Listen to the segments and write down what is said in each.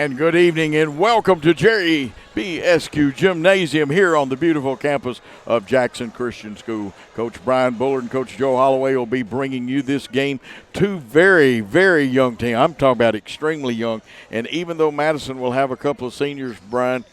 And good evening and welcome to Jerry B. Eskew Gymnasium here on the beautiful campus of Jackson Christian School. Coach Brian Bullard and Coach Joe Holloway will be bringing you this game. Two very, very young teams. I'm talking about extremely young. And even though Madison will have a couple of seniors, Brian,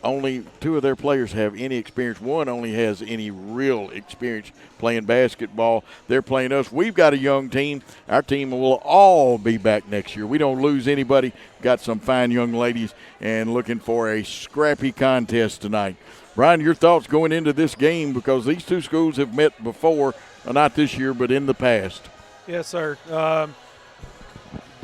only two of their players have any experience. One only has any real experience playing basketball. They're playing us. We've got a young team. Our team will all be back next year. We don't lose anybody. Got some fine young ladies and looking for a scrappy contest tonight. Brian, your thoughts going into this game, because these two schools have met before, not this year but in the past. Yes, sir.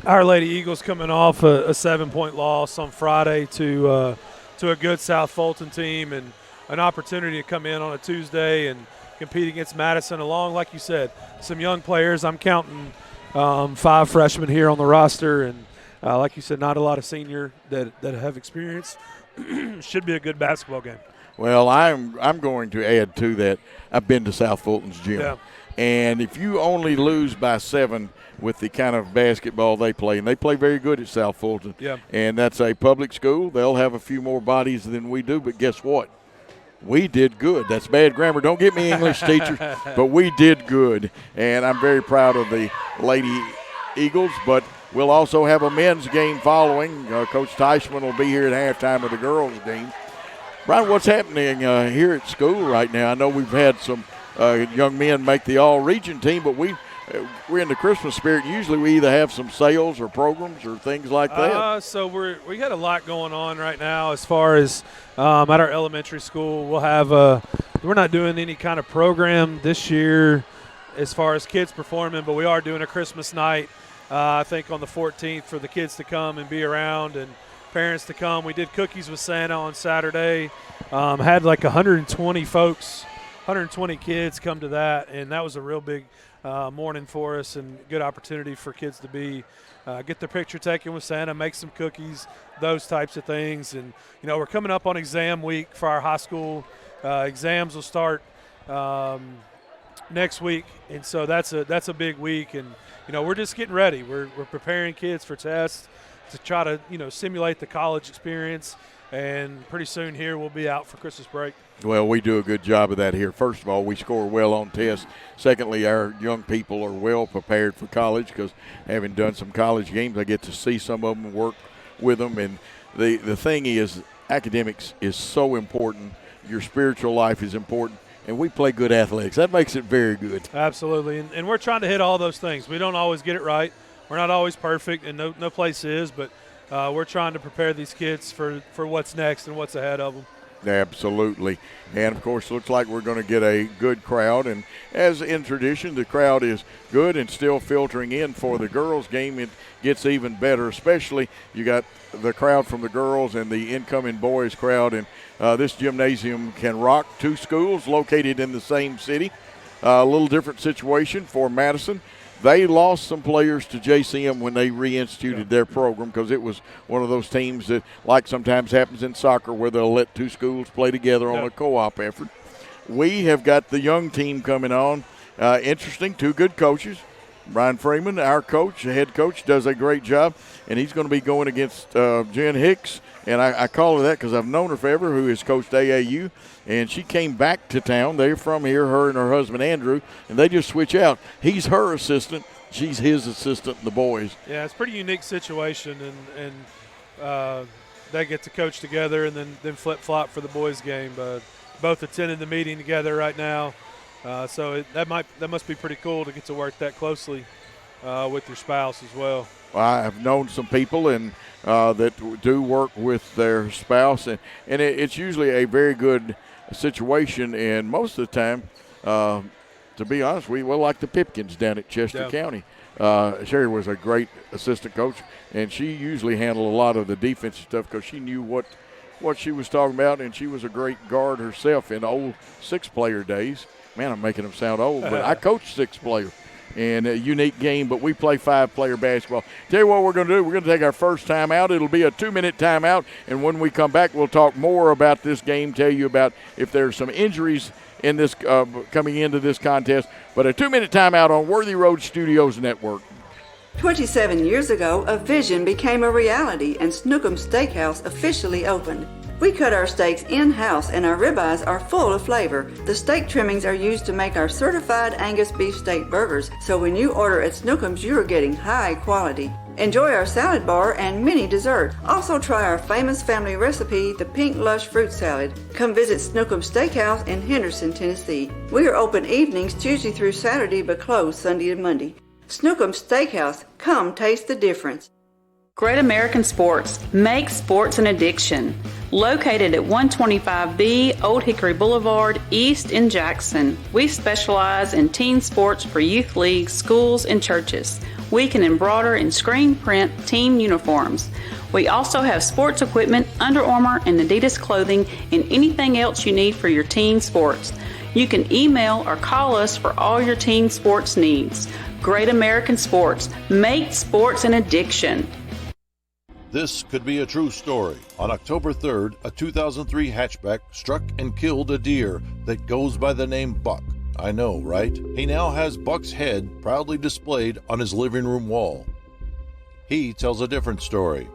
Our Lady Eagles coming off a 7-point loss on Friday to a good South Fulton team, and an opportunity to come in on a Tuesday and compete against Madison along, like you said, some young players. I'm counting 5 freshmen here on the roster, and like you said, not a lot of senior that have experience. Should be a good basketball game. Well, I'm going to add to that. I've been to South Fulton's gym. Yeah. And if you only lose by 7 with the kind of basketball they play, and they play very good at South Fulton, and that's a public school, they'll have a few more bodies than we do, but guess what? We did good. That's bad grammar. Don't get me English, teachers, but we did good. And I'm very proud of the Lady Eagles, but we'll also have a men's game following. Coach Teichman will be here at halftime of the girls' game. Brian, what's happening here at school right now? I know we've had some young men make the all-region team, but we're in the Christmas spirit. Usually we either have some sales or programs or things like that. So we got a lot going on right now as far as at our elementary school. We'll have we're not doing any kind of program this year as far as kids performing, but we are doing a Christmas night, I think on the 14th, for the kids to come and be around and parents to come. We did cookies with Santa on Saturday. Had like 120 folks, 120 kids come to that, and that was a real big morning for us and good opportunity for kids to be get their picture taken with Santa, make some cookies, those types of things. And we're coming up on exam week for our high school. Exams will start next week, and so that's a big week. And we're just getting ready. We're preparing kids for tests to try to simulate the college experience. And pretty soon here we'll be out for Christmas break. Well, we do a good job of that here. First of all, we score well on tests. Secondly, our young people are well prepared for college, because having done some college games, I get to see some of them and work with them. And the thing is, academics is so important. Your spiritual life is important. And we play good athletics. That makes it very good. Absolutely. And we're trying to hit all those things. We don't always get it right. We're not always perfect, and no place is, but we're trying to prepare these kids for what's next and what's ahead of them. Absolutely. And, of course, looks like we're going to get a good crowd. And as in tradition, the crowd is good and still filtering in for the girls' game. It gets even better, especially you got the crowd from the girls and the incoming boys crowd. And this gymnasium can rock. 2 schools located in the same city. A little different situation for Madison. They lost some players to JCM when they reinstituted their program, because it was one of those teams that, like sometimes happens in soccer, where they'll let 2 schools play together on a co-op effort. We have got the young team coming on. Interesting, 2 good coaches. Brian Freeman, our coach, the head coach, does a great job, and he's going to be going against Jen Hicks. And I call her that because I've known her forever, who has coached AAU. And she came back to town. They're from here, her and her husband, Andrew, and they just switch out. He's her assistant. She's his assistant, the boys. Yeah, it's a pretty unique situation, and they get to coach together and then flip-flop for the boys' game. But both attending the meeting together right now. So that must be pretty cool to get to work that closely with your spouse as well. I've known some people and that do work with their spouse, and it's usually a very good situation. And most of the time, to be honest, we're like the Pipkins down at Chester County. Sherry was a great assistant coach, and she usually handled a lot of the defensive stuff because she knew what she was talking about, and she was a great guard herself in old 6-player days. Man, I'm making them sound old, but I coached 6-player. And a unique game, but we play 5-player basketball. Tell you what we're going to do. We're going to take our first timeout. It'll be a 2-minute timeout, and when we come back, we'll talk more about this game, tell you about if there's some injuries in this coming into this contest. But a 2-minute timeout on Worthy Road Studios Network. 27 years ago, a vision became a reality and Snookum Steakhouse officially opened. We cut our steaks in-house and our ribeyes are full of flavor. The steak trimmings are used to make our certified Angus beef steak burgers, so when you order at Snookum's, you are getting high quality. Enjoy our salad bar and mini dessert. Also try our famous family recipe, the Pink Lush Fruit Salad. Come visit Snookum Steakhouse in Henderson, Tennessee. We are open evenings Tuesday through Saturday but closed Sunday and Monday. Snookum Steakhouse, come taste the difference. Great American Sports, make sports an addiction. Located at 125B Old Hickory Boulevard, East in Jackson, we specialize in team sports for youth leagues, schools, and churches. We can embroider and screen print team uniforms. We also have sports equipment, Under Armour, and Adidas clothing, and anything else you need for your team sports. You can email or call us for all your team sports needs. Great American Sports, make sports an addiction. This could be a true story. On October 3rd, a 2003 hatchback struck and killed a deer that goes by the name Buck. I know, right? He now has Buck's head proudly displayed on his living room wall. He tells a different story.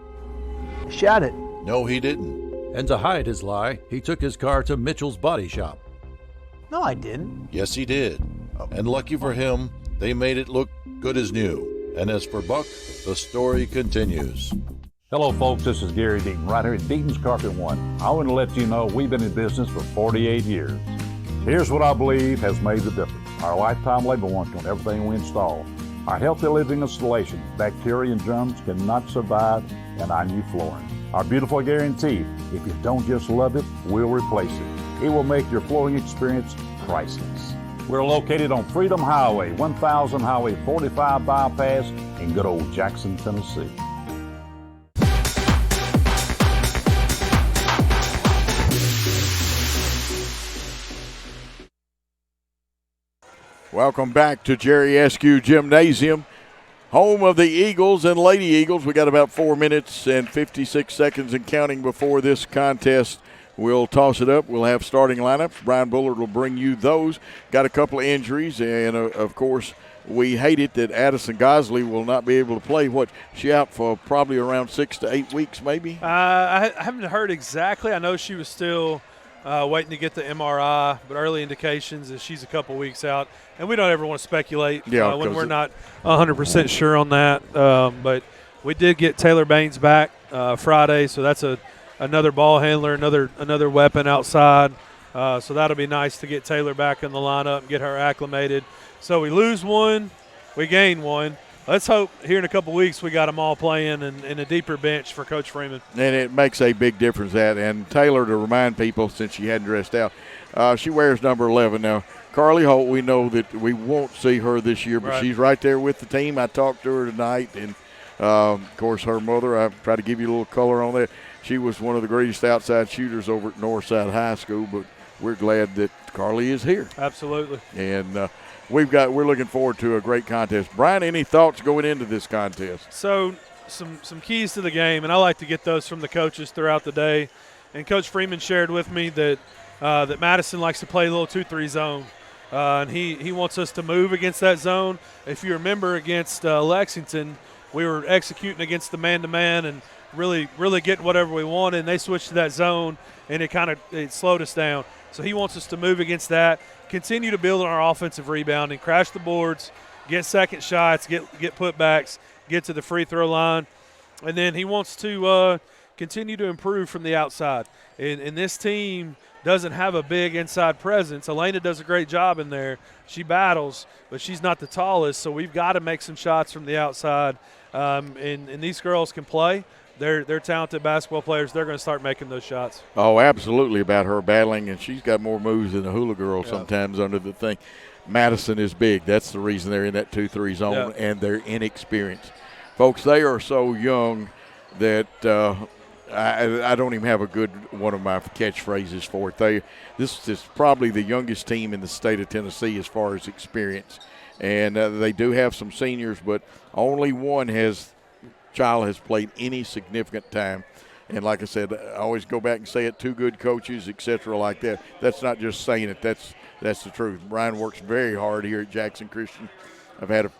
Shot it. No, he didn't. And to hide his lie, he took his car to Mitchell's Body Shop. No, I didn't. Yes, he did. And lucky for him, they made it look good as new. And as for Buck, the story continues. Hello folks, this is Gary Deaton, right here at Deaton's Carpet One. I want to let you know we've been in business for 48 years. Here's what I believe has made the difference. Our lifetime labor warranty on everything we install. Our healthy living installations, bacteria and germs cannot survive in our new flooring. Our beautiful guarantee, if you don't just love it, we'll replace it. It will make your flooring experience priceless. We're located on Freedom Highway, 1000 Highway 45 bypass in good old Jackson, Tennessee. Welcome back to Jerry Eskew Gymnasium, home of the Eagles and Lady Eagles. We got about 4 minutes and 56 seconds and counting before this contest. We'll toss it up. We'll have starting lineups. Brian Bullard will bring you those. Got a couple of injuries, and of course, we hate it that Addison Gosley will not be able to play. What, she out for probably around 6 to 8 weeks, maybe? I haven't heard exactly. I know she was still waiting to get the MRI, but early indications is she's a couple weeks out. And we don't ever want to speculate when we're not 100% sure on that. But we did get Taylor Baines back Friday, so that's another ball handler, another weapon outside. So that'll be nice to get Taylor back in the lineup and get her acclimated. So we lose one, we gain one. Let's hope here in a couple weeks we got them all playing and a deeper bench for Coach Freeman. And it makes a big difference that. And Taylor, to remind people, since she hadn't dressed out, she wears number 11. Now, Carly Holt, we know that we won't see her this year, but she's right there with the team. I talked to her tonight, and, of course, her mother, I try to give you a little color on that. She was one of the greatest outside shooters over at Northside High School, but we're glad that Carly is here. Absolutely. And we're looking forward to a great contest. Brian, any thoughts going into this contest? So some keys to the game, and I like to get those from the coaches throughout the day. And Coach Freeman shared with me that Madison likes to play a little 2-3 zone. And he wants us to move against that zone. If you remember against Lexington, we were executing against the man-to-man and really getting whatever we wanted, and they switched to that zone, and it slowed us down. So he wants us to move against that, continue to build on our offensive rebounding, crash the boards, get second shots, get putbacks, get to the free throw line. And then he wants to continue to improve from the outside. And this team doesn't have a big inside presence. Elena does a great job in there. She battles, but she's not the tallest, so we've got to make some shots from the outside. And these girls can play. They're talented basketball players. They're going to start making those shots. Oh, absolutely, about her battling, and she's got more moves than a hula girl sometimes under the thing. Madison is big. That's the reason they're in that 2-3 zone, and they're inexperienced. Folks, they are so young that I don't even have a good one of my catchphrases for it. This is probably the youngest team in the state of Tennessee as far as experience. And they do have some seniors, but only one child has played any significant time. And like I said, I always go back and say it, 2 good coaches, et cetera, like that. That's not just saying it. That's the truth. Brian works very hard here at Jackson Christian. I've had a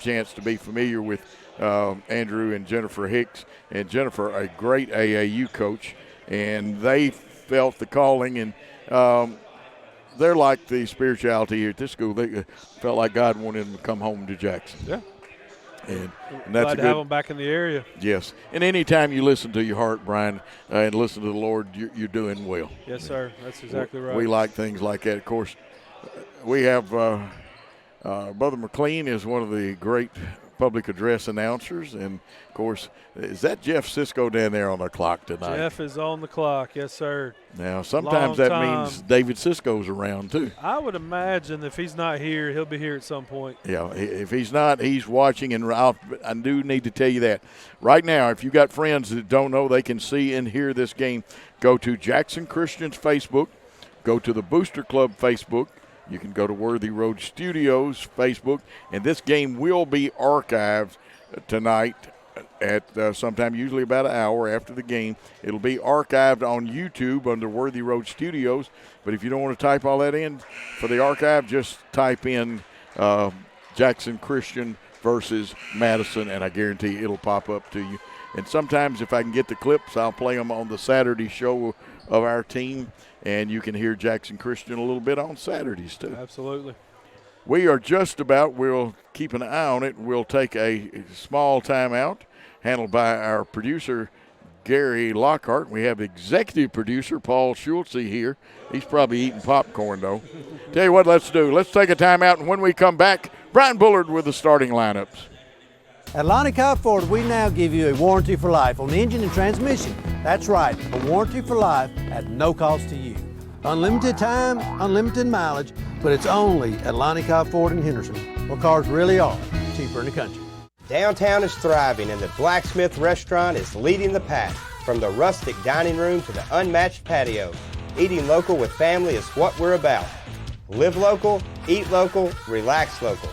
chance to be familiar with Andrew and Jennifer Hicks. And Jennifer, a great AAU coach, and they felt the calling, and they're like the spirituality here at this school. They felt like God wanted them to come home to Jackson. Yeah. And that's glad to have them back in the area. Yes. And anytime you listen to your heart, Brian, and listen to the Lord, you're doing well. Yes, sir. That's exactly right. We like things like that. Of course, we have Brother McLean is one of the great public address announcers. And, of course, is that Jeff Cisco down there on the clock tonight? Jeff is on the clock. Yes, sir. Now, sometimes that means David Cisco's around, too. I would imagine if he's not here, he'll be here at some point. Yeah, if he's not, he's watching. And I do need to tell you that. Right now, if you got friends that don't know they can see and hear this game, go to Jackson Christian's Facebook, go to the Booster Club Facebook. You can go to Worthy Road Studios Facebook, and this game will be archived tonight at sometime, usually about an hour after the game. It'll be archived on YouTube under Worthy Road Studios, but if you don't want to type all that in for the archive, just type in Jackson Christian versus Madison, and I guarantee it'll pop up to you. And sometimes if I can get the clips, I'll play them on the Saturday show of our team, and you can hear Jackson Christian a little bit on Saturdays too. Absolutely. We are just about, we'll keep an eye on it. We'll take a small timeout handled by our producer, Gary Lockhart. We have executive producer, Paul Schultze here. He's probably eating popcorn, though. Tell you what, let's do. Let's take a timeout, and when we come back, Brian Bullard with the starting lineups. At Lonnie Cobb Ford, we now give you a warranty for life on the engine and transmission. That's right, a warranty for life at no cost to you. Unlimited time, unlimited mileage, but it's only at Lonnie Cobb Ford in Henderson, where cars really are cheaper in the country. Downtown is thriving, and the Blacksmith Restaurant is leading the pack. From the rustic dining room to the unmatched patio, eating local with family is what we're about. Live local, eat local, relax local.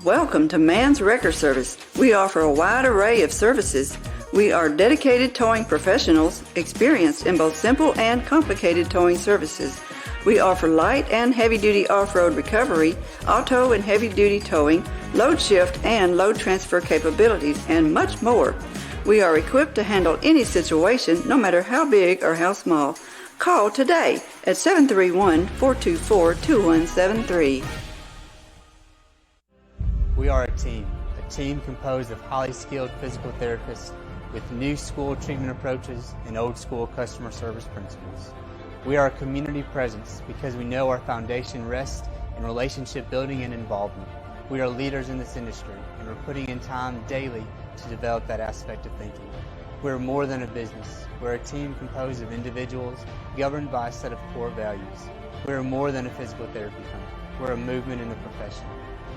Welcome to Man's Wrecker Service. We offer a wide array of services. We are dedicated towing professionals, experienced in both simple and complicated towing services. We offer light and heavy-duty off-road recovery, auto and heavy-duty towing, load shift and load transfer capabilities, and much more. We are equipped to handle any situation, no matter how big or how small. Call today at 731-424-2173. We are a team composed of highly skilled physical therapists with new school treatment approaches and old school customer service principles. We are a community presence because we know our foundation rests in relationship building and involvement. We are leaders in this industry, and we're putting in time daily to develop that aspect of thinking. We're more than a business. We're a team composed of individuals governed by a set of core values. We're more than a physical therapy company. We're a movement in the profession.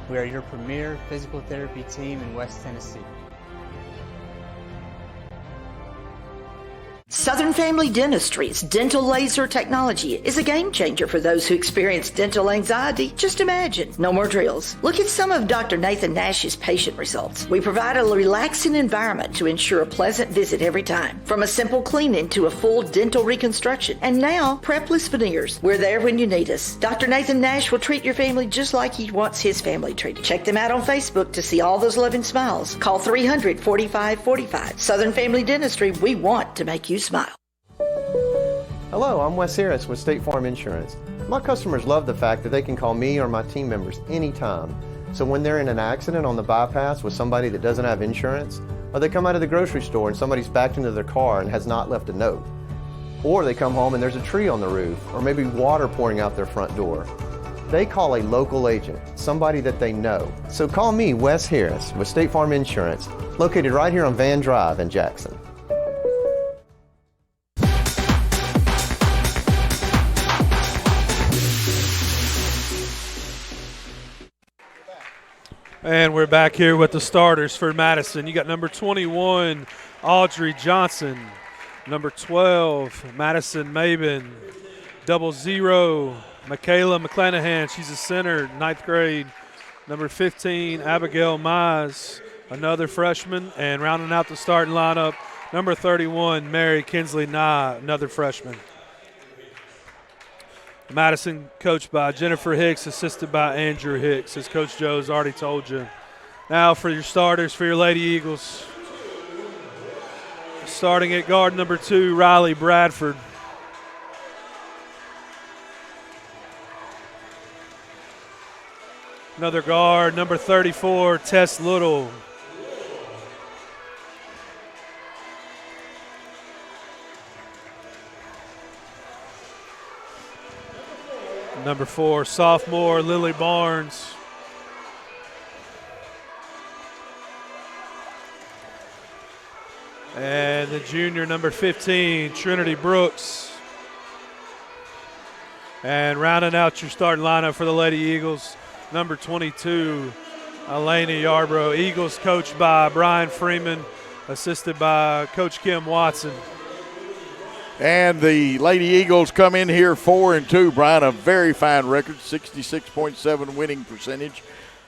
We are your premier physical therapy team in West Tennessee. Southern Family Dentistry's dental laser technology is a game changer for those who experience dental anxiety. Just imagine, no more drills. Look at some of Dr. Nathan Nash's patient results. We provide a relaxing environment to ensure a pleasant visit every time. From a simple cleaning to a full dental reconstruction. And now, prepless veneers. We're there when you need us. Dr. Nathan Nash will treat your family just like he wants his family treated. Check them out on Facebook to see all those loving smiles. Call 300-4545. Southern Family Dentistry, we want to make you smile. Hello, I'm Wes Harris with State Farm Insurance. My customers love the fact that they can call me or my team members anytime. So when they're in an accident on the bypass with somebody that doesn't have insurance, or they come out of the grocery store and somebody's backed into their car and has not left a note, or they come home and there's a tree on the roof, or maybe water pouring out their front door, they call a local agent, somebody that they know. So call me, Wes Harris, with State Farm Insurance, located right here on Van Drive in Jackson. And we're back here with the starters for Madison. You got number 21, Audrey Johnson. Number 12, Madison Maben. 00, Michaela McClanahan. She's a center, 9th grade. Number 15, Abigail Mize, another freshman. And rounding out the starting lineup, number 31, Mary Kinsley Nye, another freshman. Madison coached by Jennifer Hicks, assisted by Andrew Hicks, as Coach Joe's already told you. Now for your starters for your Lady Eagles. Starting at guard number 2, Riley Bradford. Another guard, number 34, Tess Little. Number 4, sophomore, Lily Barnes. And the junior, number 15, Trinity Brooks. And rounding out your starting lineup for the Lady Eagles, number 22, Elena Yarbrough. Eagles coached by Brian Freeman, assisted by Coach Kim Watson. And the Lady Eagles come in here 4-2. Brian, a very fine record, 66.7 winning percentage.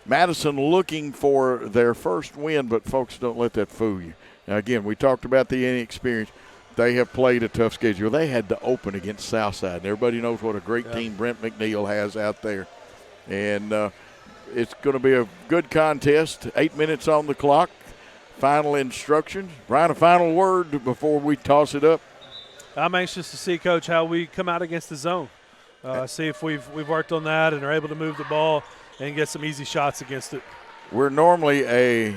Madison looking for their first win, but folks, don't let that fool you. Now, again, we talked about the inexperience. They have played a tough schedule. They had to open against Southside, and everybody knows what a great team Brent McNeil has out there. And it's going to be a good contest. 8 minutes on the clock. Final instructions. Brian, a final word before we toss it up. I'm anxious to see, Coach, how we come out against the zone. See if we've worked on that and are able to move the ball and get some easy shots against it. We're normally a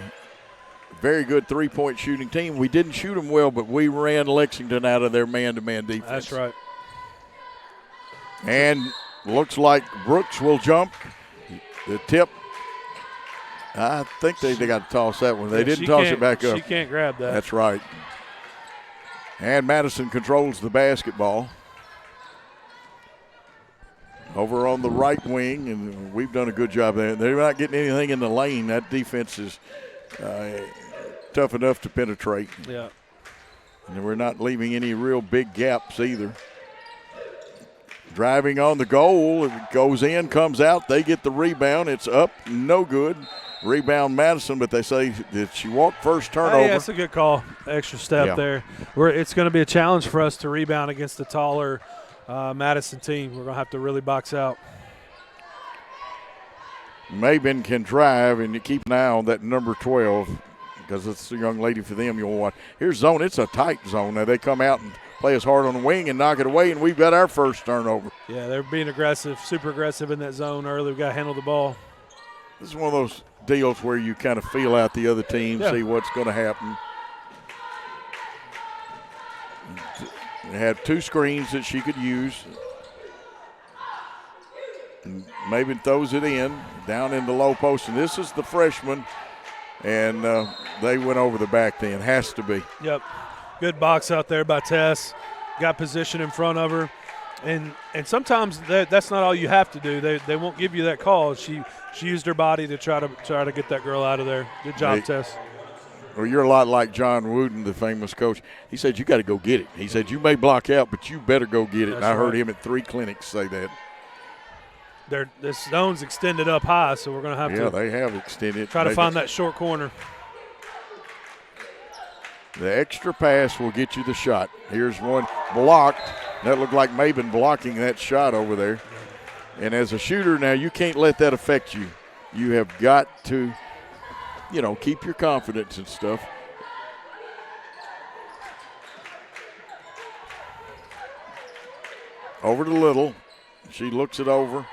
very good three-point shooting team. We didn't shoot them well, but we ran Lexington out of their man-to-man defense. That's right. And looks like Brooks will jump. The tip, I think they got to toss that one. They didn't toss it back up. She can't grab that. That's right. And Madison controls the basketball. Over on the right wing, and we've done a good job there. They're not getting anything in the lane. That defense is tough enough to penetrate. Yeah. And we're not leaving any real big gaps either. Driving on the goal, it goes in, comes out. They get the rebound. It's up, no good. Rebound Madison, but they say that she walked first turnover. Hey, that's a good call. Extra step there. It's going to be a challenge for us to rebound against the taller Madison team. We're going to have to really box out. Mabin can drive, and you keep an eye on that number 12 because it's a young lady for them you'll want. Here's zone. It's a tight zone. Now they come out and play us hard on the wing and knock it away, and we've got our first turnover. Yeah, they're being aggressive, super aggressive in that zone early. We've got to handle the ball. This is one of those deals where you kind of feel out the other team, see what's going to happen. They had 2 screens that she could use. And Mabin throws it in, down in the low post, and this is the freshman, and they went over the back then. Has to be. Yep. Good box out there by Tess. Got position in front of her. And sometimes that's not all you have to do. They won't give you that call. She used her body to try to get that girl out of there. Good job, Tess. Well, you're a lot like John Wooden, the famous coach. He said, you got to go get it. He said, you may block out, but you better go get it. And I heard him at 3 clinics say that. This zone's extended up high, so we're going to have to. Yeah, they have extended. Try to find that short corner. The extra pass will get you the shot. Here's one blocked. That looked like Mabin blocking that shot over there. And as a shooter now, you can't let that affect you. You have got to, keep your confidence and stuff. Over to Little. She looks it over.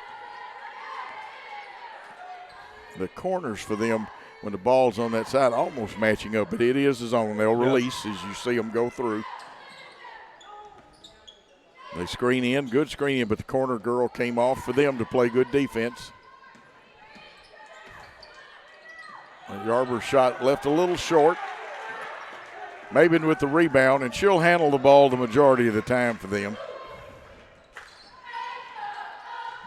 The corners for them when the ball's on that side almost matching up, but it is a zone. They'll release as you see them go through. They screen in, good screen in, but the corner girl came off for them to play good defense. Yarber's shot left a little short. Mabin with the rebound, and she'll handle the ball the majority of the time for them.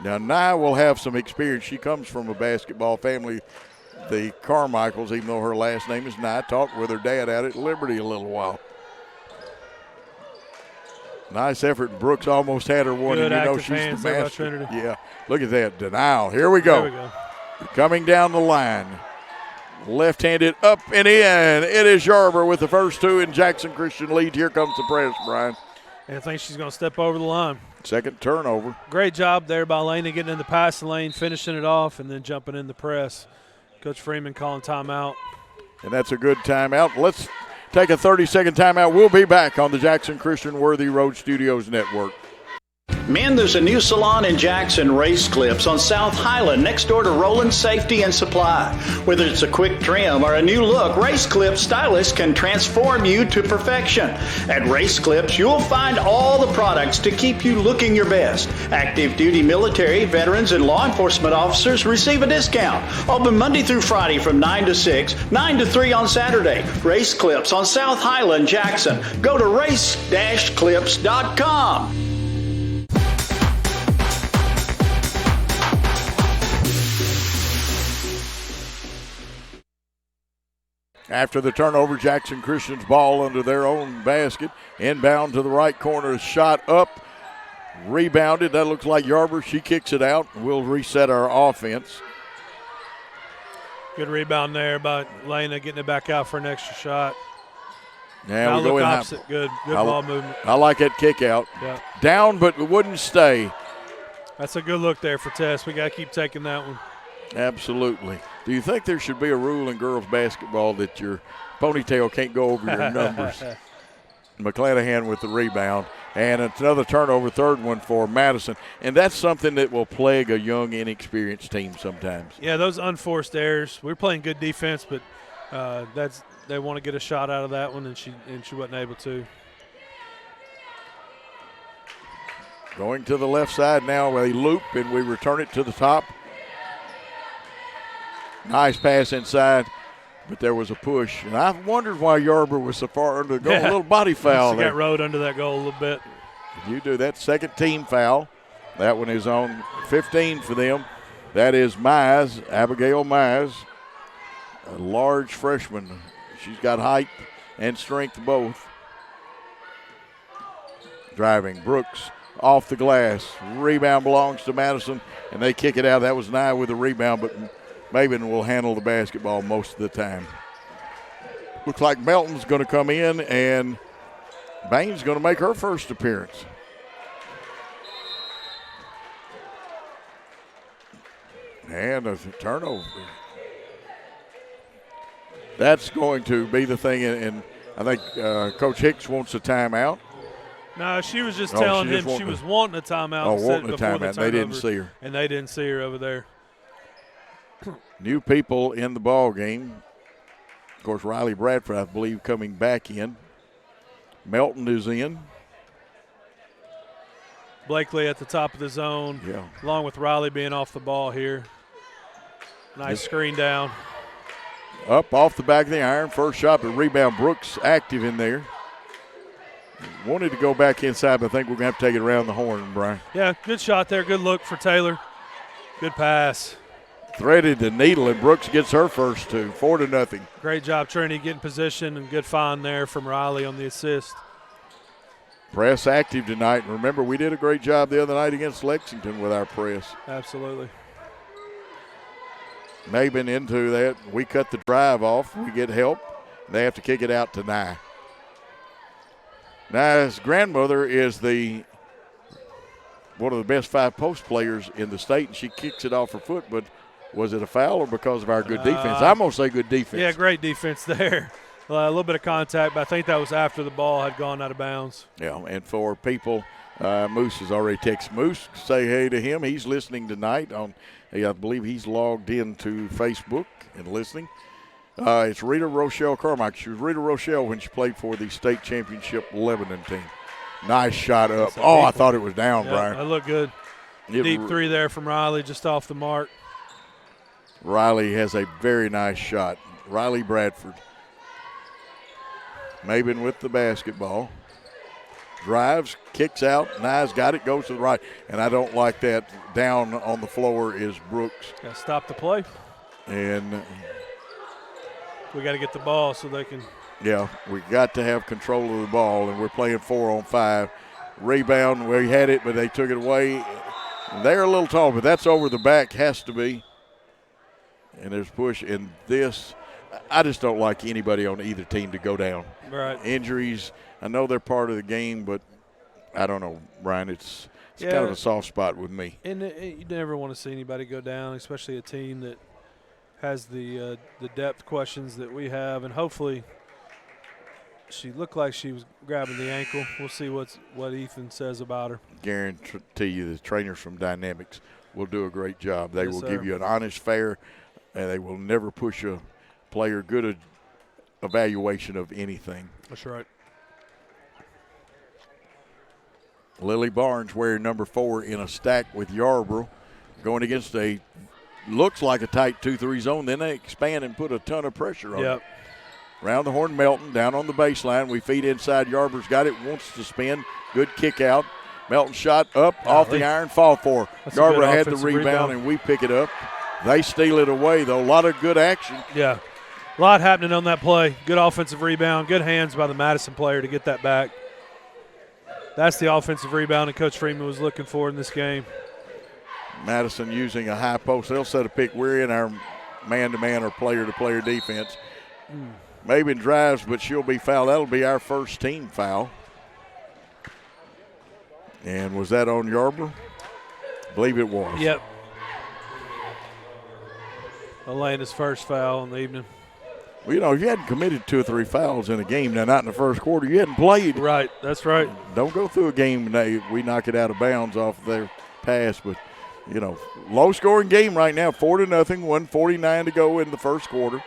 Now, Nye will have some experience. She comes from a basketball family, the Carmichaels, even though her last name is Nye. Talked with her dad out at Liberty a little while. Nice effort. Brooks almost had her one, and she's the master. Yeah, look at that denial. Here we go. There we go. Coming down the line. Left-handed up and in. It is Yarber with the first 2, and Jackson Christian lead. Here comes the press, Brian. And I think she's going to step over the line. Second turnover. Great job there by Lena getting in the passing lane, finishing it off, and then jumping in the press. Coach Freeman calling timeout. And that's a good timeout. Let's take a 30-second timeout. We'll be back on the Jackson Christian Worthy Road Studios Network. Men, there's a new salon in Jackson, Race Clips, on South Highland, next door to Roland Safety and Supply. Whether it's a quick trim or a new look, Race Clips stylists can transform you to perfection. At Race Clips, you'll find all the products to keep you looking your best. Active duty military, veterans, and law enforcement officers receive a discount. Open Monday through Friday from 9 to 6, 9 to 3 on Saturday. Race Clips on South Highland, Jackson. Go to race-clips.com. After the turnover, Jackson Christian's ball under their own basket. Inbound to the right corner, shot up, rebounded. That looks like Yarber. She kicks it out. We'll reset our offense. Good rebound there by Lena getting it back out for an extra shot. Now we'll go in opposite. Good ball movement. I like that kick out. Yeah. Down, but it wouldn't stay. That's a good look there for Tess. We got to keep taking that one. Absolutely. Do you think there should be a rule in girls basketball that your ponytail can't go over your numbers? McClanahan with the rebound. And it's another turnover, third one for Madison. And that's something that will plague a young, inexperienced team sometimes. Yeah, those unforced errors. We're playing good defense, but they want to get a shot out of that one, and she wasn't able to. Going to the left side now, a loop, and we return it to the top. Nice pass inside, but there was a push. And I wondered why Yarber was so far under the goal. Yeah. A little body foul there. Got rode under that goal a little bit. You do that. Second team foul. That one is on 15 for them. That is Mize, Abigail Mize, a large freshman. She's got height and strength both. Driving. Brooks off the glass. Rebound belongs to Madison, and they kick it out. That was Nye with the rebound, but Maven will handle the basketball most of the time. Looks like Melton's going to come in, and Bain's going to make her first appearance. And a turnover. That's going to be the thing, and I think Coach Hicks wants a timeout. No, she was just telling him she was wanting a timeout. Oh, wanting a timeout. They didn't see her. And they didn't see her over there. New people in the ball game. Of course, Riley Bradford, I believe, coming back in. Melton is in. Blakely at the top of the zone, along with Riley being off the ball here. Nice screen down. Up off the back of the iron. First shot, but rebound. Brooks active in there. Wanted to go back inside, but I think we're going to have to take it around the horn, Brian. Yeah, good shot there. Good look for Taylor. Good pass. Threaded the needle, and Brooks gets her first two, 4-0. Great job, Trinity, getting position, and good find there from Riley on the assist. Press active tonight. And remember, we did a great job the other night against Lexington with our press. Absolutely. Maben into that. We cut the drive off. We get help. They have to kick it out to Nye. Nye's grandmother is one of the best 5 post players in the state, and she kicks it off her foot, but was it a foul or because of our good defense? I'm going to say good defense. Yeah, great defense there. A little bit of contact, but I think that was after the ball had gone out of bounds. Yeah, and for people, Moose has already texted Moose. Say hey to him. He's listening tonight. I believe he's logged into Facebook and listening. It's Rita Rochelle Carmichael. She was Rita Rochelle when she played for the state championship Lebanon team. Nice shot up. Oh, I thought it was down, Brian. That looked good. Deep three there from Riley, just off the mark. Riley has a very nice shot. Riley Bradford. Maben with the basketball. Drives, kicks out. Nye's got it, goes to the right. And I don't like that. Down on the floor is Brooks. Got to stop the play. And we got to get the ball so they can. Yeah, we got to have control of the ball, and we're playing 4-on-5. Rebound, we had it, but they took it away. They're a little tall, but that's over the back, has to be. And there's push. And this, I just don't like anybody on either team to go down. Right. Injuries, I know they're part of the game, but I don't know, Brian. It's kind of a soft spot with me. And you never want to see anybody go down, especially a team that has the depth questions that we have. And hopefully she looked like she was grabbing the ankle. We'll see what Ethan says about her. Guarantee you the trainers from Dynamics will do a great job. They will give you an honest, fair, and they will never push a player good evaluation of anything. That's right. Lily Barnes wearing number 4 in a stack with Yarborough, going against looks like a tight 2-3 zone. Then they expand and put a ton of pressure on it. Round the horn, Melton down on the baseline. We feed inside. Yarborough's got it, wants to spin. Good kick out. Melton shot up off the iron, fall for. Yarborough had the rebound, and we pick it up. They steal it away, though. A lot of good action. Yeah, a lot happening on that play. Good offensive rebound. Good hands by the Madison player to get that back. That's the offensive rebound that Coach Freeman was looking for in this game. Madison using a high post. They'll set a pick. We're in our man-to-man or player-to-player defense. Maybe drives, but she'll be fouled. That'll be our first team foul. And was that on Yarborough? I believe it was. Yep. Elena's first foul in the evening. Well, if you hadn't committed 2 or 3 fouls in a game, now not in the first quarter, you hadn't played. Right, that's right. Don't go through a game and we knock it out of bounds off their pass. But, low-scoring game right now, 4-0, 1:49 to go in the first quarter.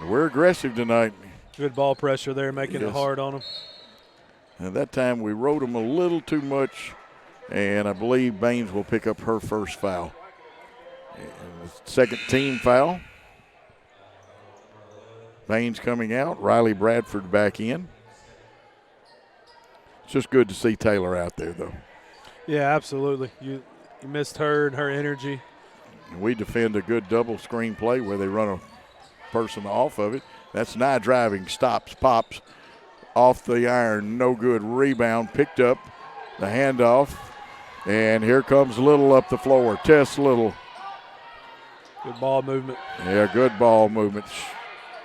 We're aggressive tonight. Good ball pressure there, making it hard on them. And that time we rode them a little too much, and I believe Baines will pick up her first foul. And the second team foul. Baines coming out, Riley Bradford back in. It's just good to see Taylor out there, though. Yeah, absolutely. You missed her and her energy. And we defend a good double screen play where they run a person off of it. That's Nye driving, stops, pops off the iron, no good. Rebound picked up, the handoff, and here comes Little up the floor. Tess Little. Good ball movement. Yeah, good ball movement.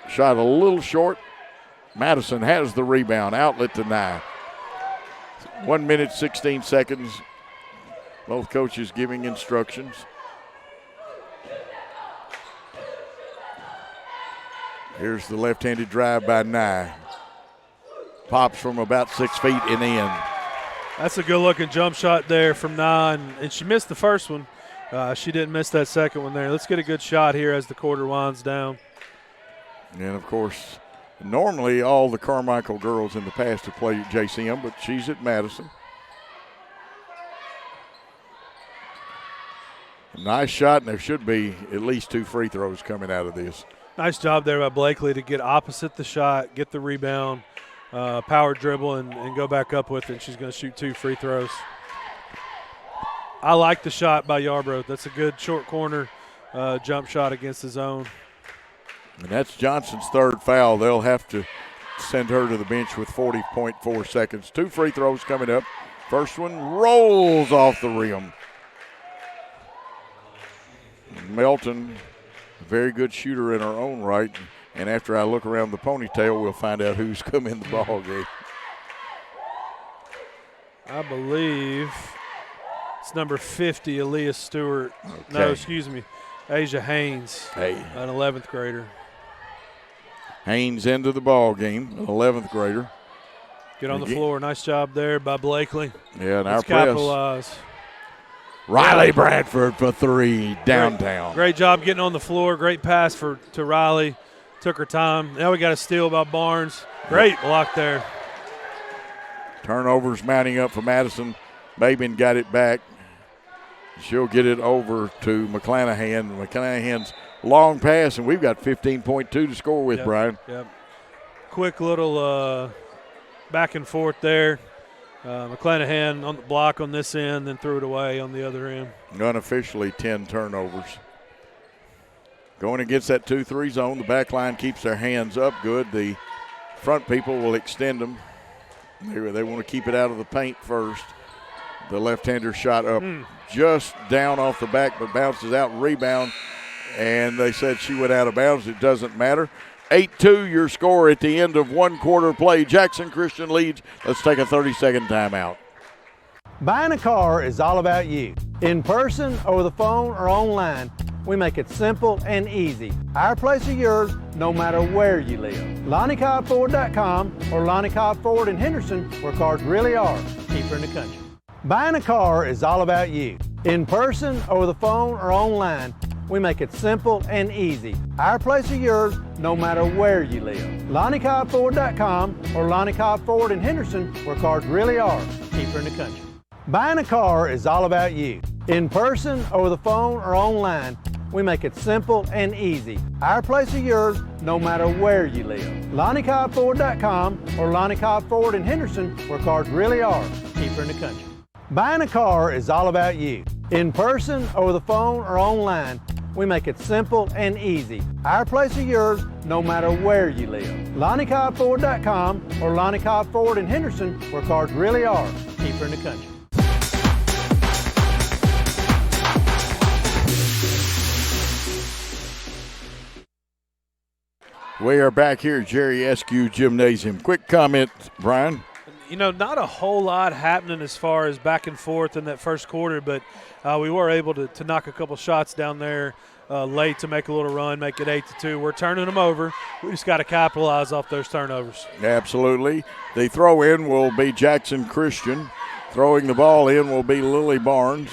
Shot a little short. Madison has the rebound, outlet to Nye. 1 minute, 16 seconds. Both coaches giving instructions. Here's the left-handed drive by Nye. Pops from about 6 feet and in. That's a good-looking jump shot there from Nye, and she missed the first one. She didn't miss that second one there. Let's get a good shot here as the quarter winds down. And, of course, normally all the Carmichael girls in the past have played at JCM, but she's at Madison. Nice shot, and there should be at least 2 free throws coming out of this. Nice job there by Blakely to get opposite the shot, get the rebound, power dribble, and go back up with it. She's going to shoot 2 free throws. I like the shot by Yarborough. That's a good short corner jump shot against the zone. And that's Johnson's third foul. They'll have to send her to the bench with 40.4 seconds. 2 free throws coming up. First one rolls off the rim. Melton, a very good shooter in her own right. And after I look around the ponytail, we'll find out who's come in the ball game. I believe it's number 50, Aaliyah Stewart. Okay. No, excuse me, Asia Haynes, Hey. an 11th grader. Haynes into the ball game, an 11th grader. Get on the floor. Nice job there by Blakely. Yeah, and Let's our press. capitalize. Riley Bradford for 3 downtown. Great job getting on the floor. Great pass to Riley. Took her time. Now we got a steal by Barnes. Great block there. Turnovers mounting up for Madison. Babin got it back. She'll get it over to McClanahan. McClanahan's long pass, and we've got 15.2 to score with, Brian. Yep. Quick little back and forth there. McClanahan on the block on this end, then threw it away on the other end. Unofficially 10 turnovers. Going against that 2-3 zone, the back line keeps their hands up good. The front people will extend them. They want to keep it out of the paint first. The left-hander shot up just down off the back, but bounces out, rebound. And they said she went out of bounds. It doesn't matter. 8-2 your score at the end of one quarter play. Jackson Christian leads. Let's take a 30-second timeout. Buying a car is all about you. In person, over the phone, or online, we make it simple and easy. Our place is yours, no matter where you live. LonnieCobbFord.com or Lonnie Cobb Ford in Henderson, where cars really are cheaper in the country. Buying a car is all about you. In person, over the phone, or online, we make it simple and easy. Our place is yours, no matter where you live. LonnieCobbFord.com or Lonnie Cobb Ford in Henderson, where cars really are cheaper in the country. Buying a car is all about you. In person, over the phone, or online, we make it simple and easy. Our place is yours, no matter where you live. LonnieCobbFord.com or Lonnie Cobb Ford in Henderson, where cars really are cheaper in the country. Buying a car is all about you. In person, over the phone, or online, we make it simple and easy. Our place is yours, no matter where you live. LonnieCobbFord.com or Lonnie Cobb Ford in Henderson, where cars really are cheaper in the country. We are back here at Jerry Eskew Gymnasium. Quick comment, Brian. You know, not a whole lot happening as far as back and forth in that first quarter, but we were able to knock a couple shots down there late to make a little run, make it 8-2. We're turning them over. We just got to capitalize off those turnovers. Absolutely. The throw-in will be Jackson Christian. Throwing the ball in will be Lily Barnes.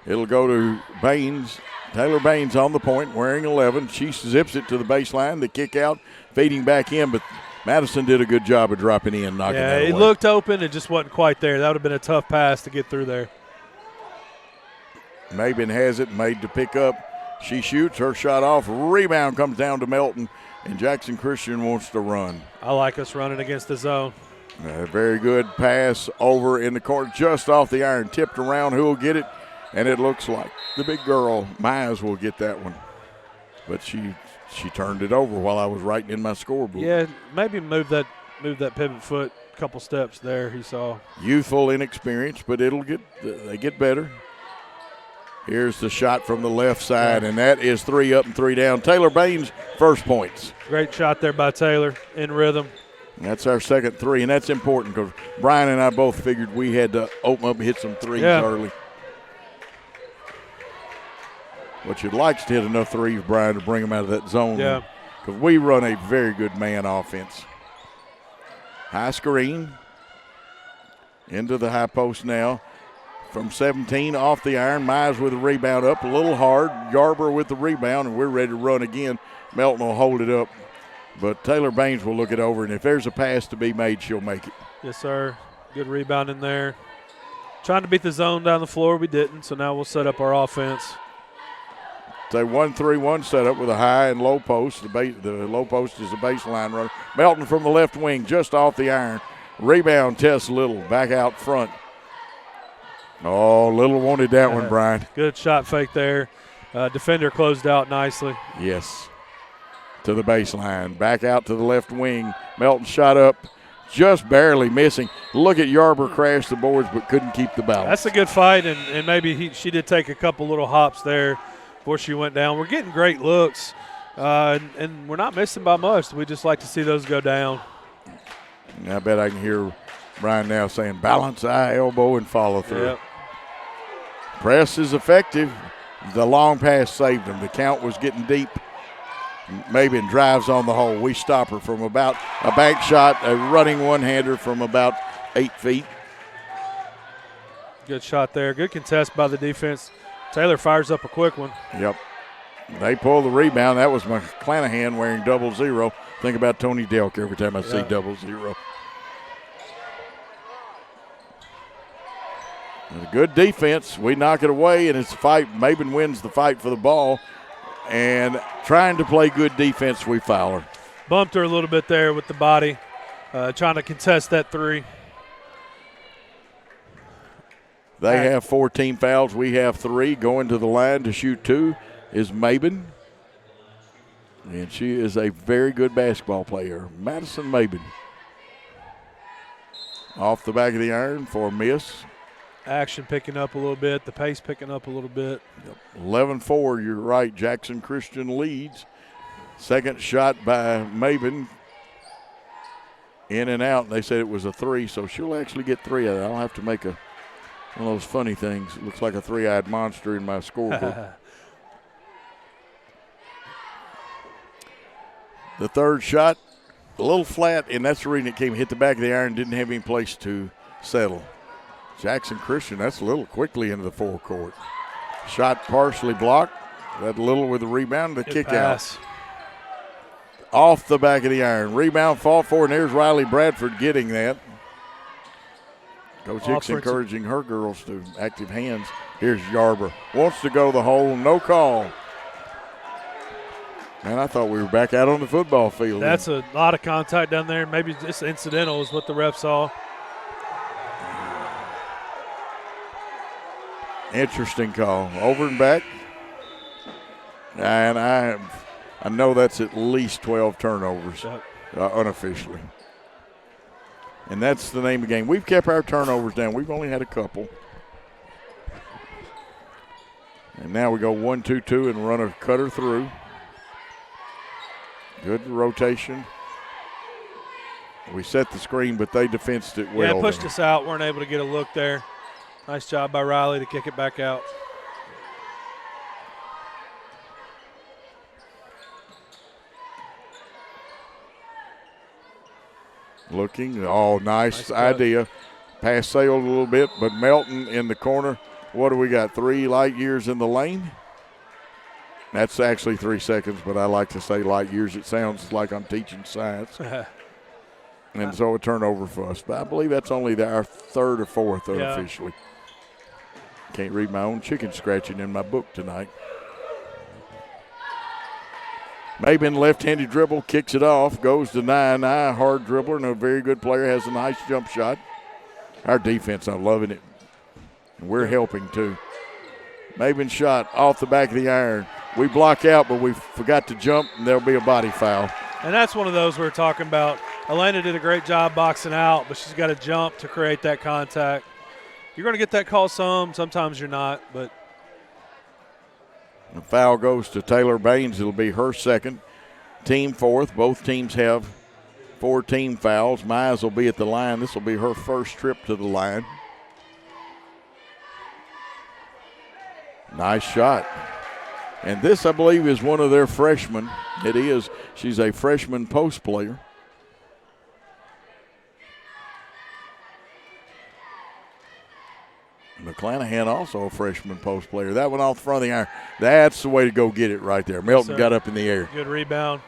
It'll go to Baines. Taylor Baines on the point, wearing 11. She zips it to the baseline. The kick out, feeding back in, but Madison did a good job of dropping in, knocking that away. Yeah, it looked open. It just wasn't quite there. That would have been a tough pass to get through there. Mabin has it, made to pick up. She shoots her shot off. Rebound comes down to Melton, and Jackson Christian wants to run. I like us running against the zone. A very good pass over in the court, just off the iron, tipped around. Who will get it? And it looks like the big girl, Mize, will get that one. But she turned it over while I was writing in my scorebook. Yeah, maybe move that pivot foot a couple steps there, he saw. Youthful inexperience, but they get better. Here's the shot from the left side, and that is 3 up and 3 down. Taylor Baines, first points. Great shot there by Taylor, in rhythm. That's our second three, and that's important because Brian and I both figured we had to open up and hit some threes early. What you'd like is to hit enough threes, Brian, to bring them out of that zone. Yeah. Because we run a very good man offense. High screen. Into the high post now. From 17, off the iron. Mize with the rebound up a little hard. Yarber with the rebound, and we're ready to run again. Melton will hold it up. But Taylor Baines will look it over, and if there's a pass to be made, she'll make it. Yes, sir. Good rebound in there. Trying to beat the zone down the floor. We didn't, so now we'll set up our offense. It's a 1-3-1 setup with a high and low post. The low post is the baseline runner. Melton from the left wing, just off the iron. Rebound, Tess Little, back out front. Oh, Little wanted that one, Brian. Good shot fake there. Defender closed out nicely. Yes. To the baseline. Back out to the left wing. Melton shot up, just barely missing. Look at Yarber crash the boards but couldn't keep the balance. That's a good fight, and maybe she did take a couple little hops there before she went down. We're getting great looks, and we're not missing by much. We just like to see those go down. I bet I can hear Brian now saying balance, eye, elbow, and follow through. Yep. Press is effective. The long pass saved them. The count was getting deep. Mabin drives on the hole. We stop her from about a bank shot, a running one-hander from about 8 feet. Good shot there. Good contest by the defense. Taylor fires up a quick one. Yep. They pull the rebound. That was McClanahan wearing 00. Think about Tony Delk every time I see 00. A good defense. We knock it away, and it's a fight. Mabin wins the fight for the ball. And trying to play good defense, we foul her. Bumped her a little bit there with the body, trying to contest that three. They have 14 fouls. We have 3. Going to the line to shoot 2 is Mabin. And she is a very good basketball player. Madison Mabin. Off the back of the iron for a miss. Action picking up a little bit. The pace picking up a little bit. 11-4, you're right. Jackson Christian leads. Second shot by Maven. In and out, and they said it was a 3, so she'll actually get 3 of it. I'll have to make one of those funny things. It looks like a 3-eyed monster in my scorebook. The third shot, a little flat, and that's the reason it hit the back of the iron, didn't have any place to settle. Jackson Christian, that's a little quickly into the forecourt. Shot partially blocked. That little with the rebound, the kick out. Off the back of the iron. Rebound fought for, and there's Riley Bradford getting that. Coach Hicks encouraging her girls to active hands. Here's Yarber. Wants to go the hole, no call. Man, I thought we were back out on the football field. That's a lot of contact down there. Maybe just incidental is what the ref saw. Interesting call. Over and back. And I know that's at least 12 turnovers unofficially. And that's the name of the game. We've kept our turnovers down. We've only had a couple. And now we go 1-2-2 and run a cutter through. Good rotation. We set the screen, but they defensed it well. Yeah, pushed us out. Weren't able to get a look there. Nice job by Riley to kick it back out. Looking, nice idea. Pass sailed a little bit, but Melton in the corner. What do we got, 3 light years in the lane? That's actually 3 seconds, but I like to say light years. It sounds like I'm teaching science. And so a turnover for us. But I believe that's only our 3rd or 4th unofficially. Can't read my own chicken scratching in my book tonight. Maben left-handed dribble, kicks it off, goes to 9. Hard dribbler and a very good player, has a nice jump shot. Our defense, I'm loving it. And we're helping too. Maben shot off the back of the iron. We block out, but we forgot to jump, and there'll be a body foul. And that's one of those we're talking about. Elena did a great job boxing out, but she's got to jump to create that contact. You're going to get that call sometimes you're not, but. The foul goes to Taylor Baines. It'll be her second. Team 4th. Both teams have 4 team fouls. Mize will be at the line. This will be her first trip to the line. Nice shot. And this, I believe, is one of their freshmen. It is. She's a freshman post player. McClanahan also a freshman post player. That one off the front of the iron. That's the way to go get it right there. Melton got up in the air. Good rebound.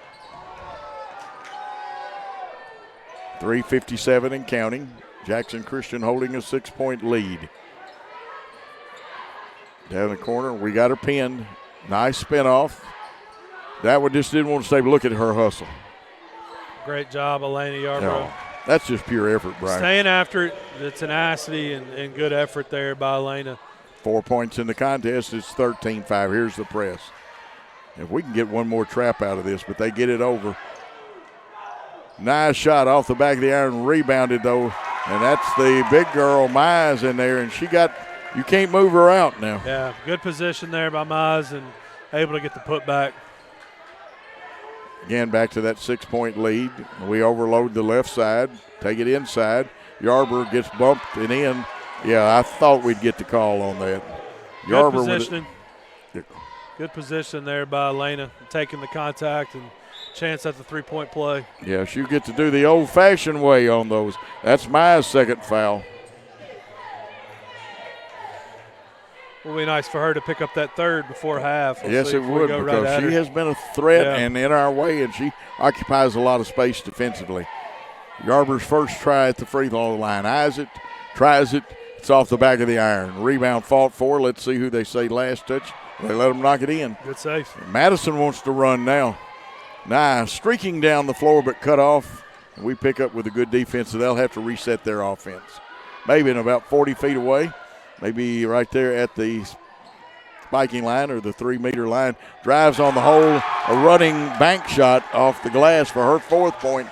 3:57 and counting. Jackson Christian holding a 6-point lead. Down the corner, we got her pinned. Nice spin off. That one just didn't want to stay. Look at her hustle. Great job, Elena Yarbrough. No, that's just pure effort, Brian. Staying after it, the tenacity and good effort there by Elena. 4 points in the contest. It's 13-5. Here's the press. If we can get one more trap out of this, but they get it over. Nice shot off the back of the iron, rebounded though, and that's the big girl Mize in there, and you can't move her out now. Yeah, good position there by Mize and able to get the putback. Again, back to that 6-point lead. We overload the left side, take it inside. Yarbrough gets bumped and in. Yeah, I thought we'd get the call on that. Good positioning. Good position there by Elena, taking the contact and chance at the 3-point play. Yeah, she'll get to do the old-fashioned way on those. That's my second foul. It will be nice for her to pick up that third before half. Yes, it would, because she has been a threat and in our way, and she occupies a lot of space defensively. Yarbrough's first try at the free throw line. Eyes it, tries it. It's off the back of the iron. Rebound fought for. Let's see who they say last touch. They let them knock it in. Good save. Madison wants to run now. Nice. Streaking down the floor, but cut off. We pick up with a good defense, so they'll have to reset their offense. Maybe in about 40 feet away. Maybe right there at the spiking line or the 3-meter line. Drives on the hole. A running bank shot off the glass for her 4th point.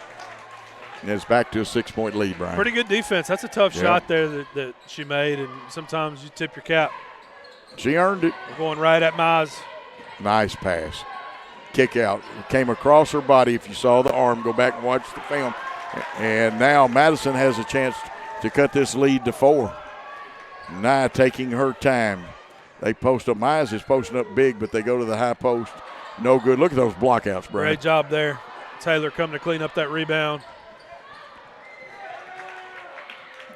And it's back to a 6-point lead, Brian. Pretty good defense. That's a tough shot there that she made, and sometimes you tip your cap. She earned it. We're going right at Mize. Nice pass. kick out. It came across her body. If you saw the arm, go back and watch the film. And now Madison has a chance to cut this lead to 4. Nye taking her time. They post up. Mize is posting up big, but they go to the high post. No good. Look at those blockouts, Brian. Great job there. Taylor coming to clean up that rebound.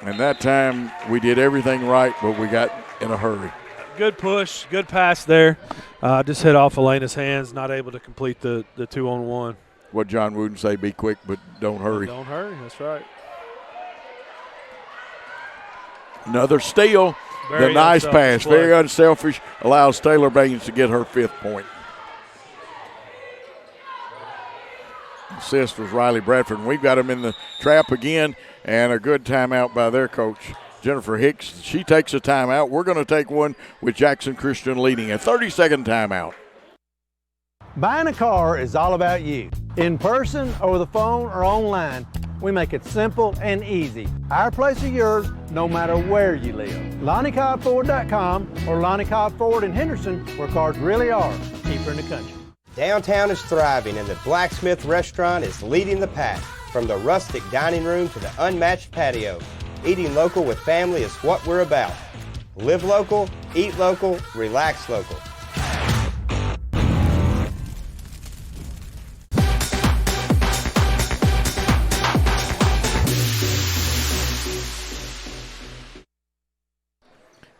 And that time we did everything right, but we got in a hurry. Good push, good pass there. Just hit off Elena's hands, not able to complete the 2-on-1. What John Wooden say, be quick, but don't hurry. Don't hurry, that's right. Another steal. The nice pass, very unselfish, allows Taylor Baines to get her 5th point. Assist was Riley Bradford, and we've got him in the trap again, and a good timeout by their coach, Jennifer Hicks. She takes a timeout. We're going to take one with Jackson Christian leading, a 30-second timeout. Buying a car is all about you. In person, over the phone, or online, we make it simple and easy. Our place is yours, no matter where you live. LonnieCobbFord.com or Lonnie Cobb Ford in Henderson, where cars really are cheaper in the country. Downtown is thriving and the Blacksmith Restaurant is leading the pack. From the rustic dining room to the unmatched patio, eating local with family is what we're about. Live local, eat local, relax local.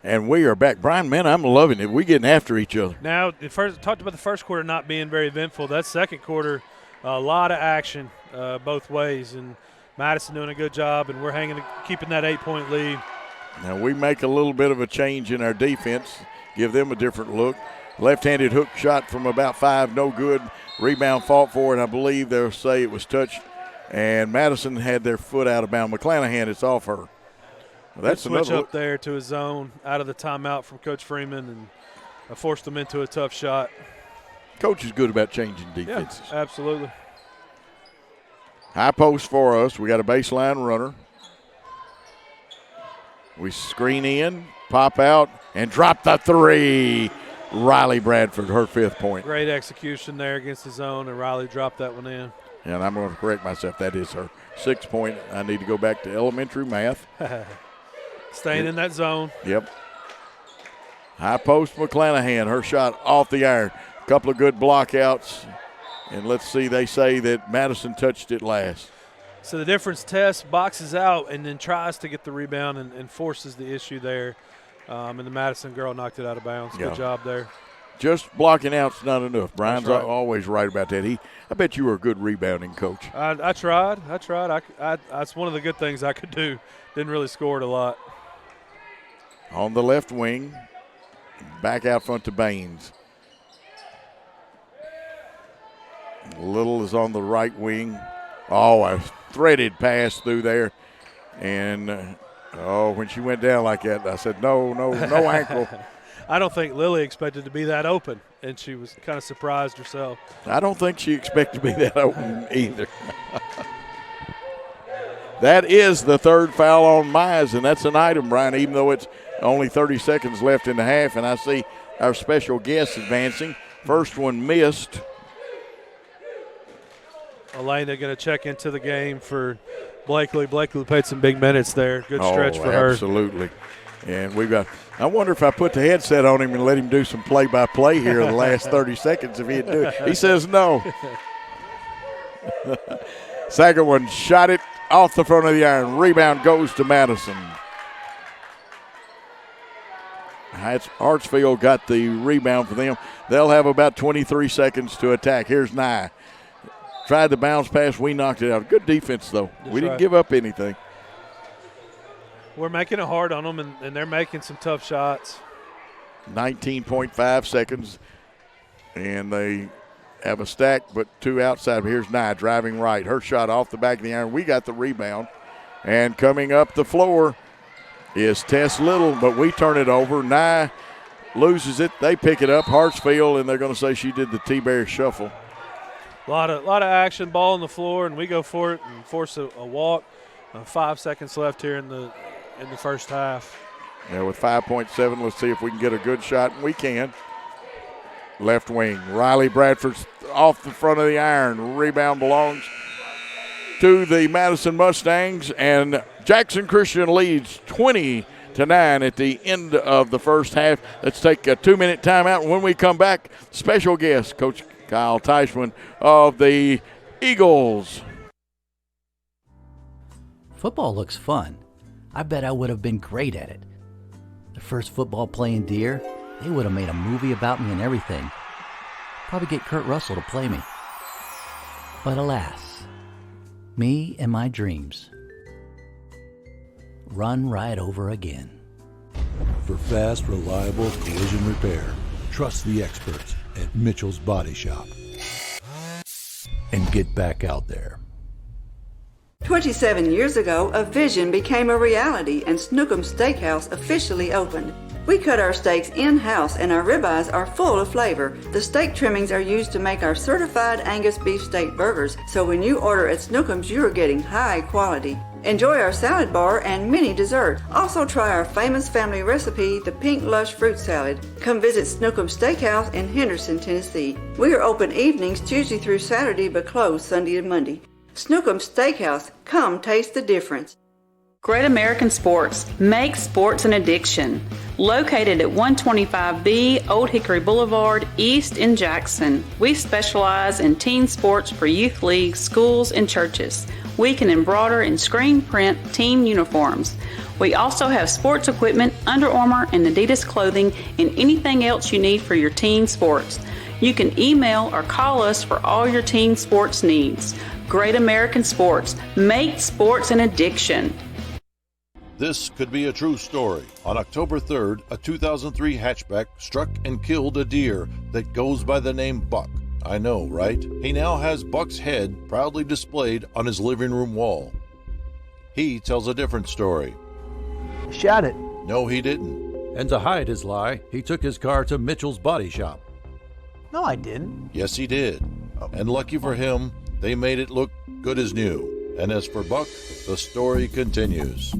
And we are back. Brian, man, I'm loving it. We're getting after each other. Now, talked about the first quarter not being very eventful. That second quarter, a lot of action both ways. And Madison doing a good job, and we're keeping that 8-point lead. Now, we make a little bit of a change in our defense, give them a different look. Left-handed hook shot from about 5, no good. Rebound fought for it. I believe they'll say it was touched. And Madison had their foot out of bounds. McClanahan, it's off her. Well, that's switch another up there to his zone out of the timeout from Coach Freeman, and forced them into a tough shot. Coach is good about changing defenses. Yeah, absolutely. High post for us. We got a baseline runner. We screen in, pop out, and drop the 3. Riley Bradford, her 5th point. Great execution there against the zone, and Riley dropped that one in. And I'm going to correct myself. That is her 6th point. I need to go back to elementary math. Staying in that zone. Yep. High post McClanahan, her shot off the iron. A couple of good blockouts. And let's see, they say that Madison touched it last. So the difference, Tess boxes out and then tries to get the rebound and forces the issue there. And the Madison girl knocked it out of bounds. Good job there. Just blocking out's not enough. Brian's right. Always right about that. I bet you were a good rebounding coach. I tried. That's one of the good things I could do. Didn't really score it a lot. On the left wing, back out front to Baines. Little is on the right wing. Oh, a threaded pass through there. And, when she went down like that, I said, no ankle. I don't think Lily expected to be that open, and she was kind of surprised herself. I don't think she expected to be that open either. That is the 3rd foul on Mize, and that's an item, Brian, even though it's only 30 seconds left in the half, and I see our special guests advancing. First one missed. Elena going to check into the game for Blakely. Blakely played some big minutes there. Good stretch for her. Absolutely. And I wonder if I put the headset on him and let him do some play-by-play here in the last 30 seconds if he'd do it. He says no. Second one, shot it off the front of the iron. Rebound goes to Madison. Hartsfield got the rebound for them. They'll have about 23 seconds to attack. Here's Nye. Tried the bounce pass. We knocked it out. Good defense, though. We didn't give up anything. We're making it hard on them, and they're making some tough shots. 19.5 seconds, and they have a stack, but 2 outside. Here's Nye driving right. Her shot off the back of the iron. We got the rebound. And coming up the floor is Tess Little, but we turn it over. Nye loses it. They pick it up. Hartsfield, and they're going to say she did the T-Bear shuffle. A lot of action, ball on the floor, and we go for it and force a walk. 5 seconds left here in the first half. Yeah, with 5.7, let's see if we can get a good shot, and we can. Left wing, Riley Bradford's off the front of the iron. Rebound belongs to the Madison Mustangs, and Jackson Christian leads 20-9 at the end of the first half. Let's take a 2-minute timeout. When we come back, special guest, Coach Kyle Teichman of the Eagles. Football looks fun. I bet I would have been great at it. The first football playing Deer, they would have made a movie about me and everything. Probably get Kurt Russell to play me. But alas, me and my dreams run right over again. For fast, reliable collision repair, trust the experts at Mitchell's Body Shop. And get back out there. 27 years ago, a vision became a reality and Snookum Steakhouse officially opened. We cut our steaks in-house and our ribeyes are full of flavor. The steak trimmings are used to make our certified Angus beef steak burgers, so when you order at Snookum's, you are getting high quality. Enjoy our salad bar and mini dessert. Also try our famous family recipe, the Pink Lush Fruit Salad. Come visit Snookum Steakhouse in Henderson, Tennessee. We are open evenings Tuesday through Saturday but closed Sunday and Monday. Snookum Steakhouse, come taste the difference. Great American Sports, make sports an addiction. Located at 125B Old Hickory Boulevard, East in Jackson. We specialize in teen sports for youth leagues, schools, and churches. We can embroider and screen print team uniforms. We also have sports equipment, Under Armour and Adidas clothing, and anything else you need for your teen sports. You can email or call us for all your teen sports needs. Great American Sports, make sports an addiction. This could be a true story. On October 3rd, a 2003 hatchback struck and killed a deer that goes by the name Buck. I know, right? He now has Buck's head proudly displayed on his living room wall. He tells a different story. Shot it. No, he didn't. And to hide his lie, he took his car to Mitchell's Body Shop. No, I didn't. Yes, he did. And lucky for him, they made it look good as new. And as for Buck, the story continues.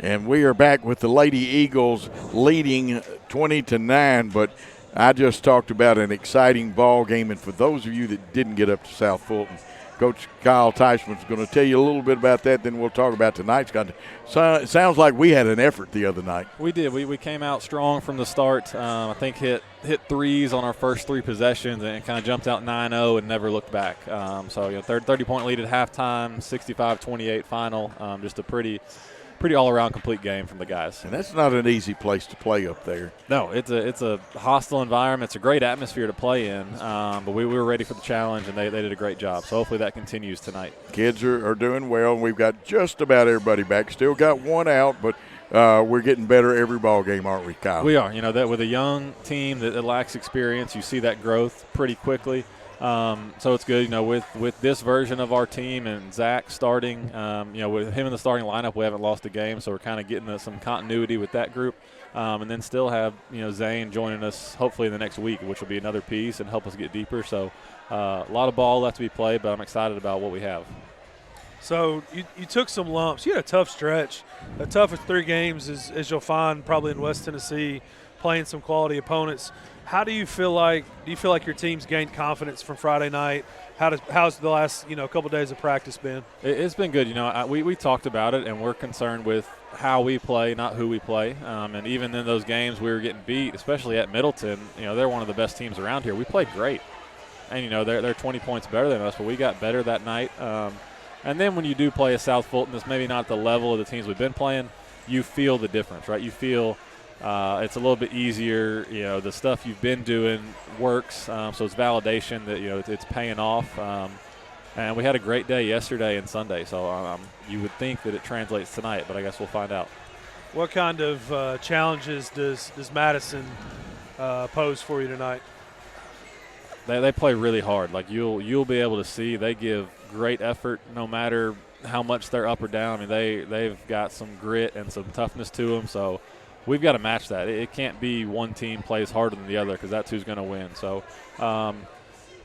And we are back with the Lady Eagles leading 20-9, but I just talked about an exciting ball game. And for those of you that didn't get up to South Fulton, Coach Kyle Teichman is going to tell you a little bit about that. Then we'll talk about tonight's contest. So it sounds like we had an effort the other night. We did. We came out strong from the start. I think hit threes on our first three possessions and kind of jumped out 9-0 and never looked back. So 30-point lead at halftime, 65-28 final. Just a pretty all-around complete game from the guys. And that's not an easy place to play up there. No, it's a hostile environment. It's a great atmosphere to play in, but we were ready for the challenge, and they did a great job. So hopefully that continues tonight. Kids are doing well. We've got just about everybody back. Still got one out, but we're getting better every ball game, aren't we, Kyle? We are. That with a young team that lacks experience, you see that growth pretty quickly. So it's good, with this version of our team and Zach starting, with him in the starting lineup, we haven't lost a game, so we're kind of getting some continuity with that group. And then still have, Zane joining us hopefully in the next week, which will be another piece and help us get deeper. So a lot of ball left to be played, but I'm excited about what we have. So you took some lumps. You had a tough stretch. The toughest 3 games, as you'll find probably in West Tennessee, playing some quality opponents. How do you feel like your team's gained confidence from Friday night? How's the last couple days of practice been? It's been good. We talked about it, and we're concerned with how we play, not who we play. And even in those games we were getting beat, especially at Middleton. They're one of the best teams around here. We played great, and they're 20 points better than us, but we got better that night. And then when you do play a South Fulton that's maybe not the level of the teams we've been playing, you feel the difference, right? You feel. It's a little bit easier. The stuff you've been doing works, so it's validation that it's paying off. And we had a great day yesterday and Sunday, so you would think that it translates tonight, but I guess we'll find out. What kind of challenges does Madison pose for you tonight? They play really hard. Like you'll be able to see they give great effort no matter how much they're up or down. I mean they've got some grit and some toughness to them. So. We've got to match that. It can't be one team plays harder than the other because that's who's going to win. So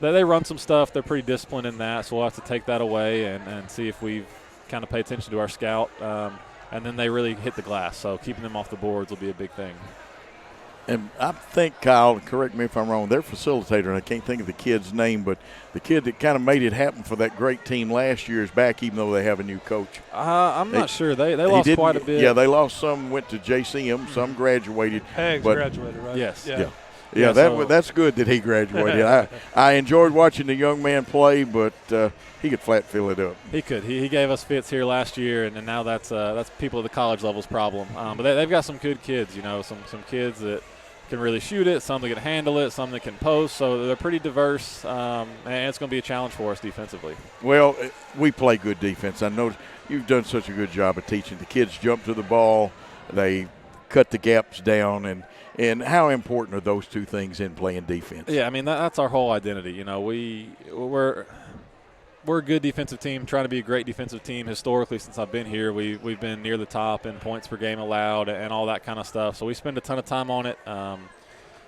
they run some stuff. They're pretty disciplined in that, so we'll have to take that away and see if we've kind of paid attention to our scout. And and then they really hit the glass. So keeping them off the boards will be a big thing. And I think, Kyle, correct me if I'm wrong, their facilitator, and I can't think of the kid's name, but the kid that kind of made it happen for that great team last year is back, even though they have a new coach. I'm not sure. They lost quite a bit. Yeah, they lost some, went to JCM, some graduated. Hags graduated, right? Yes. Yeah, that's good that he graduated. I enjoyed watching the young man play, but he could flat fill it up. He could. He gave us fits here last year, and now that's people at the college level's problem. But they've got some good kids, some kids that can really shoot it, some that can handle it, some that can post. So they're pretty diverse, and it's going to be a challenge for us defensively. Well, we play good defense. I know you've done such a good job of teaching. The kids jump to the ball, they cut the gaps down, and how important are those two things in playing defense? Yeah, I mean, that's our whole identity. We're a good defensive team, trying to be a great defensive team. Historically, since I've been here, we've been near the top in points per game allowed and all that kind of stuff. So we spend a ton of time on it.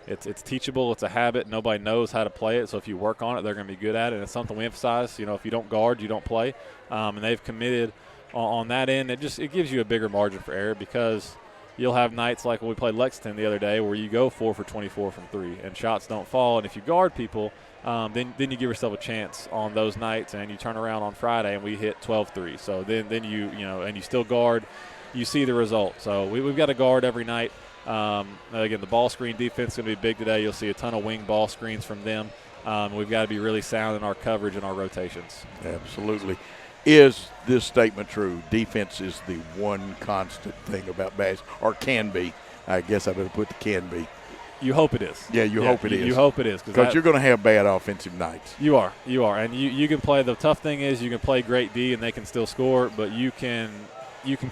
It's teachable. It's a habit. Nobody knows how to play it. So if you work on it, they're going to be good at it. And it's something we emphasize. If you don't guard, you don't play. And they've committed on that end. It gives you a bigger margin for error, because you'll have nights like when we played Lexington the other day where you go 4 for 24 from 3 and shots don't fall. And if you guard people, then you give yourself a chance on those nights, and you turn around on Friday and we hit 12 threes. So then you and you still guard, you see the result. So we've got to guard every night. Again, the ball screen defense is going to be big today. You'll see a ton of wing ball screens from them. We've got to be really sound in our coverage and our rotations. Absolutely. Is this statement true? Defense is the one constant thing about basketball, or can be. I guess I better put the can be. You hope it is. Yeah, you hope it is. You hope it is. Because you're going to have bad offensive nights. You are. And you can play. The tough thing is you can play great D and they can still score, but you can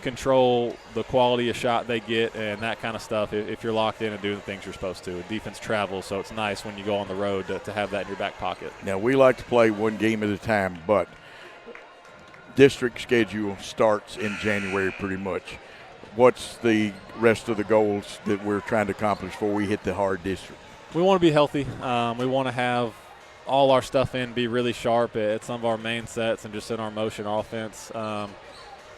control the quality of shot they get and that kind of stuff if you're locked in and doing the things you're supposed to. Defense travels, so it's nice when you go on the road to have that in your back pocket. Now, we like to play one game at a time, but district schedule starts in January pretty much. What's the rest of the goals that we're trying to accomplish before we hit the hard district? We want to be healthy. We want to have all our stuff in, be really sharp at some of our main sets and just in our motion offense.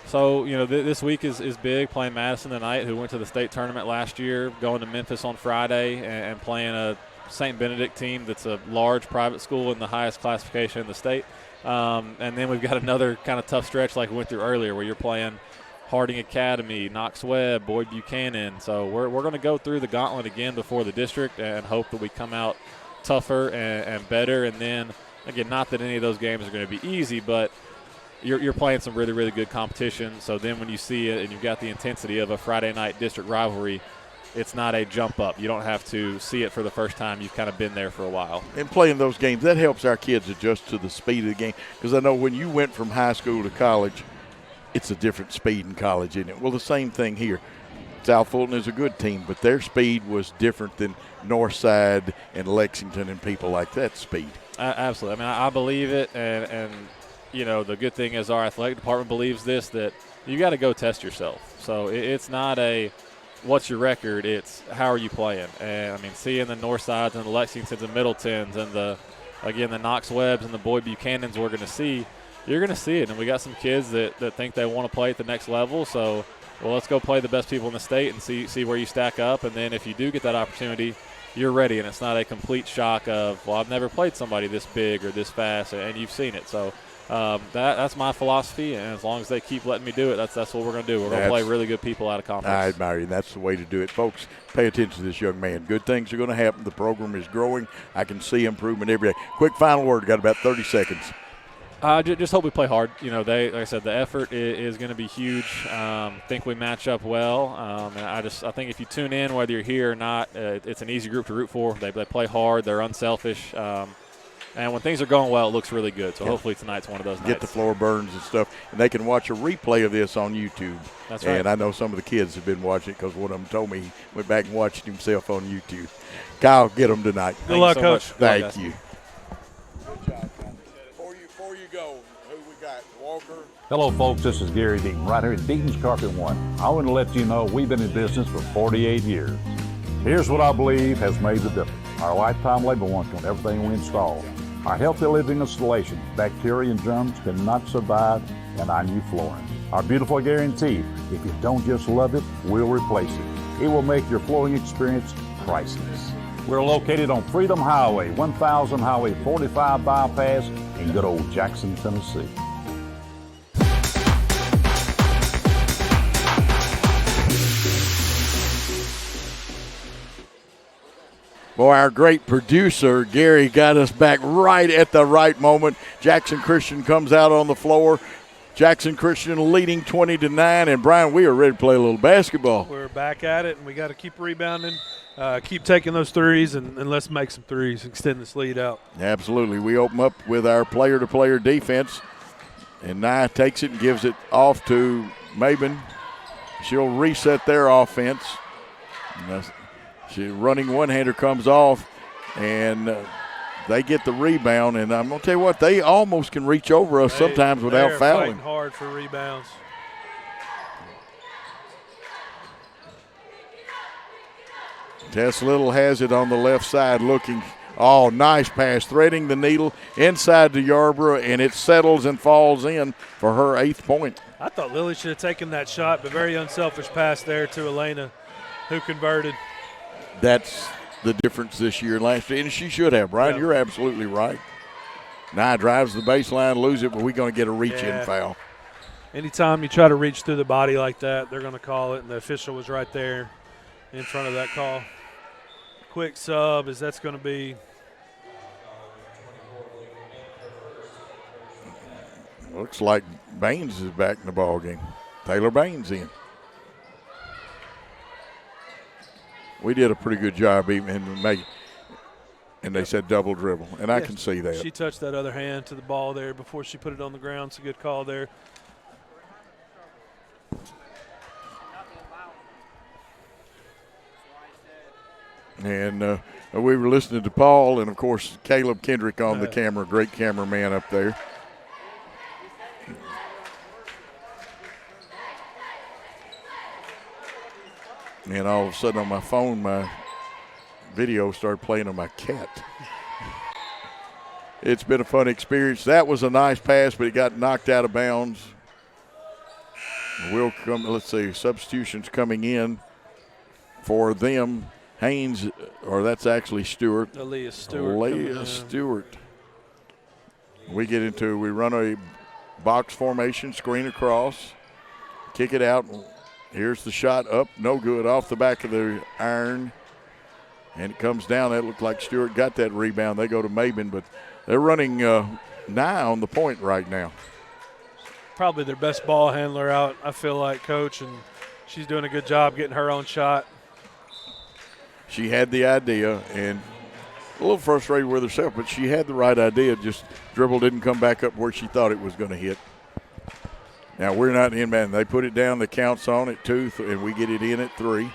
So, this week is big, playing Madison tonight, who went to the state tournament last year, going to Memphis on Friday and playing a St. Benedict team that's a large private school in the highest classification in the state. And then we've got another kind of tough stretch like we went through earlier where you're playing Harding Academy, Knox Webb, Boyd Buchanan. So we're going to go through the gauntlet again before the district and hope that we come out tougher and better. And then, again, not that any of those games are going to be easy, but you're playing some really, really good competition. So then when you see it and you've got the intensity of a Friday night district rivalry, it's not a jump up. You don't have to see it for the first time. You've kind of been there for a while. And playing those games, that helps our kids adjust to the speed of the game. Because I know when you went from high school to college, it's a different speed in college, isn't it? Well, the same thing here. South Fulton is a good team, but their speed was different than Northside and Lexington and people like that speed. Absolutely. I mean, I believe it, and the good thing is our athletic department believes this, that you got to go test yourself. So it's not a what's your record, it's how are you playing. And, I mean, seeing the Northsides and the Lexingtons and Middletons and the Knox Webbs and the Boyd Buchanans we're going to see, you're going to see it. And we got some kids that think they want to play at the next level. So, let's go play the best people in the state and see where you stack up. And then if you do get that opportunity, you're ready. And it's not a complete shock of, I've never played somebody this big or this fast, and you've seen it. So that's my philosophy. And as long as they keep letting me do it, that's what we're going to do. We're going to play really good people out of conference. I admire you. That's the way to do it. Folks, pay attention to this young man. Good things are going to happen. The program is growing. I can see improvement every day. Quick final word. Got about 30 seconds. Just hope we play hard. Like I said, the effort is going to be huge. Think we match up well. And I think if you tune in, whether you're here or not, it's an easy group to root for. They play hard. They're unselfish. And when things are going well, it looks really good. So hopefully tonight's one of those nights. Get the floor burns and stuff. And they can watch a replay of this on YouTube. That's right. And I know some of the kids have been watching it because one of them told me he went back and watched himself on YouTube. Kyle, get them tonight. Good luck, Coach. Thank you. Good job, man. Before you go, who we got? Walker? Hello, folks. This is Gary Deaton, right here at Deaton's Carpet One. I want to let you know we've been in business for 48 years. Here's what I believe has made the difference. Our lifetime labor warranty on everything we install. Our healthy living installation, bacteria and germs cannot survive in our new flooring. Our beautiful guarantee, if you don't just love it, we'll replace it. It will make your flooring experience priceless. We're located on Freedom Highway, 1000 Highway 45 bypass in good old Jackson, Tennessee. Boy, our great producer, Gary, got us back right at the right moment. Jackson Christian comes out on the floor. Jackson Christian leading 20-9. And, Brian, we are ready to play a little basketball. We're back at it, and we got to keep rebounding, keep taking those threes, and let's make some threes, extend this lead out. Absolutely. We open up with our player-to-player defense, and Nye takes it and gives it off to Mabin. She'll reset their offense. She running one-hander comes off, and they get the rebound. And I'm going to tell you what, they almost can reach over us sometimes without fouling. Fighting hard for rebounds. Tess Little has it on the left side looking. Oh, nice pass, threading the needle inside to Yarborough, and it settles and falls in for her 8th point. I thought Lily should have taken that shot, but very unselfish pass there to Elena, who converted. That's the difference this year and last year, and she should have. Brian, Yeah. You're absolutely right. Nye drives the baseline, lose it, but we're going to get a reach-in foul. Anytime you try to reach through the body like that, they're going to call it, and the official was right there in front of that call. Quick sub, as that's going to be. Looks like Baines is back in the ball game. Taylor Baines in. We did a pretty good job even and they said double dribble, and I can see that. She touched that other hand to the ball there before she put it on the ground. It's a good call there. And we were listening to Paul and, of course, Caleb Kendrick on the camera, great cameraman up there. And all of a sudden on my phone, my video started playing on my cat. It's been a fun experience. That was a nice pass, but it got knocked out of bounds. We'll come, let's see, substitutions coming in for them. Haynes, or that's actually Stewart. Aaliyah Stewart. Aaliyah Stewart. We run a box formation, screen across, kick it out. Here's the shot up, no good, off the back of the iron. And it comes down. That looked like Stewart got that rebound. They go to Mabin, but they're running Nye on the point right now. Probably their best ball handler out, I feel like, Coach, and she's doing a good job getting her own shot. She had the idea and a little frustrated with herself, but she had the right idea. Just dribble didn't come back up where she thought it was going to hit. Now, we're not in, man. They put it down. The count's on at 2, and we get it in at 3.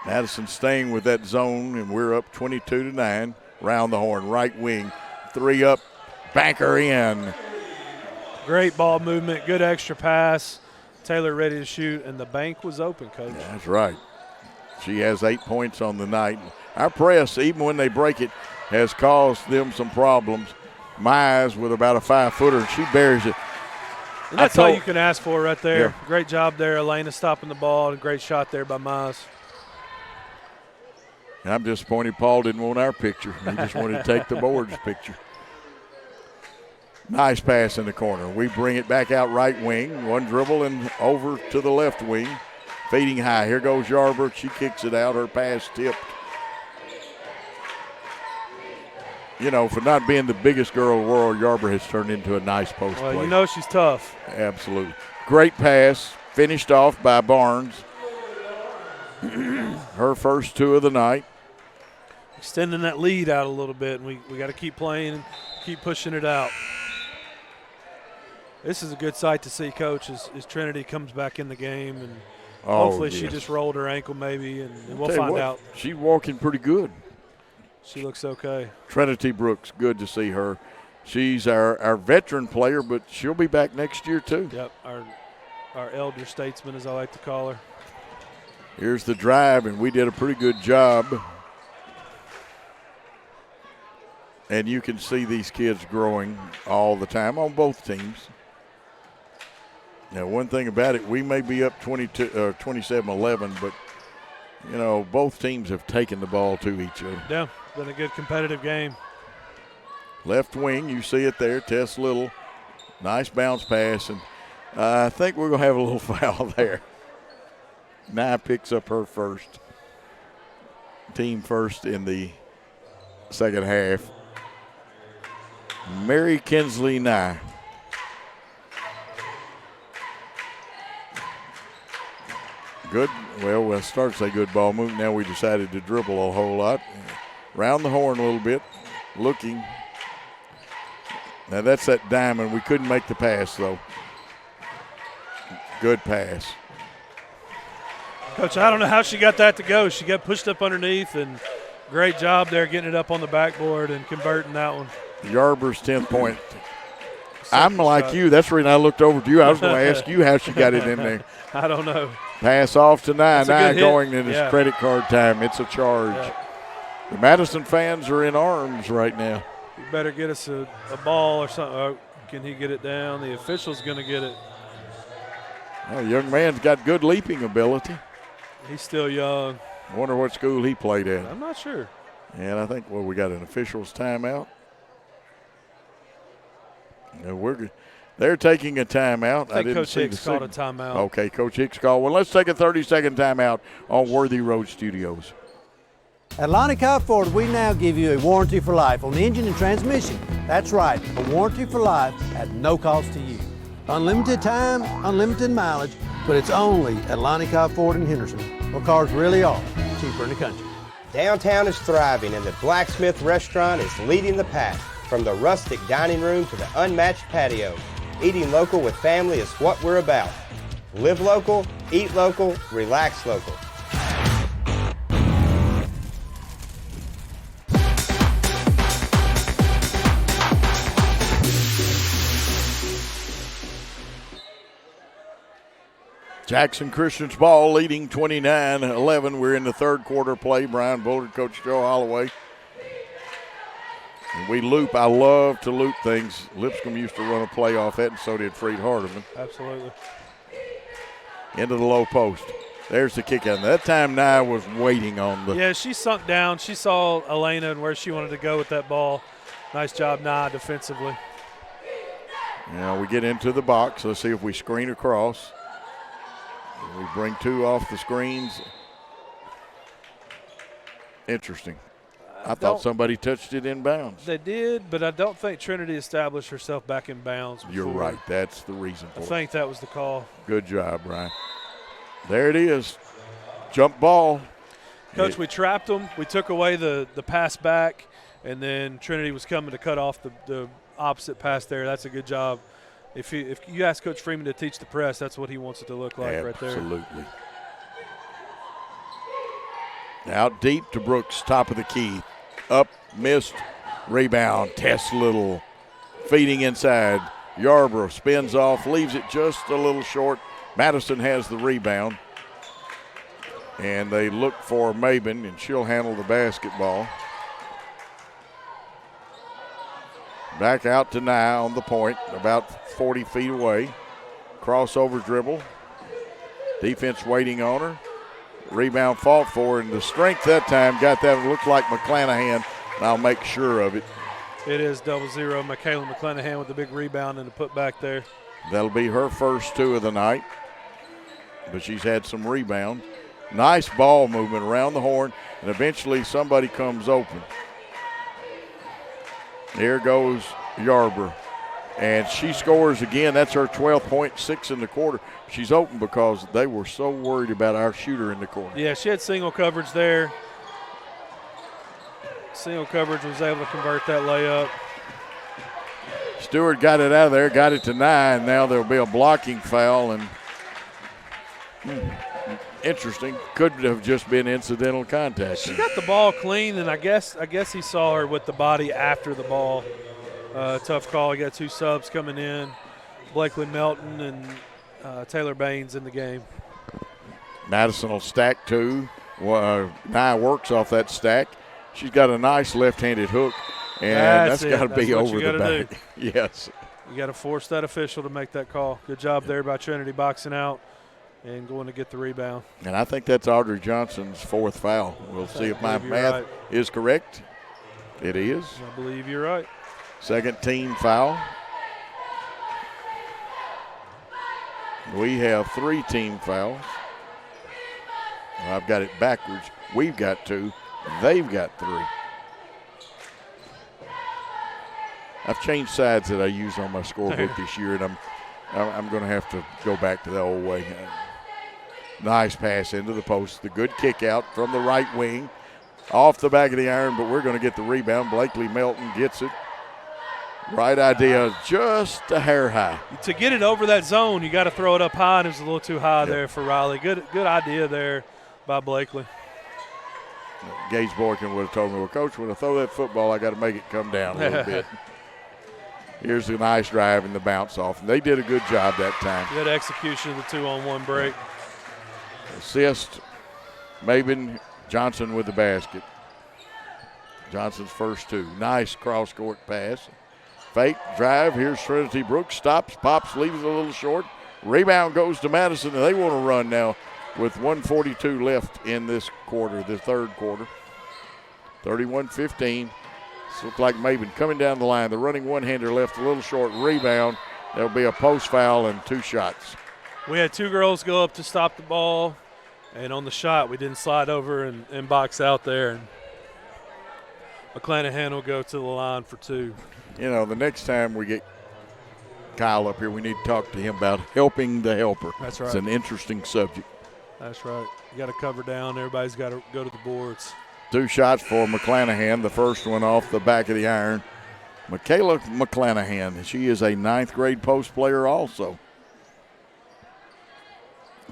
Madison staying with that zone, and we're up 22-9. Round the horn, right wing. 3 up, banker in. Great ball movement, good extra pass. Taylor ready to shoot, and the bank was open, Coach. Yeah, that's right. She has 8 points on the night. Our press, even when they break it, has caused them some problems. Mize with about a 5-footer, she buries it. And that's all you can ask for right there. Yeah. Great job there, Elena stopping the ball, and a great shot there by Mize. And I'm disappointed Paul didn't want our picture. He just wanted to take the board's picture. Nice pass in the corner. We bring it back out right wing. One dribble and over to the left wing. Feeding high. Here goes Yarborough. She kicks it out. Her pass tipped. You know, for not being the biggest girl in the world, Yarborough has turned into a nice post Well, play. you know she's tough. Absolutely. Great pass. Finished off by Barnes. Her first 2 of the night. Extending that lead out a little bit, and we got to keep playing and keep pushing it out. This is a good sight to see, Coach, as Trinity comes back in the game, and hopefully she just rolled her ankle maybe, and we'll find out. She's walking pretty good. She looks okay. Trinity Brooks, good to see her. She's our veteran player, but she'll be back next year too. Yep, our elder statesman, as I like to call her. Here's the drive, and we did a pretty good job And you can see these kids growing all the time on both teams. Now, one thing about it, we may be up 27-11, but, you know, both teams have taken the ball to each other. Yeah, been a good competitive game. Left wing, you see it there, Tess Little. Nice bounce pass, and I think we're going to have a little foul there. Nye picks up her first. Team first in the second half. Mary Kinsley Nye. Good, well, we'll start to say good ball move. Now we decided to dribble a whole lot. Round the horn a little bit, looking. Now that's that diamond. We couldn't make the pass, though. Good pass. Coach, I don't know how she got that to go. She got pushed up underneath, and great job there getting it up on the backboard and converting that one. Yarber's 10th point. I'm like you. That's the reason I looked over to you. I was going to ask you how she got it in there. I don't know. Pass off to Nye. Nye going in his yeah. credit card time. It's a charge. Yeah. The Madison fans are in arms right now. You better get us a ball or something. Oh, can he get it down? The official's going to get it. Well, the young man's got good leaping ability. He's still young. I wonder what school he played at. I'm not sure. And I think, well, we got an official's timeout. They're taking a timeout. I think Coach Hicks called a timeout. Okay, Coach Hicks called. Well, let's take a 30-second timeout on Worthy Road Studios. At Lonnie Cobb Ford, we now give you a warranty for life on the engine and transmission. That's right, a warranty for life at no cost to you. Unlimited time, unlimited mileage, but it's only at Lonnie Cobb Ford in Henderson, where cars really are cheaper in the country. Downtown is thriving, and the Blacksmith Restaurant is leading the pack. From the rustic dining room to the unmatched patio, eating local with family is what we're about. Live local, eat local, relax local. Jackson Christian's ball leading 29-11. We're in the third quarter play. Brian Bullard, Coach Joe Holloway. And we loop. I love to loop things. Lipscomb used to run a play off that, and so did Freed Hardeman. Absolutely. Into the low post. There's the kick out. That time Nye was waiting on the. Yeah, she sunk down. She saw Elena and where she wanted to go with that ball. Nice job, Nye, defensively. Now we get into the box. Let's see if we screen across. We bring two off the screens. Interesting. I thought somebody touched it inbounds. They did, but I don't think Trinity established herself back in bounds before. You're right. That's the reason for it. I think that was the call. Good job, Brian. There it is. Jump ball. Coach, we trapped them. We took away the pass back, and then Trinity was coming to cut off the opposite pass there. That's a good job. If you ask Coach Freeman to teach the press, that's what he wants it to look like right there. Absolutely. Out deep to Brooks, top of the key. Up, missed, rebound. Tess Little feeding inside. Yarborough spins off, leaves it just a little short. Madison has the rebound. And they look for Maben, and she'll handle the basketball. Back out to Nye on the point, about 40 feet away. Crossover dribble. Defense waiting on her. Rebound fought for, and the strength that time got that. It looked like McClanahan, and I'll make sure of it. It is 0-0. Michaela McClanahan with the big rebound and the putback there. That'll be her first two of the night, but she's had some rebound. Nice ball movement around the horn, and eventually somebody comes open. There goes Yarborough, and she scores again. That's her 12th point, 6 in the quarter. She's open because they were so worried about our shooter in the corner. Yeah, she had single coverage there. Single coverage, was able to convert that layup. Stewart got it out of there, got it to Nye, and now there'll be a blocking foul. And interesting, could have just been incidental contact. She got the ball clean, and I guess he saw her with the body after the ball. Tough call. He got two subs coming in, Blakely Melton and Taylor Baines in the game. Madison will stack two. Nye works off that stack. She's got a nice left-handed hook. And that's got to be what over you the gotta back. Yes. You got to force that official to make that call. Good job there by Trinity boxing out and going to get the rebound. And I think that's Audrey Johnson's 4th foul. We'll see if my math is correct. It is. I believe you're right. Second team foul. We have 3 team fouls. I've got it backwards. We've got 2. They've got 3. I've changed sides that I use on my scorebook this year, and I'm going to have to go back to the old way. Nice pass into the post. The good kick out from the right wing. Off the back of the iron, but we're going to get the rebound. Blakely Melton gets it. Right idea, just a hair high. To get it over that zone, you got to throw it up high, and it was a little too high there for Riley. Good idea there by Blakely. Gage Boykin would have told me, well, Coach, when I throw that football, I got to make it come down a little bit. Here's a nice drive and the bounce off. And they did a good job that time. Good execution of the 2-on-1 break. Assist, Maben Johnson with the basket. Johnson's first 2. Nice cross-court pass. Fake drive. Here's Trinity Brooks. Stops, pops, leaves it a little short. Rebound goes to Madison, and they want to run now with 1:42 left in this quarter, the third quarter. 31-15. Looks like Maben coming down the line. The running one-hander left a little short. Rebound. There'll be a post foul and 2 shots. We had 2 girls go up to stop the ball, and on the shot we didn't slide over and box out there. And McClanahan will go to the line for 2. You know, the next time we get Kyle up here, we need to talk to him about helping the helper. That's right. It's an interesting subject. That's right. You got to cover down. Everybody's got to go to the boards. 2 shots for McClanahan. The first one off the back of the iron. Michaela McClanahan. She is a 9th grade post player also.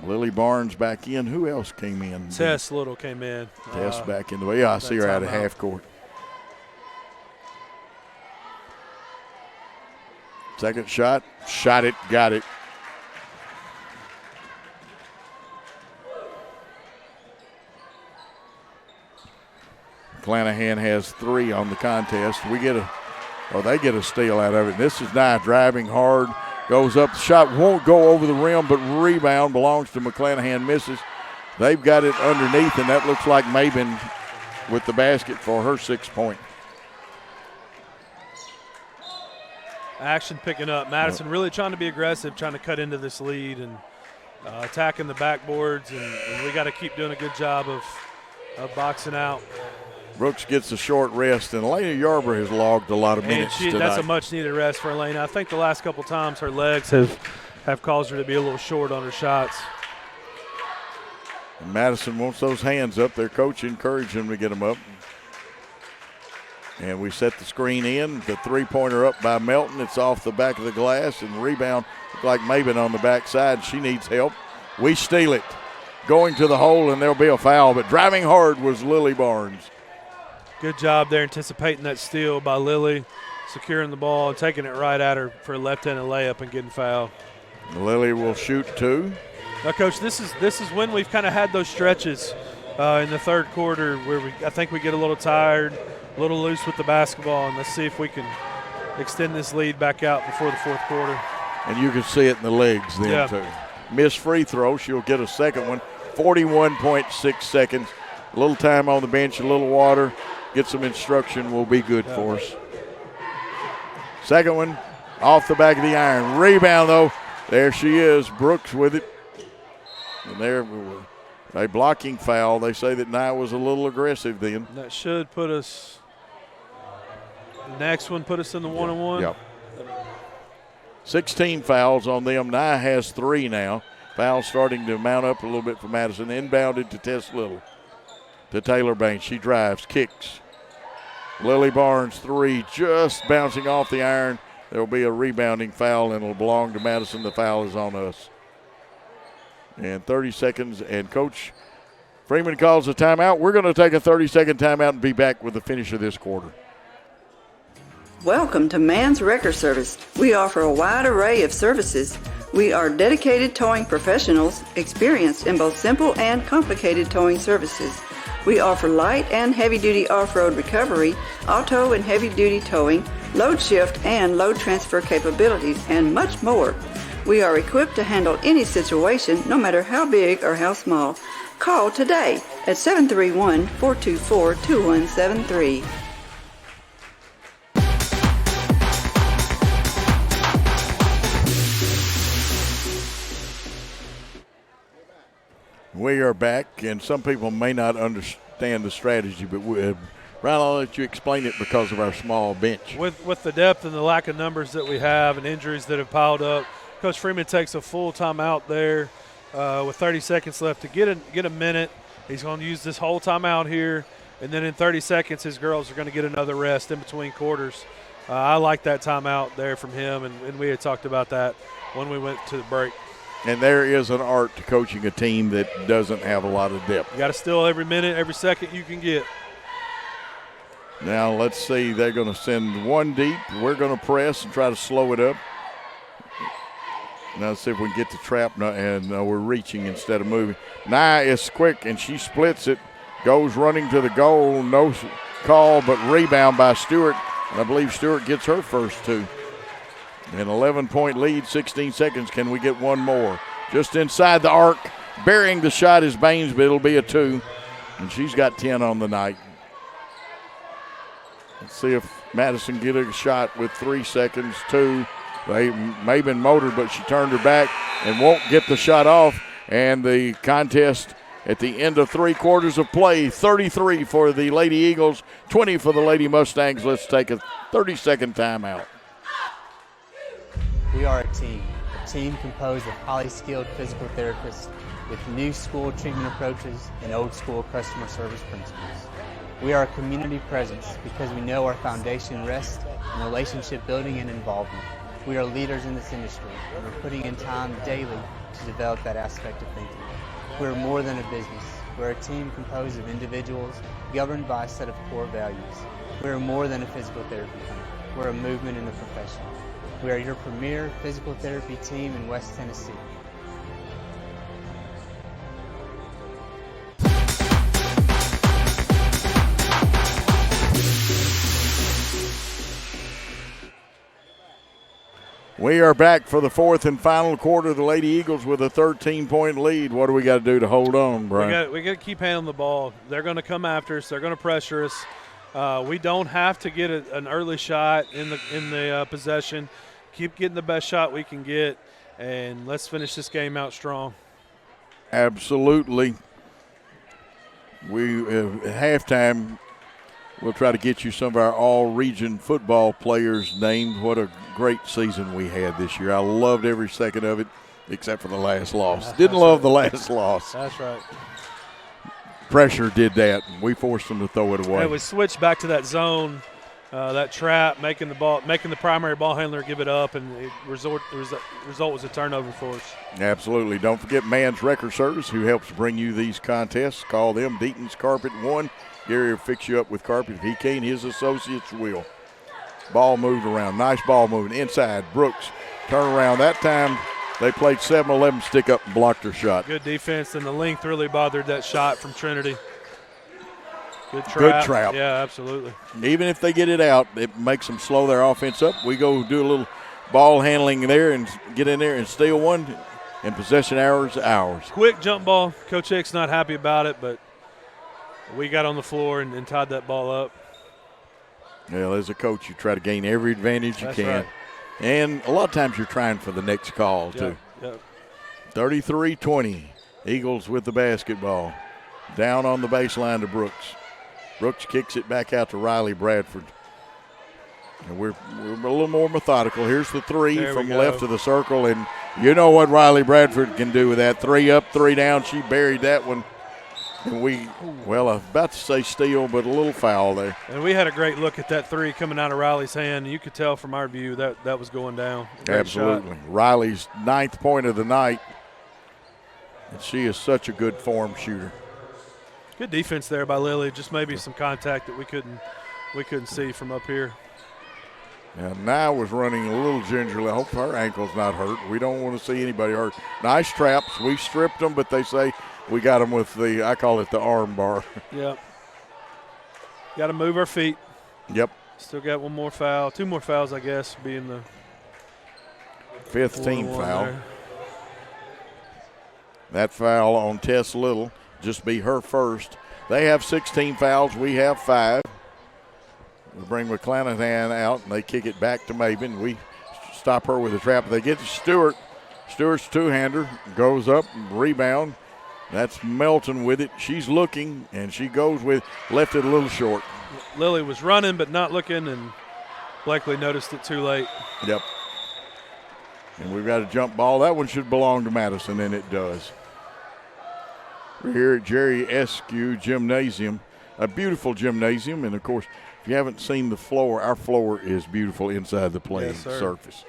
Lily Barnes back in. Who else came in? Tess Little came in. Tess back in the way. Yeah, I see her out of half court. Second shot. Shot it. Got it. McClanahan has 3 on the contest. They get a steal out of it. This is nice, driving hard, goes up. The shot won't go over the rim, but rebound belongs to McClanahan, misses. They've got it underneath, and that looks like Maben with the basket for her 6th point. Action picking up. Madison really trying to be aggressive, trying to cut into this lead and attacking the backboards, and we got to keep doing a good job of boxing out. Brooks gets a short rest, and Elena Yarber has logged a lot of minutes tonight. That's a much-needed rest for Elena. I think the last couple times her legs have caused her to be a little short on her shots. And Madison wants those hands up. Their coach encouraged them to get them up. And we set the screen in. The 3-pointer up by Melton. It's off the back of the glass, and rebound look like Maben on the backside. She needs help. We steal it. Going to the hole, and there'll be a foul, but driving hard was Lily Barnes. Good job there anticipating that steal by Lily, securing the ball and taking it right at her for a left-handed layup and getting fouled. Lily will shoot 2. Now, Coach, this is when we've kind of had those stretches in the third quarter where I think we get a little tired, a little loose with the basketball, and let's see if we can extend this lead back out before the fourth quarter. And you can see it in the legs then, too. Missed free throw. She'll get a second one. 41.6 seconds. A little time on the bench, a little water. Get some instruction, will be good for us. Second one, off the back of the iron. Rebound, though. There she is, Brooks with it. And there, a blocking foul. They say that Nye was a little aggressive then. That should put us, the next one put us in the 1-on-1. Yep. 16 fouls on them. Nye has 3 now. Foul starting to mount up a little bit for Madison. Inbounded to Tess Little. To Taylor Banks. She drives, kicks. Lily Barnes 3, just bouncing off the iron. There will be a rebounding foul, and it'll belong to Madison. The foul is on us. And 30 seconds, and Coach Freeman calls a timeout. We're going to take a 30-second timeout and be back with the finish of this quarter. Welcome to Mann's Wrecker Service. We offer a wide array of services. We are dedicated towing professionals, experienced in both simple and complicated towing services. We offer light and heavy-duty off-road recovery, auto and heavy-duty towing, load shift and load transfer capabilities, and much more. We are equipped to handle any situation, no matter how big or how small. Call today at 731-424-2173. We are back, and some people may not understand the strategy, but Ryan, I'll let you explain it because of our small bench. With the depth and the lack of numbers that we have and injuries that have piled up, Coach Freeman takes a full timeout there with 30 seconds left to get a minute. He's going to use this whole timeout here, and then in 30 seconds his girls are going to get another rest in between quarters. I like that timeout there from him, and we had talked about that when we went to the break. And there is an art to coaching a team that doesn't have a lot of depth. You got to steal every minute, every second you can get. Now let's see, they're going to send one deep. We're going to press and try to slow it up. Now let's see if we can get the trap, and we're reaching instead of moving. Nye is quick, and she splits it, goes running to the goal. No call, but rebound by Stewart. And I believe Stewart gets her first two. An 11-point lead, 16 seconds. Can we get one more? Just inside the arc. Burying the shot is Baines, but it'll be a 2. And she's got 10 on the night. Let's see if Madison get a shot with 3 seconds. 2. They may have been motored, but she turned her back and won't get the shot off. And the contest at the end of 3 quarters of play, 33 for the Lady Eagles, 20 for the Lady Mustangs. Let's take a 30-second timeout. We are a team composed of highly skilled physical therapists with new school treatment approaches and old school customer service principles. We are a community presence because we know our foundation rests in relationship building and involvement. We are leaders in this industry, and we're putting in time daily to develop that aspect of thinking. We're more than a business. We're a team composed of individuals governed by a set of core values. We're more than a physical therapy clinic. We're a movement in the profession. We are your premier physical therapy team in West Tennessee. We are back for the 4th and final quarter. The Lady Eagles with a 13-point lead. What do we got to do to hold on, Brian? We got to keep handling the ball. They're going to come after us. They're going to pressure us. We don't have to get an early shot in the possession. Keep getting the best shot we can get, and let's finish this game out strong. Absolutely. We at halftime, we'll try to get you some of our all-region football players named. What a great season we had this year. I loved every second of it, except for the last loss. Didn't love the last loss. That's right. Pressure did that, and we forced them to throw it away. And we switched back to that zone. That trap, making the primary ball handler give it up, and the result was a turnover for us. Absolutely. Don't forget Man's Record Service, who helps bring you these contests. Call them, Deaton's Carpet 1. Gary will fix you up with carpet if he can. His associates will. Ball moved around. Nice ball moving inside. Brooks turn around. That time they played 7-11 stick up and blocked her shot. Good defense, and the length really bothered that shot from Trinity. Good trap. Yeah, absolutely. Even if they get it out, it makes them slow their offense up. We go do a little ball handling there and get in there and steal one, and possession hours. Quick jump ball. Coach Hick's not happy about it, but we got on the floor and tied that ball up. Well, as a coach, you try to gain every advantage you can. Right. And a lot of times you're trying for the next call, too. Yep. 33-20. Eagles with the basketball. Down on the baseline to Brooks. Brooks kicks it back out to Riley Bradford. And we're a little more methodical. Here's the 3 from left of the circle, and you know what Riley Bradford can do with that. 3 up, 3 down. She buried that one. And I was about to say steal, but a little foul there. And we had a great look at that 3 coming out of Riley's hand. You could tell from our view that was going down. Absolutely. Shot. Riley's 9th point of the night. And she is such a good form shooter. Good defense there by Lily. Just maybe some contact that we couldn't see from up here. Now was running a little gingerly. I hope her ankle's not hurt. We don't want to see anybody hurt. Nice traps. We stripped them, but they say we got them with I call it the arm bar. Yep. Got to move our feet. Yep. Still got one more foul. 2 more fouls, I guess, being the 5th team foul. There. That foul on Tess Little, just be her first. They have 16 fouls. We have 5. We bring McClanahan out, and they kick it back to Maben. We stop her with a trap. They get to Stewart. Stewart's two-hander goes up, rebound. That's Melton with it. She's looking, and she goes with left it a little short. Lily was running but not looking, and Blakely noticed it too late. Yep. And we've got a jump ball. That one should belong to Madison, and it does. We're here at Jerry Eskew Gymnasium, a beautiful gymnasium, and, of course, if you haven't seen the floor, our floor is beautiful inside the playing surface.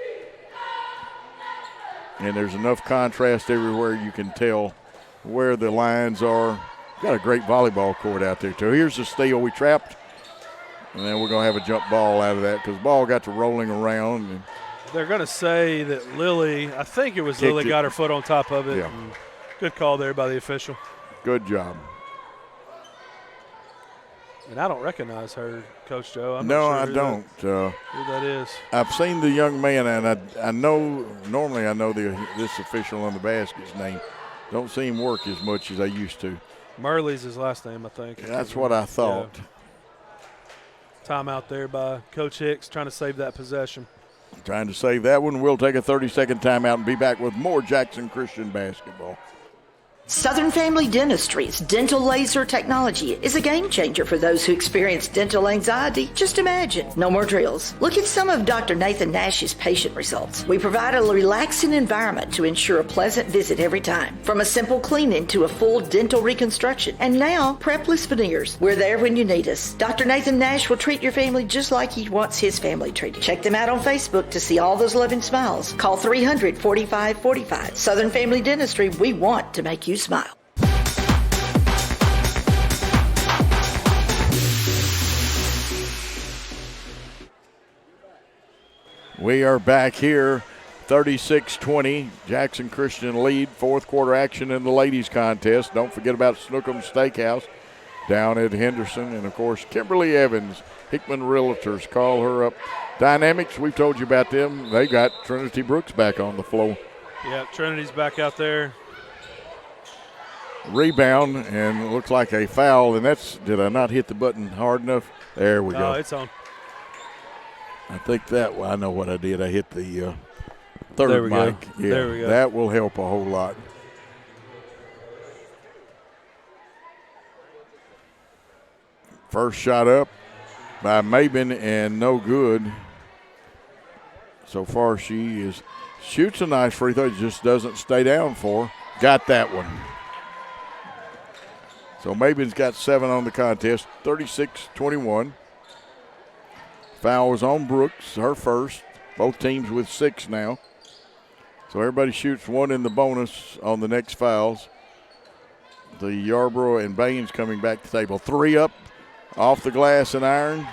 And there's enough contrast everywhere you can tell where the lines are. Got a great volleyball court out there, too. Here's the steal. We trapped, and then we're going to have a jump ball out of that because the ball got to rolling around. And they're going to say that Lily, I think it was Lily, got her foot on top of it. Yeah. Good call there by the official. Good job. And I don't recognize her, Coach Joe. No, not sure I don't. Who that is. I've seen the young man, and I know, normally I know this official on the basket's name. Don't see him work as much as I used to. Murley's his last name, I think. That's what I thought. Yeah. Timeout there by Coach Hicks trying to save that possession. Trying to save that one. We'll take a 30-second timeout and be back with more Jackson Christian basketball. Southern Family Dentistry's dental laser technology is a game changer for those who experience dental anxiety. Just imagine, no more drills. Look at some of Dr. Nathan Nash's patient results. We provide a relaxing environment to ensure a pleasant visit every time. From a simple cleaning to a full dental reconstruction. And now, prepless veneers. We're there when you need us. Dr. Nathan Nash will treat your family just like he wants his family treated. Check them out on Facebook to see all those loving smiles. Call 300-4545. Southern Family Dentistry, we want to make you smile. We are back here, 36-20. Jackson Christian lead, fourth quarter action in the ladies contest. Don't forget about Snookum Steakhouse down at Henderson. And, of course, Kimberly Evans, Hickman Realtors, call her up. Dynamics, we've told you about them. They got Trinity Brooks back on the floor. Yeah, Trinity's back out there. Rebound, and looks like a foul. And did I not hit the button hard enough? There we go. Oh, it's on. I think I know what I did. I hit the third mic. Go. Yeah, there we go. That will help a whole lot. First shot up by Maben and no good. So far she shoots a nice free throw, just doesn't stay down for her. Got that one. So Maben's got 7 on the contest, 36-21. Foul was on Brooks, her first. Both teams with 6 now. So everybody shoots 1 in the bonus on the next fouls. The Yarborough and Baines coming back to the table. 3 up, off the glass and iron.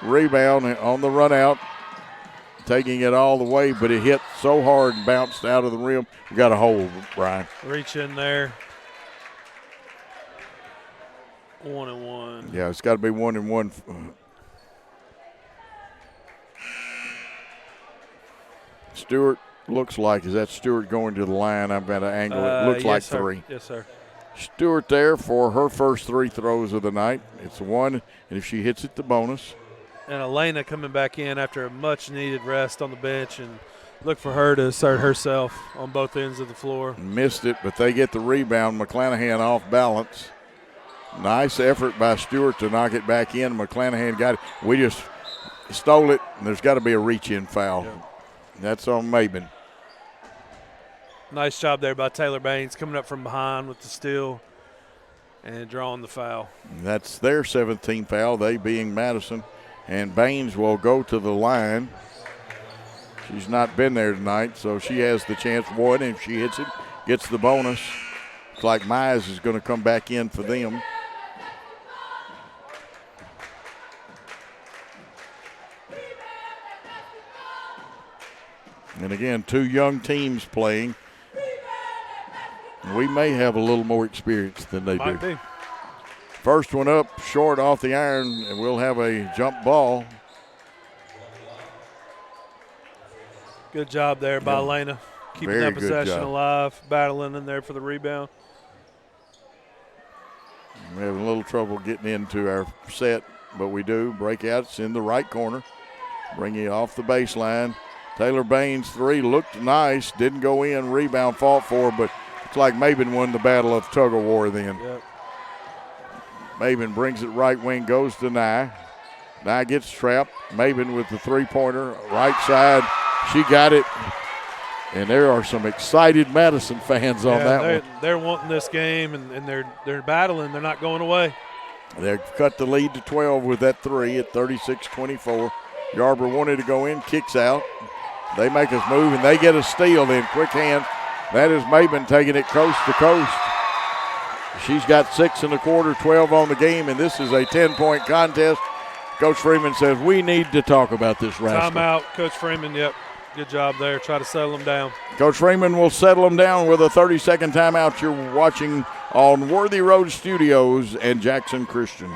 Rebound on the run out. Taking it all the way, but it hit so hard and bounced out of the rim. We got a hold, Brian. Reach in there. 1 and 1. Yeah, it's got to be 1 and 1. Stewart looks like, is that Stewart going to the line? I've got an angle. It looks like 3. Yes, sir. Stewart there for her first 3 throws of the night. It's 1, and if she hits it, the bonus. And Elena coming back in after a much-needed rest on the bench, and look for her to assert herself on both ends of the floor. Missed it, but they get the rebound. McClanahan off balance. Nice effort by Stewart to knock it back in. McClanahan got it. We just stole it, and there's got to be a reach-in foul. Yeah. That's on Maben. Nice job there by Taylor Baines coming up from behind with the steal and drawing the foul. That's their 17th foul, they being Madison. And Baines will go to the line. She's not been there tonight, so she has the chance. 1, and if she hits it, gets the bonus. Looks like Mize is going to come back in for them. And again, 2 young teams playing. We may have a little more experience than they Might do. be. First one up, short off the iron, and we'll have a jump ball. Good job there by Elena, keeping Very that good possession job. alive, battling in there for the rebound. We're having a little trouble getting into our set, but we do. Breakouts in the right corner. Bring it off the baseline. Taylor Baines' three looked nice, didn't go in. Rebound fought for, but it's like Maben won the battle of tug of war then. Yep. Maben brings it right wing, goes to Nye. Nye gets trapped. Maben with the three-pointer, right side. She got it. And there are some excited Madison fans on that one. They're wanting this game, and they're battling. They're not going away. They've cut the lead to 12 with that three at 36-24. Yarborough wanted to go in, kicks out. They make us move, and they get a steal then. Quick hand. That is Maben taking it coast to coast. She's got 6 in the quarter, 12 on the game, and this is a 10-point contest. Coach Freeman says we need to talk about this rascal. Timeout, Coach Freeman, yep. Good job there. Try to settle them down. Coach Freeman will settle them down with a 30-second timeout. You're watching on Worthy Road Studios and Jackson Christian.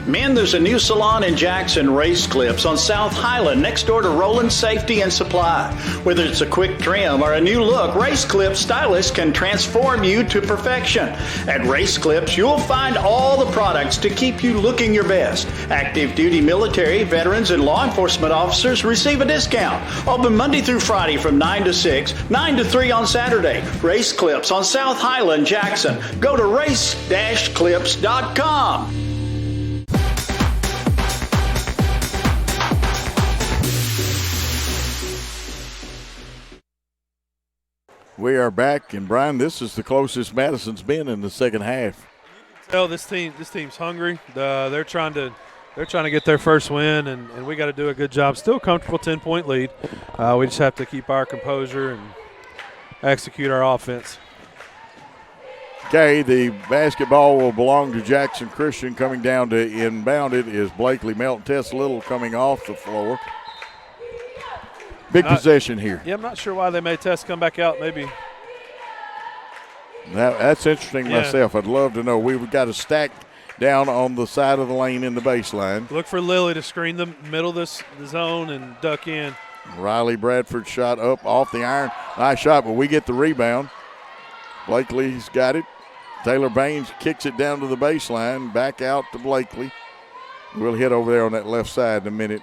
Men, there's a new salon in Jackson, Race Clips, on South Highland, next door to Roland Safety and Supply. Whether it's a quick trim or a new look, Race Clips stylists can transform you to perfection. At Race Clips, you'll find all the products to keep you looking your best. Active duty military, veterans, and law enforcement officers receive a discount. Open Monday through Friday from 9 to 6, 9 to 3 on Saturday. Race Clips on South Highland, Jackson. Go to race-clips.com. We are back, and Brian, this is the closest Madison's been in the second half. Tell this team's hungry. They're trying to get their first win, and we got to do a good job. Still comfortable 10-point lead. We just have to keep our composure and execute our offense. Okay, the basketball will belong to Jackson Christian. Coming down to inbound it is Blakely Melton. Tess Little coming off the floor. Big possession here. Yeah, I'm not sure why they made Tess come back out. Maybe. That's interesting myself. I'd love to know. We've got a stack down on the side of the lane in the baseline. Look for Lily to screen the middle of the zone and duck in. Riley Bradford shot up off the iron. Nice shot, but we get the rebound. Blakely's got it. Taylor Baines kicks it down to the baseline. Back out to Blakely. We'll hit over there on that left side in a minute.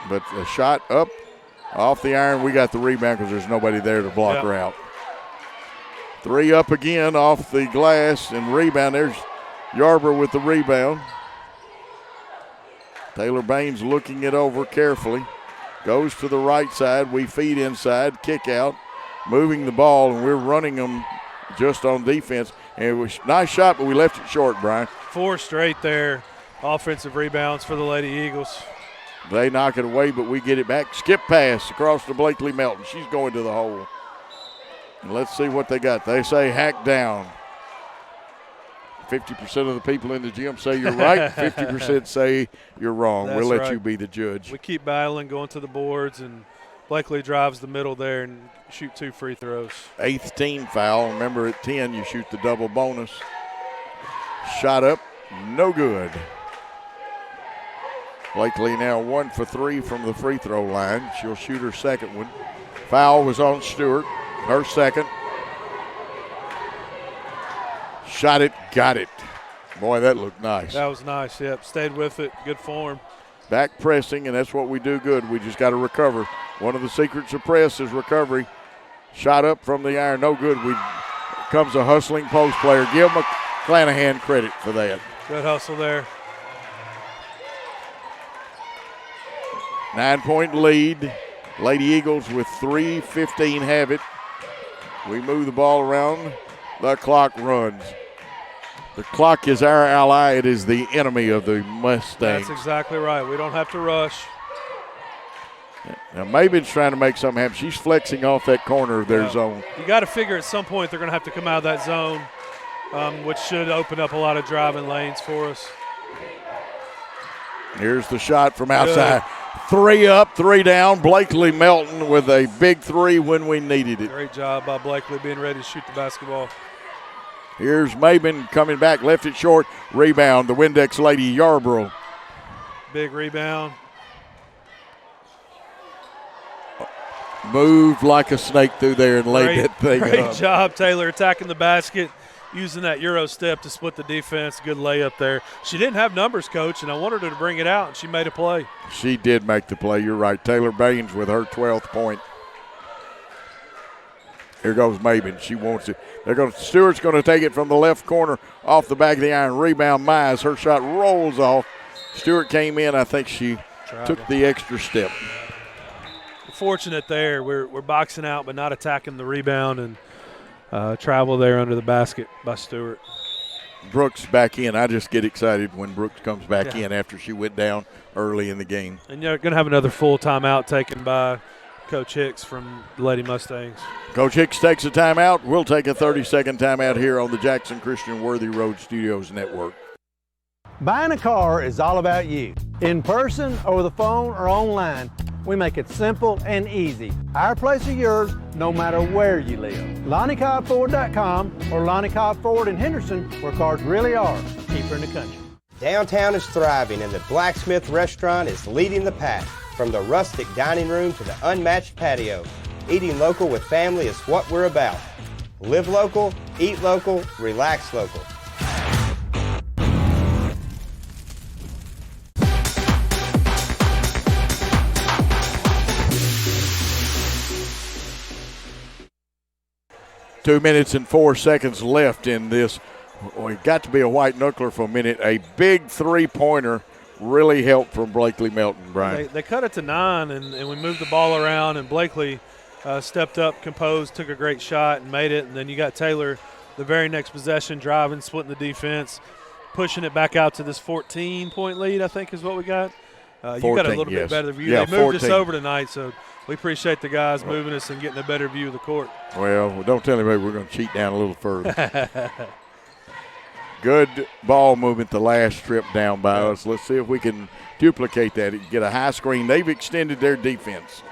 But a shot up. Off the iron, we got the rebound because there's nobody there to block her out. Three up again off the glass and rebound. There's Yarborough with the rebound. Taylor Baines looking it over carefully. Goes to the right side. We feed inside. Kick out. Moving the ball, and we're running them just on defense. And it was a nice shot, but we left it short, Brian. 4 straight there. Offensive rebounds for the Lady Eagles. They knock it away, but we get it back. Skip pass across to Blakely Melton. She's going to the hole. And let's see what they got. They say hack down. 50% of the people in the gym say you're right. 50% say you're wrong. That's we'll let right. you be the judge. We keep battling, going to the boards, and Blakely drives the middle there and shoot 2 free throws. 8th team foul. Remember, at 10, you shoot the double bonus. Shot up, no good. Blakely now 1 for 3 from the free throw line. She'll shoot her second one. Foul was on Stewart, her second. Shot it, got it. Boy, that looked nice. That was nice, yep. Stayed with it, good form. Back pressing, and that's what we do good. We just got to recover. One of the secrets of press is recovery. Shot up from the iron, no good. Comes a hustling post player. Give McClanahan credit for that. Good hustle there. 9-point lead. Lady Eagles with 3:15 have it. We move the ball around. The clock runs. The clock is our ally. It is the enemy of the Mustangs. That's exactly right. We don't have to rush. Now, Maven's trying to make something happen. She's flexing off that corner of their zone. You got to figure at some point they're going to have to come out of that zone, which should open up a lot of driving lanes for us. Here's the shot from outside. 3 up, 3 down. Blakely Melton with a big 3 when we needed it. Great job by Blakely being ready to shoot the basketball. Here's Maben coming back, left it short. Rebound, the Windex Lady Yarborough. Big rebound. Moved like a snake through there and laid that thing up. Great job, Taylor, attacking the basket, using that Euro step to split the defense. Good layup there. She didn't have numbers, Coach, and I wanted her to bring it out, and she made a play. She did make the play. You're right. Taylor Baines with her 12th point. Here goes Maben. She wants it. Stewart's going to take it from the left corner off the back of the iron. Rebound, Mize. Her shot rolls off. Stewart came in. I think she took the extra step. Fortunate there. We're boxing out but not attacking the rebound, and travel there under the basket by Stewart. Brooks back in. I just get excited when Brooks comes back in after she went down early in the game. And you're going to have another full timeout taken by Coach Hicks from the Lady Mustangs. Coach Hicks takes a timeout. We'll take a 30-second timeout here on the Jackson Christian Worthy Road Studios Network. Buying a car is all about you. In person, over the phone, or online, we make it simple and easy. Our place or yours, no matter where you live. LonnieCobbFord.com or Lonnie Cobb Ford in Henderson, where cars really are cheaper in the country. Downtown is thriving and the Blacksmith Restaurant is leading the pack. From the rustic dining room to the unmatched patio, eating local with family is what we're about. Live local, eat local, relax local. Two minutes and 4 seconds left in this. It got to be a white knuckler for a minute. A big three-pointer really helped from Blakely Melton, Brian. They cut it to 9, and we moved the ball around, and Blakely stepped up, composed, took a great shot, and made it. And then you got Taylor the very next possession, driving, splitting the defense, pushing it back out to this 14-point lead, I think is what we got. 14, you got a little bit better view. Yeah, they moved 14. us over tonight, so we appreciate the guys moving us and getting a better view of the court. Well, don't tell anybody we're going to cheat down a little further. Good ball movement the last trip down by us. Let's see if we can duplicate that and get a high screen. They've extended their defense.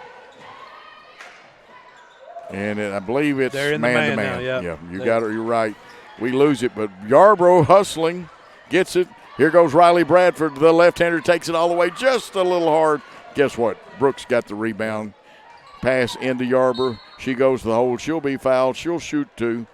And I believe it's man-to-man. Yeah, you got it. You're right. We lose it, but Yarborough hustling, gets it. Here goes Riley Bradford. The left-hander takes it all the way just a little hard. Guess what? Brooks got the rebound. Pass into Yarborough. She goes to the hole. She'll be fouled. She'll shoot 2.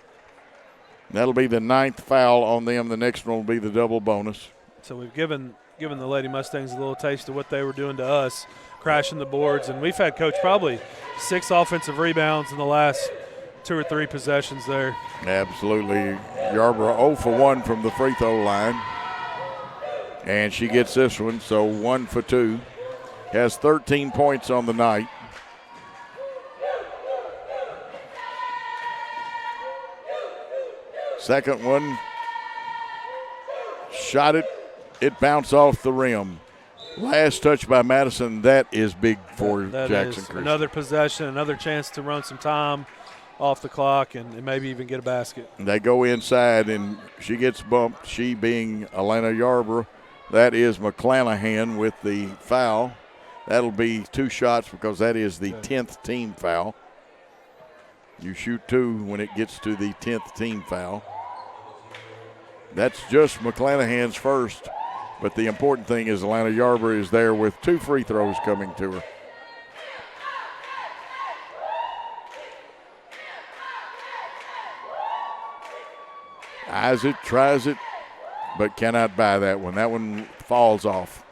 That'll be the 9th foul on them. The next one will be the double bonus. So we've given the Lady Mustangs a little taste of what they were doing to us, crashing the boards. And we've had, Coach, probably 6 offensive rebounds in the last 2 or 3 possessions there. Absolutely. Yarborough 0 for 1 from the free throw line. And she gets this one, so 1 for 2. Has 13 points on the night. Second one, shot it. It bounced off the rim. Last touch by Madison. That is big for Jackson Christian. Another possession, another chance to run some time off the clock and maybe even get a basket. They go inside, and she gets bumped, she being Alana Yarborough. That is McClanahan with the foul. That'll be 2 shots because that is the 10th team foul. You shoot 2 when it gets to the 10th team foul. That's just McClanahan's first, but the important thing is Alana Yarborough is there with 2 free throws coming to her. Eyes it, tries it, but cannot buy that one. That one falls off.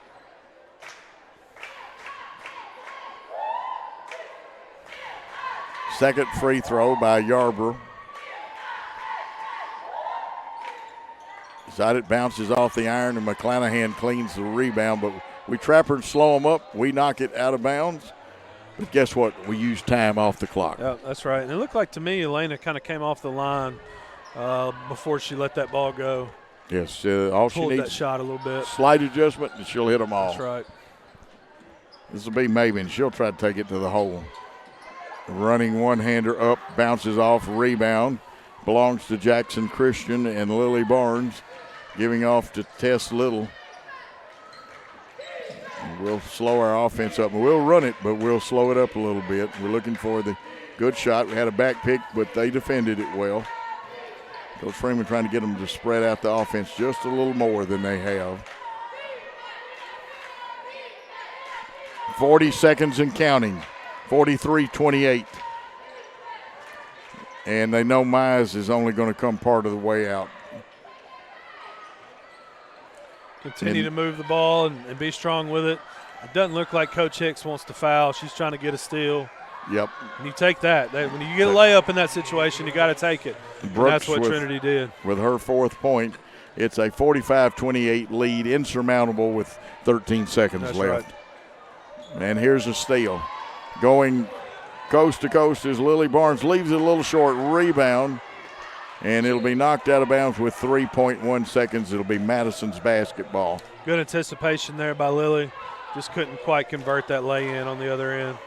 Second free throw by Yarborough. Side it bounces off the iron, and McClanahan cleans the rebound, but we trap her and slow them up. We knock it out of bounds. But guess what? We use time off the clock. Yeah, that's right. And it looked like to me Elena kind of came off the line before she let that ball go. Yes, all she needs that shot a little bit. Slight adjustment, and she'll hit them all. That's right. This will be Maven. She'll try to take it to the hole. Running one-hander up, bounces off, rebound. Belongs to Jackson Christian and Lily Barnes, giving off to Tess Little. We'll slow our offense up. We'll run it, but we'll slow it up a little bit. We're looking for the good shot. We had a back pick, but they defended it well. Coach Freeman trying to get them to spread out the offense just a little more than they have. 40 seconds and counting. 43-28. And they know Mize is only going to come part of the way out. Continue to move the ball and be strong with it. It doesn't look like Coach Hicks wants to foul. She's trying to get a steal. Yep. And you take that. When you get a layup in that situation, you got to take it. That's what Trinity did. With her 4th point, it's a 45-28 lead, insurmountable with 13 seconds left. Right. And here's a steal. Going coast to coast is Lily Barnes. Leaves it a little short. Rebound. And it'll be knocked out of bounds with 3.1 seconds. It'll be Madison's basketball. Good anticipation there by Lily. Just couldn't quite convert that lay-in on the other end.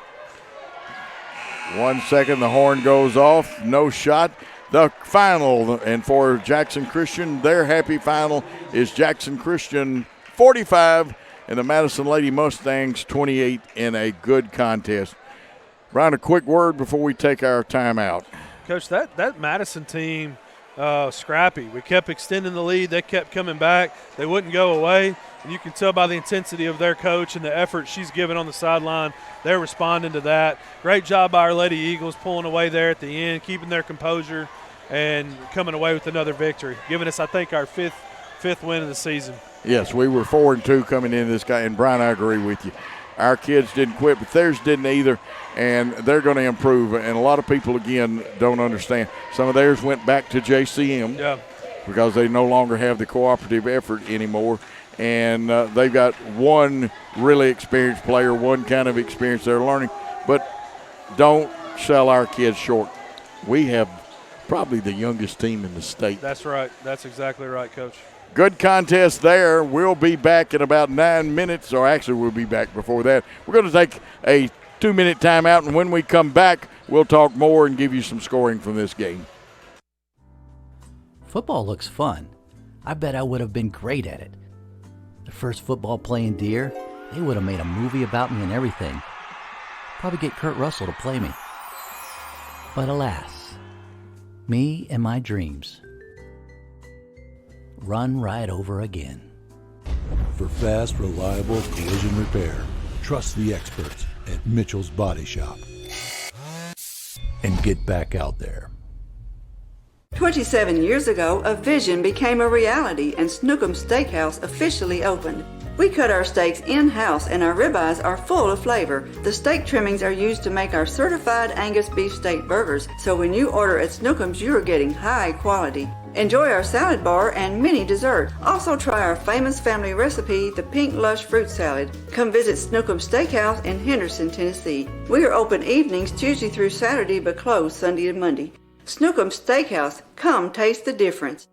1 second, the horn goes off. No shot. The final, and for Jackson Christian, their happy final is Jackson Christian 45 and the Madison Lady Mustangs 28 in a good contest. Brian, a quick word before we take our timeout. Coach, that Madison team, scrappy. We kept extending the lead. They kept coming back. They wouldn't go away. And you can tell by the intensity of their coach and the effort she's given on the sideline, they're responding to that. Great job by our Lady Eagles pulling away there at the end, keeping their composure, and coming away with another victory, giving us, I think, our fifth win of the season. Yes, we were 4-2 coming into this guy, and Brian, I agree with you. Our kids didn't quit, but theirs didn't either, and they're going to improve. And a lot of people, again, don't understand. Some of theirs went back to JCM because they no longer have the cooperative effort anymore. And they've got one really experienced player, one kind of experience they're learning. But don't sell our kids short. We have probably the youngest team in the state. That's right. That's exactly right, Coach. Good contest there. We'll be back in about 9 minutes, or actually we'll be back before that. We're going to take a 2-minute timeout, and when we come back, we'll talk more and give you some scoring from this game. Football looks fun. I bet I would have been great at it. The first football playing Deer, they would have made a movie about me and everything. Probably get Kurt Russell to play me. But alas, me and my dreams run right over again. For fast, reliable collision repair, trust the experts at Mitchell's Body Shop. And get back out there. 27 years ago, a vision became a reality and Snookum Steakhouse officially opened. We cut our steaks in-house and our ribeyes are full of flavor. The steak trimmings are used to make our certified Angus beef steak burgers, so when you order at Snookum's, you are getting high quality. Enjoy our salad bar and mini dessert. Also try our famous family recipe, the Pink Lush Fruit Salad. Come visit Snookum Steakhouse in Henderson, Tennessee. We are open evenings Tuesday through Saturday but closed Sunday and Monday. Snookum Steakhouse, come taste the difference.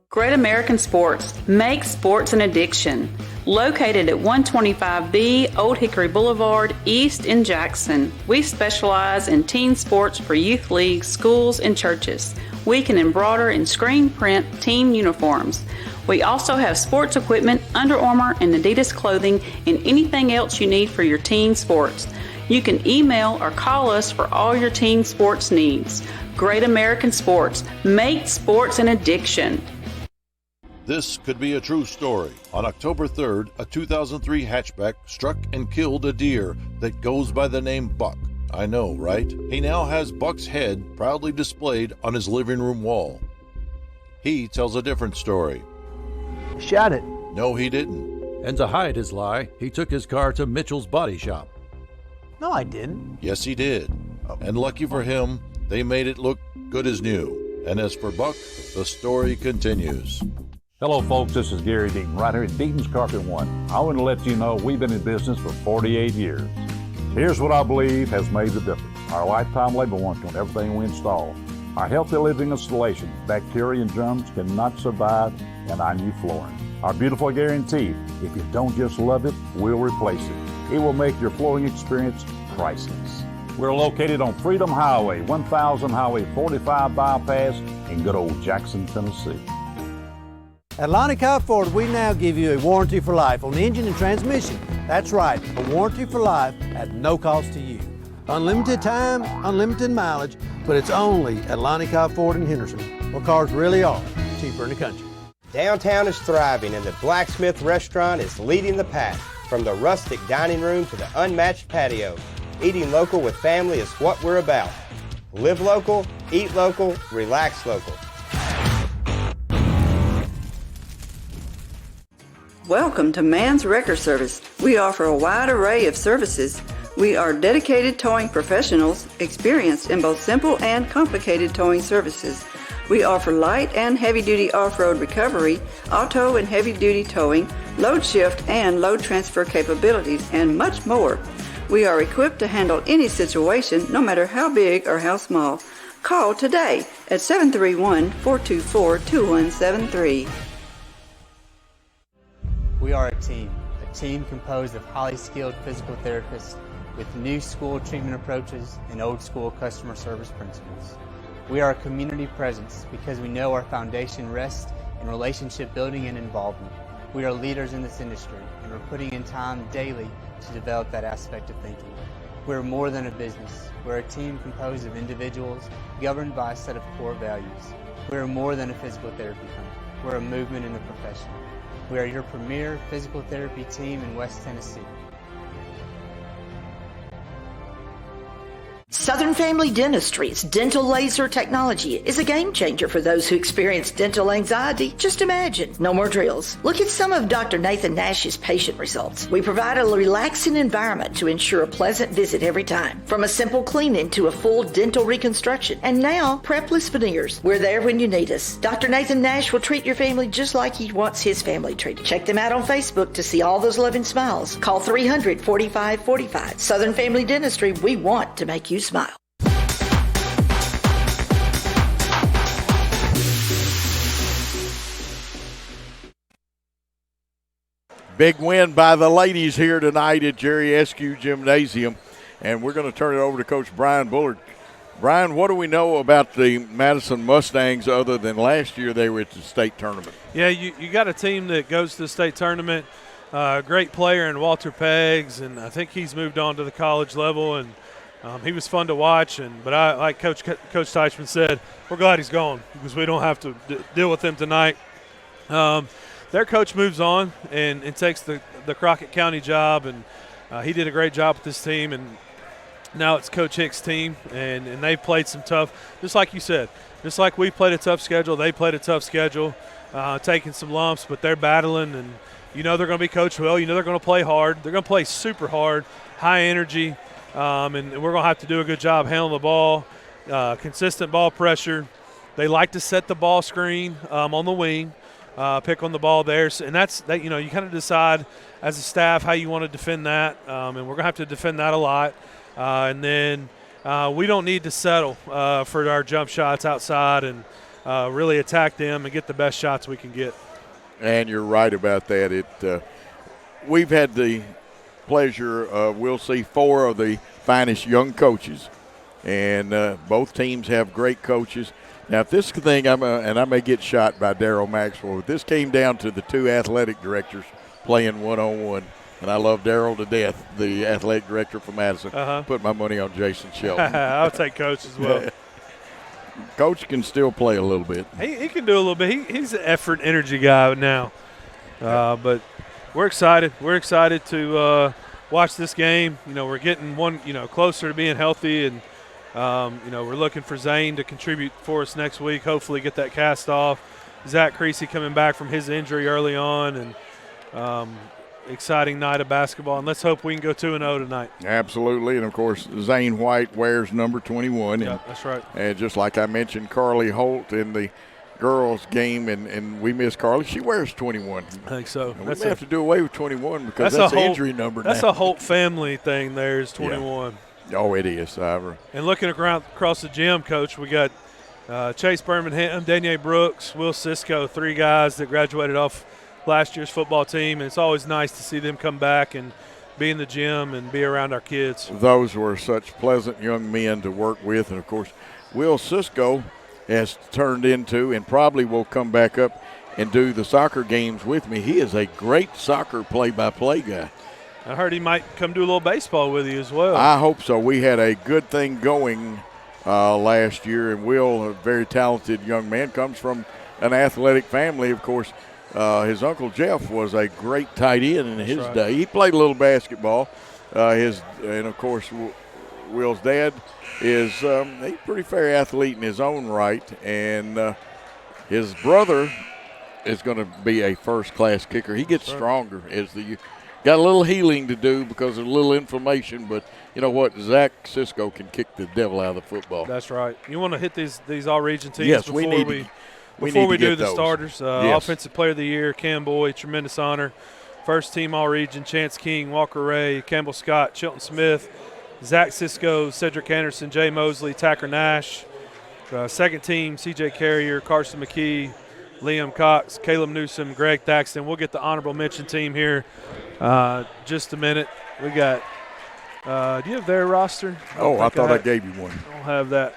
Great American Sports, make sports an addiction. Located at 125B Old Hickory Boulevard, East in Jackson. We specialize in teen sports for youth leagues, schools, and churches. We can embroider and screen print team uniforms. We also have sports equipment, Under Armour, and Adidas clothing, and anything else you need for your teen sports. You can email or call us for all your teen sports needs. Great American Sports, make sports an addiction. This could be a true story. On October 3rd, a 2003 hatchback struck and killed a deer that goes by the name Buck. I know, right? He now has Buck's head proudly displayed on his living room wall. He tells a different story. Shot it. No, he didn't. And to hide his lie, he took his car to Mitchell's Body Shop. No, I didn't. Yes, he did. And lucky for him, they made it look good as new. And as for Buck, the story continues. Hello, folks. This is Gary Deaton, right here at Deaton's Carpet One. I want to let you know we've been in business for 48 years. Here's what I believe has made the difference. Our lifetime labor warranty on everything we install. Our healthy living installation, bacteria and germs cannot survive in our new flooring. Our beautiful guarantee, if you don't just love it, we'll replace it. It will make your flooring experience priceless. We're located on Freedom Highway, 1000 Highway 45 bypass in good old Jackson, Tennessee. At Lonnie Cobb Ford, we now give you a warranty for life on the engine and transmission. That's right, a warranty for life at no cost to you. Unlimited time, unlimited mileage, but it's only at Lonnie Cobb Ford in Henderson, where cars really are cheaper in the country. Downtown is thriving and the Blacksmith Restaurant is leading the pack. From the rustic dining room to the unmatched patio, eating local with family is what we're about. Live local, eat local, relax local. Welcome to Mann's Wrecker Service. We offer a wide array of services. We are dedicated towing professionals, experienced in both simple and complicated towing services. We offer light and heavy-duty off-road recovery, auto and heavy-duty towing, load shift and load transfer capabilities, and much more. We are equipped to handle any situation, no matter how big or how small. Call today at 731-424-2173. We are a team composed of highly skilled physical therapists with new school treatment approaches and old school customer service principles. We are a community presence because we know our foundation rests in relationship building and involvement. We are leaders in this industry and we're putting in time daily to develop that aspect of thinking. We're more than a business. We're a team composed of individuals governed by a set of core values. We're more than a physical therapy company. We're a movement in the profession. We are your premier physical therapy team in West Tennessee. Southern Family Dentistry's dental laser technology is a game changer for those who experience dental anxiety. Just imagine, no more drills. Look at some of Dr. Nathan Nash's patient results. We provide a relaxing environment to ensure a pleasant visit every time. From a simple cleaning to a full dental reconstruction. And now, prepless veneers. We're there when you need us. Dr. Nathan Nash will treat your family just like he wants his family treated. Check them out on Facebook to see all those loving smiles. Call 300-4545. Southern Family Dentistry, we want to make you smile. Big win by the ladies here tonight at Jerry Eskew Gymnasium. And we're going to turn it over to Coach Brian Bullard. Brian, what do we know about the Madison Mustangs other than last year they were at the state tournament? Yeah, you got a team that goes to the state tournament. Great player in Walter Peggs, and I think he's moved on to the college level, and he was fun to watch. But like Coach Teichman said, we're glad he's gone because we don't have to deal with him tonight. Their coach moves on and takes the Crockett County job, and he did a great job with this team. And now it's Coach Hicks' team, and they've played some tough, just like you said, just like we played a tough schedule, they played a tough schedule, taking some lumps, but they're battling, and you know they're going to be coached well. You know they're going to play hard. They're going to play super hard, high energy, and we're going to have to do a good job handling the ball, consistent ball pressure. They like to set the ball screen on the wing. Pick on the ball there, and that's that. You know, you kind of decide as a staff how you want to defend that, and we're gonna have to defend that a lot. And then we don't need to settle for our jump shots outside, and really attack them and get the best shots we can get. And you're right about that. We've had the pleasure of we'll see 4 of the finest young coaches, and both teams have great coaches. Now, if this thing, and I may get shot by Daryl Maxwell, if this came down to the 2 athletic directors playing one-on-one, and I love Daryl to death, the athletic director from Madison, put my money on Jason Shelton. I'll take Coach as well. Coach can still play a little bit. He can do a little bit. He's an effort, energy guy now. But we're excited. We're excited to watch this game. You know, we're getting one, closer to being healthy, and we're looking for Zane to contribute for us next week, hopefully get that cast off. Zach Creasy coming back from his injury early on, and exciting night of basketball. And let's hope we can go 2-0 tonight. Absolutely. And, of course, Zane White wears number 21. Yeah, that's right. And just like I mentioned, Carly Holt in the girls game, and we miss Carly. She wears 21. I think so. We may have to do away with 21 because that's an injury number now. That's a Holt family thing there is 21. Yeah. Oh, it is, Ivor. And looking across the gym, Coach, we got Chase Birmingham, Danielle Brooks, Will Cisco, 3 guys that graduated off last year's football team. And it's always nice to see them come back and be in the gym and be around our kids. Those were such pleasant young men to work with. And, of course, Will Cisco has turned into and probably will come back up and do the soccer games with me. He is a great soccer play-by-play guy. I heard he might come do a little baseball with you as well. I hope so. We had a good thing going last year, and Will, a very talented young man, comes from an athletic family. Of course, his Uncle Jeff was a great tight end in his day. He played a little basketball. And of course, Will's dad is he's a pretty fair athlete in his own right, and his brother is going to be a first-class kicker. He gets stronger as the year. Got a little healing to do because of a little inflammation, but you know what? Zach Cisco can kick the devil out of the football. That's right. You want to hit these all-region teams yes, before we do the those. starters. Yes. Offensive Player of the Year, Cam Boyd, tremendous honor. First team all-region, Chance King, Walker Ray, Campbell Scott, Chilton Smith, Zach Cisco, Cedric Anderson, Jay Mosley, Tacker Nash. Second team, C.J. Carrier, Carson McKee, Liam Cox, Caleb Newsom, Greg Thaxton. We'll get the honorable mention team here just a minute. We got do you have their roster? I thought I gave you one. I don't have that.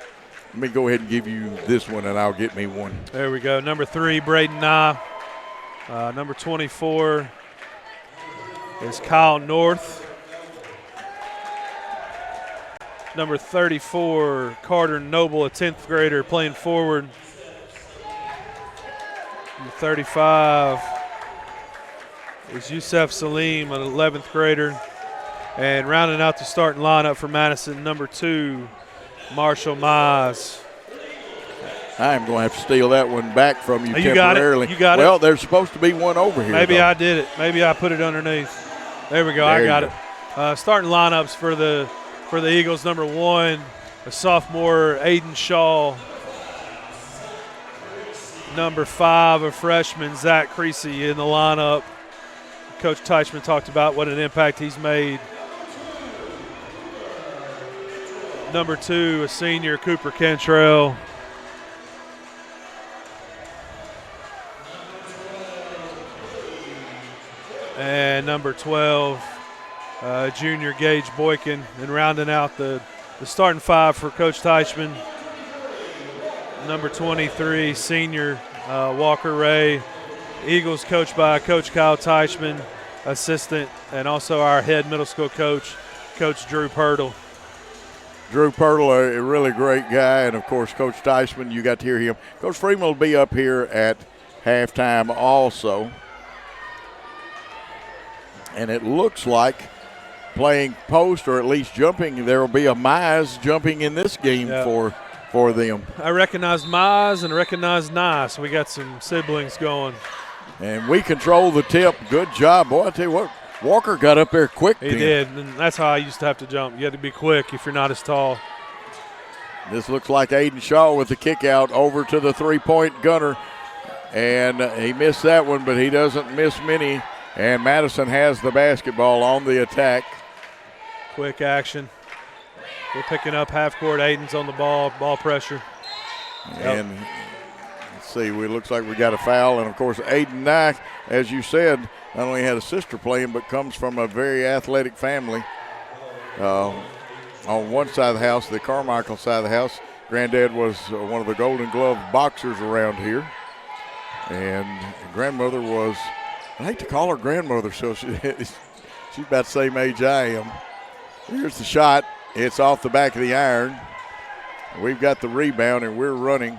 Let me go ahead and give you this one, and I'll get me one. There we go. Number 3, Braden Nye. Number 24 is Kyle North. Number 34, Carter Noble, a 10th grader playing forward. Number 35 is Yusef Salim, an 11th grader. And rounding out the starting lineup for Madison, number 2, Marshall Mize. I'm going to have to steal that one back from you temporarily. You got it. Well, there's supposed to be one over here. Maybe though. I did it. Maybe I put it underneath. There we go. I got it. Starting lineups for the Eagles. Number 1, a sophomore, Aiden Shaw. Number 5, a freshman, Zach Creasy in the lineup. Coach Teichman talked about what an impact he's made. Number 2, a senior, Cooper Cantrell. And number 12, junior, Gage Boykin. And rounding out the starting 5 for Coach Teichman, number 23, senior, Walker Ray. Eagles coached by Coach Kyle Teichman, assistant, and also our head middle school coach, Coach Drew Pirtle. Drew Pirtle, a really great guy, and of course, Coach Teichman, you got to hear him. Coach Freeman will be up here at halftime also. And it looks like playing post, or at least jumping, there will be a Mize jumping in this game for them. I recognize Mize and recognize Nye, so we got some siblings going. And we control the tip. Good job, boy. I tell you what, Walker got up there quick. He did, and that's how I used to have to jump. You had to be quick if you're not as tall. This looks like Aiden Shaw with the kick out over to the three-point gunner. And he missed that one, but he doesn't miss many. And Madison has the basketball on the attack. Quick action. We're picking up half court. Aiden's on the ball pressure. And let's see, looks like we got a foul. And, of course, Aiden Nye, as you said, not only had a sister playing, but comes from a very athletic family. On one side of the house, the Carmichael side of the house, Granddad was one of the Golden Glove boxers around here. And grandmother was, I hate to call her grandmother, so she's about the same age I am. Here's the shot. It's off the back of the iron. We've got the rebound, and we're running.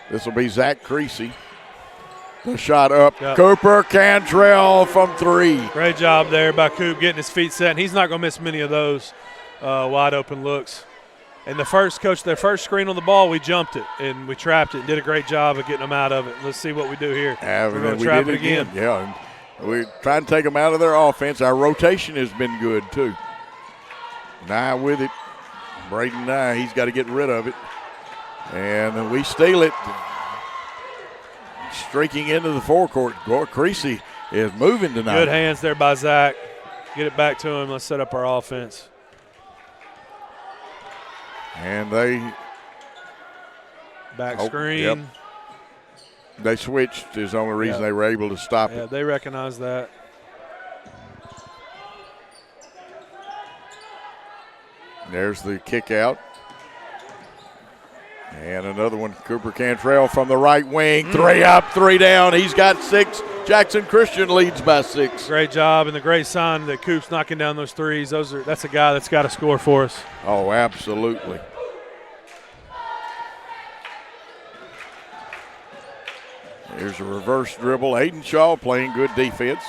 This will be Zach Creasy. The shot up. Yep. Cooper Cantrell from 3. Great job there by Coop getting his feet set. And he's not going to miss many of those wide open looks. And their first screen on the ball, we jumped it and we trapped it and did a great job of getting them out of it. Let's see what we do here. We're going to trap it again. Yeah, and we're trying to take them out of their offense. Our rotation has been good too. Nye with it. Braden Nye, he's got to get rid of it. And we steal it. Streaking into the forecourt. Creasy is moving tonight. Good hands there by Zach. Get it back to him. Let's set up our offense. And they back screen. Yep. They switched is the only reason they were able to stop it. Yeah, they recognize that. There's the kick out. And another one, Cooper Cantrell from the right wing. 3 up, 3 down. He's got 6. Jackson Christian leads by 6. Great job, and the great sign that Coop's knocking down those threes. That's a guy that's got to score for us. Oh, absolutely. Here's a reverse dribble. Aiden Shaw playing good defense.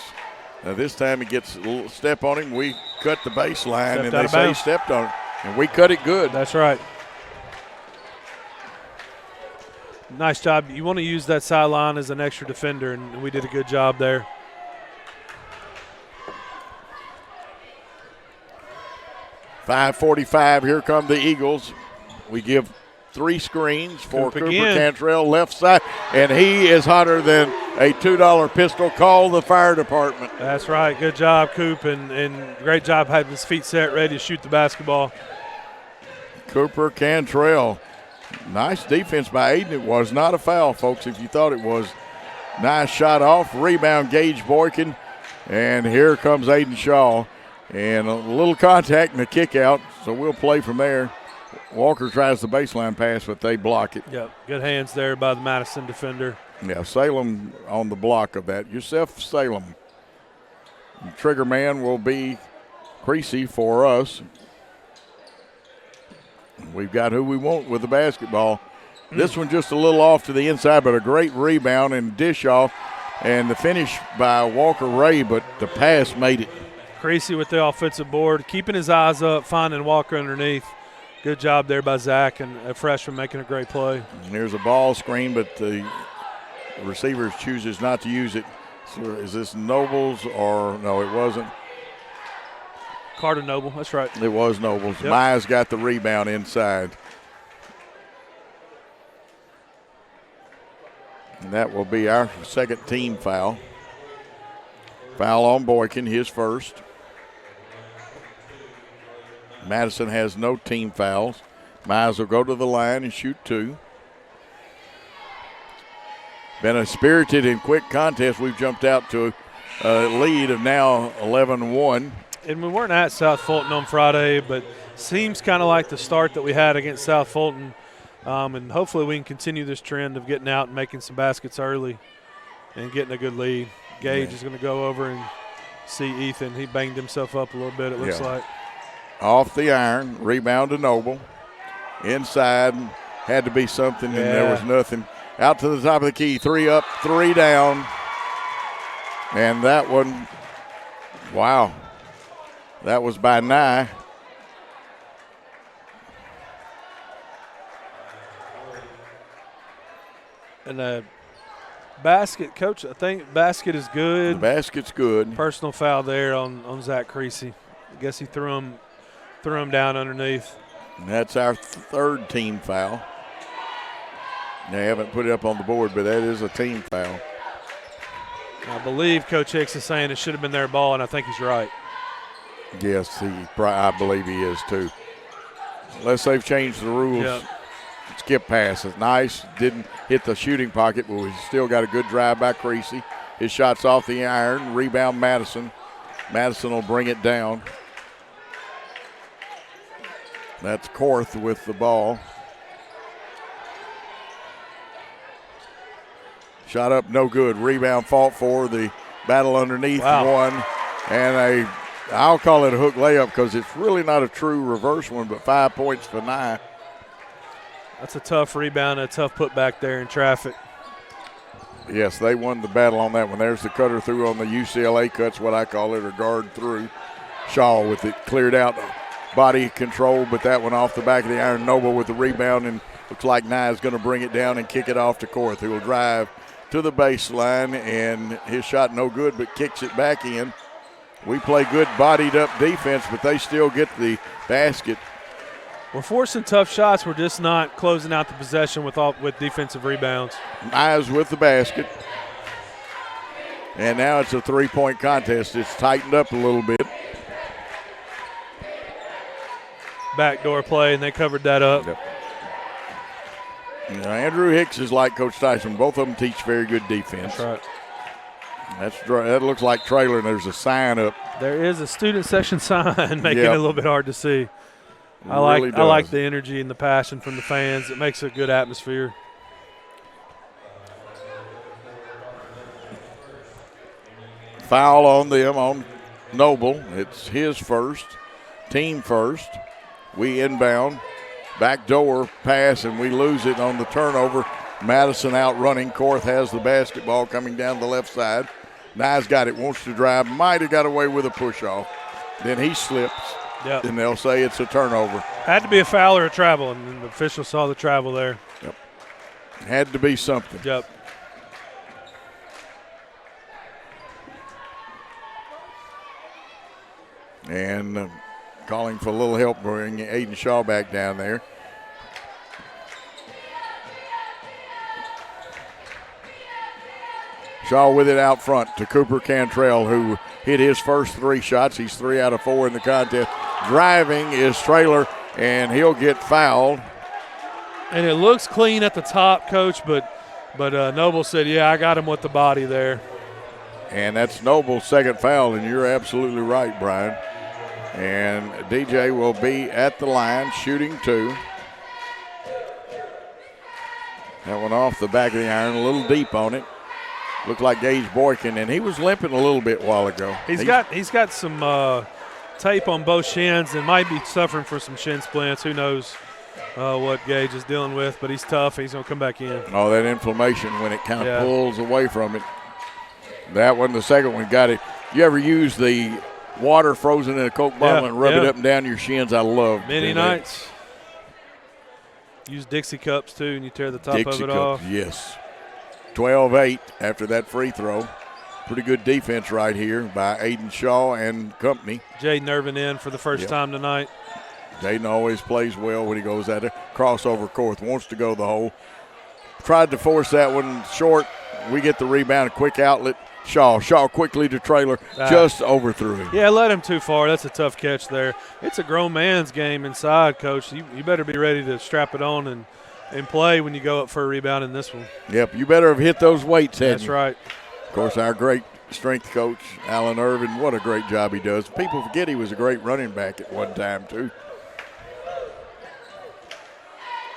Now this time he gets a little step on him. We cut the baseline, and they say he stepped on it. And we cut it good. That's right. Nice job. You want to use that sideline as an extra defender, and we did a good job there. .545, here come the Eagles. We give 3 screens for Cooper Cantrell, left side, and he is hotter than a $2 pistol. Call the fire department. That's right. Good job, Coop, and great job having his feet set, ready to shoot the basketball. Cooper Cantrell. Nice defense by Aiden. It was not a foul, folks, if you thought it was. Nice shot off. Rebound, Gage Boykin. And here comes Aiden Shaw. And a little contact and a kick out, so we'll play from there. Walker tries the baseline pass, but they block it. Yep, good hands there by the Madison defender. Yeah, Salem on the block of that. Yusef Salem. Trigger man will be Creasy for us. We've got who we want with the basketball. This one just a little off to the inside, but a great rebound and dish off. And the finish by Walker Ray, but the pass made it. Creasy with the offensive board, keeping his eyes up, finding Walker underneath. Good job there by Zach, and a freshman making a great play. And there's a ball screen, but the receiver chooses not to use it. So is this Nobles or no, it wasn't. Carter Noble, that's right. It was Nobles. Yep. Myers got the rebound inside. And that will be our second team foul. Foul on Boykin, his first. Madison has no team fouls. Miles will go to the line and shoot 2. Been a spirited and quick contest. We've jumped out to a lead of now 11-1. And we weren't at South Fulton on Friday, but seems kind of like the start that we had against South Fulton. And hopefully we can continue this trend of getting out and making some baskets early and getting a good lead. Gage is going to go over and see Ethan. He banged himself up a little bit, it looks like. Off the iron, rebound to Noble. Inside, had to be something, and there was nothing. Out to the top of the key, 3 up, 3 down. And that one, wow, that was by Nye. And the basket, Coach, I think basket is good. The basket's good. Personal foul there on Zach Creasy. I guess he threw him down underneath. And that's our third team foul. They haven't put it up on the board, but that is a team foul. I believe Coach Hicks is saying it should have been their ball, and I think he's right. Yes, I believe he is too. Unless they've changed the rules. Yep. Skip pass is nice. Didn't hit the shooting pocket, but we still got a good drive by Creasy. His shot's off the iron. Rebound Madison. Madison will bring it down. That's Korth with the ball. Shot up, no good. Rebound fought for. The battle underneath one. And I'll call it a hook layup because it's really not a true reverse one, but 5 points for Nye. That's a tough rebound, a tough putback there in traffic. Yes, they won the battle on that one. There's the cutter through on the UCLA cuts, what I call it, or guard through. Shaw with it cleared out. Body control, but that one off the back of the iron. Noble with the rebound, and looks like Nye is going to bring it down and kick it off to Korth, who will drive to the baseline, and his shot no good, but kicks it back in. We play good bodied up defense, but they still get the basket. We're forcing tough shots. We're just not closing out the possession with defensive rebounds. Nyes with the basket. And now it's a three-point contest. It's tightened up a little bit. Backdoor play, and they covered that up. Yep. Now, Andrew Hicks is like Coach Tyson. Both of them teach very good defense. That's right. That looks like trailer, and there's a sign up. There is a student section sign making it a little bit hard to see. I like the energy and the passion from the fans. It makes a good atmosphere. Foul on them on Noble. It's his first, team first. We inbound, backdoor pass, and we lose it on the turnover. Madison out running. Korth has the basketball coming down the left side. Nye's got it, wants to drive, might have got away with a push-off. Then he slips, and they'll say it's a turnover. Had to be a foul or a travel, and the official saw the travel there. Yep. Had to be something. Yep. And calling for a little help, bringing Aiden Shaw back down there. Shaw with it out front to Cooper Cantrell, who hit his first 3 shots. He's 3 out of 4 in the contest. Driving is Traylor, and he'll get fouled. And it looks clean at the top, Coach, but Noble said, yeah, I got him with the body there. And that's Noble's second foul, and you're absolutely right, Brian. And DJ will be at the line shooting 2. That one off the back of the iron, a little deep on it. Looked like Gage Boykin, and he was limping a little bit a while ago. He's got some tape on both shins and might be suffering for some shin splints. Who knows what Gage is dealing with, but he's tough. He's going to come back in. Oh, that inflammation when it kind of pulls away from it. That one, the second one, got it. You ever use the water frozen in a Coke bottle and rub it up and down your shins? I love many nights. Use Dixie cups, too, and you tear the top of it off. Yes. 12-8 after that free throw. Pretty good defense right here by Aiden Shaw and company. Jaden Irvin in for the first time tonight. Jaden always plays well when he goes at it. Crossover Korth wants to go the hole. Tried to force that one short. We get the rebound, quick outlet. Shaw quickly to Traylor, just overthrew him. Yeah, led him too far. That's a tough catch there. It's a grown man's game inside, Coach. You better be ready to strap it on and play when you go up for a rebound in this one. Yep, you better have hit those weights, hadn't That's you? right. Of course, our great strength coach, Alan Irvin, what a great job he does. People forget he was a great running back at one time, too.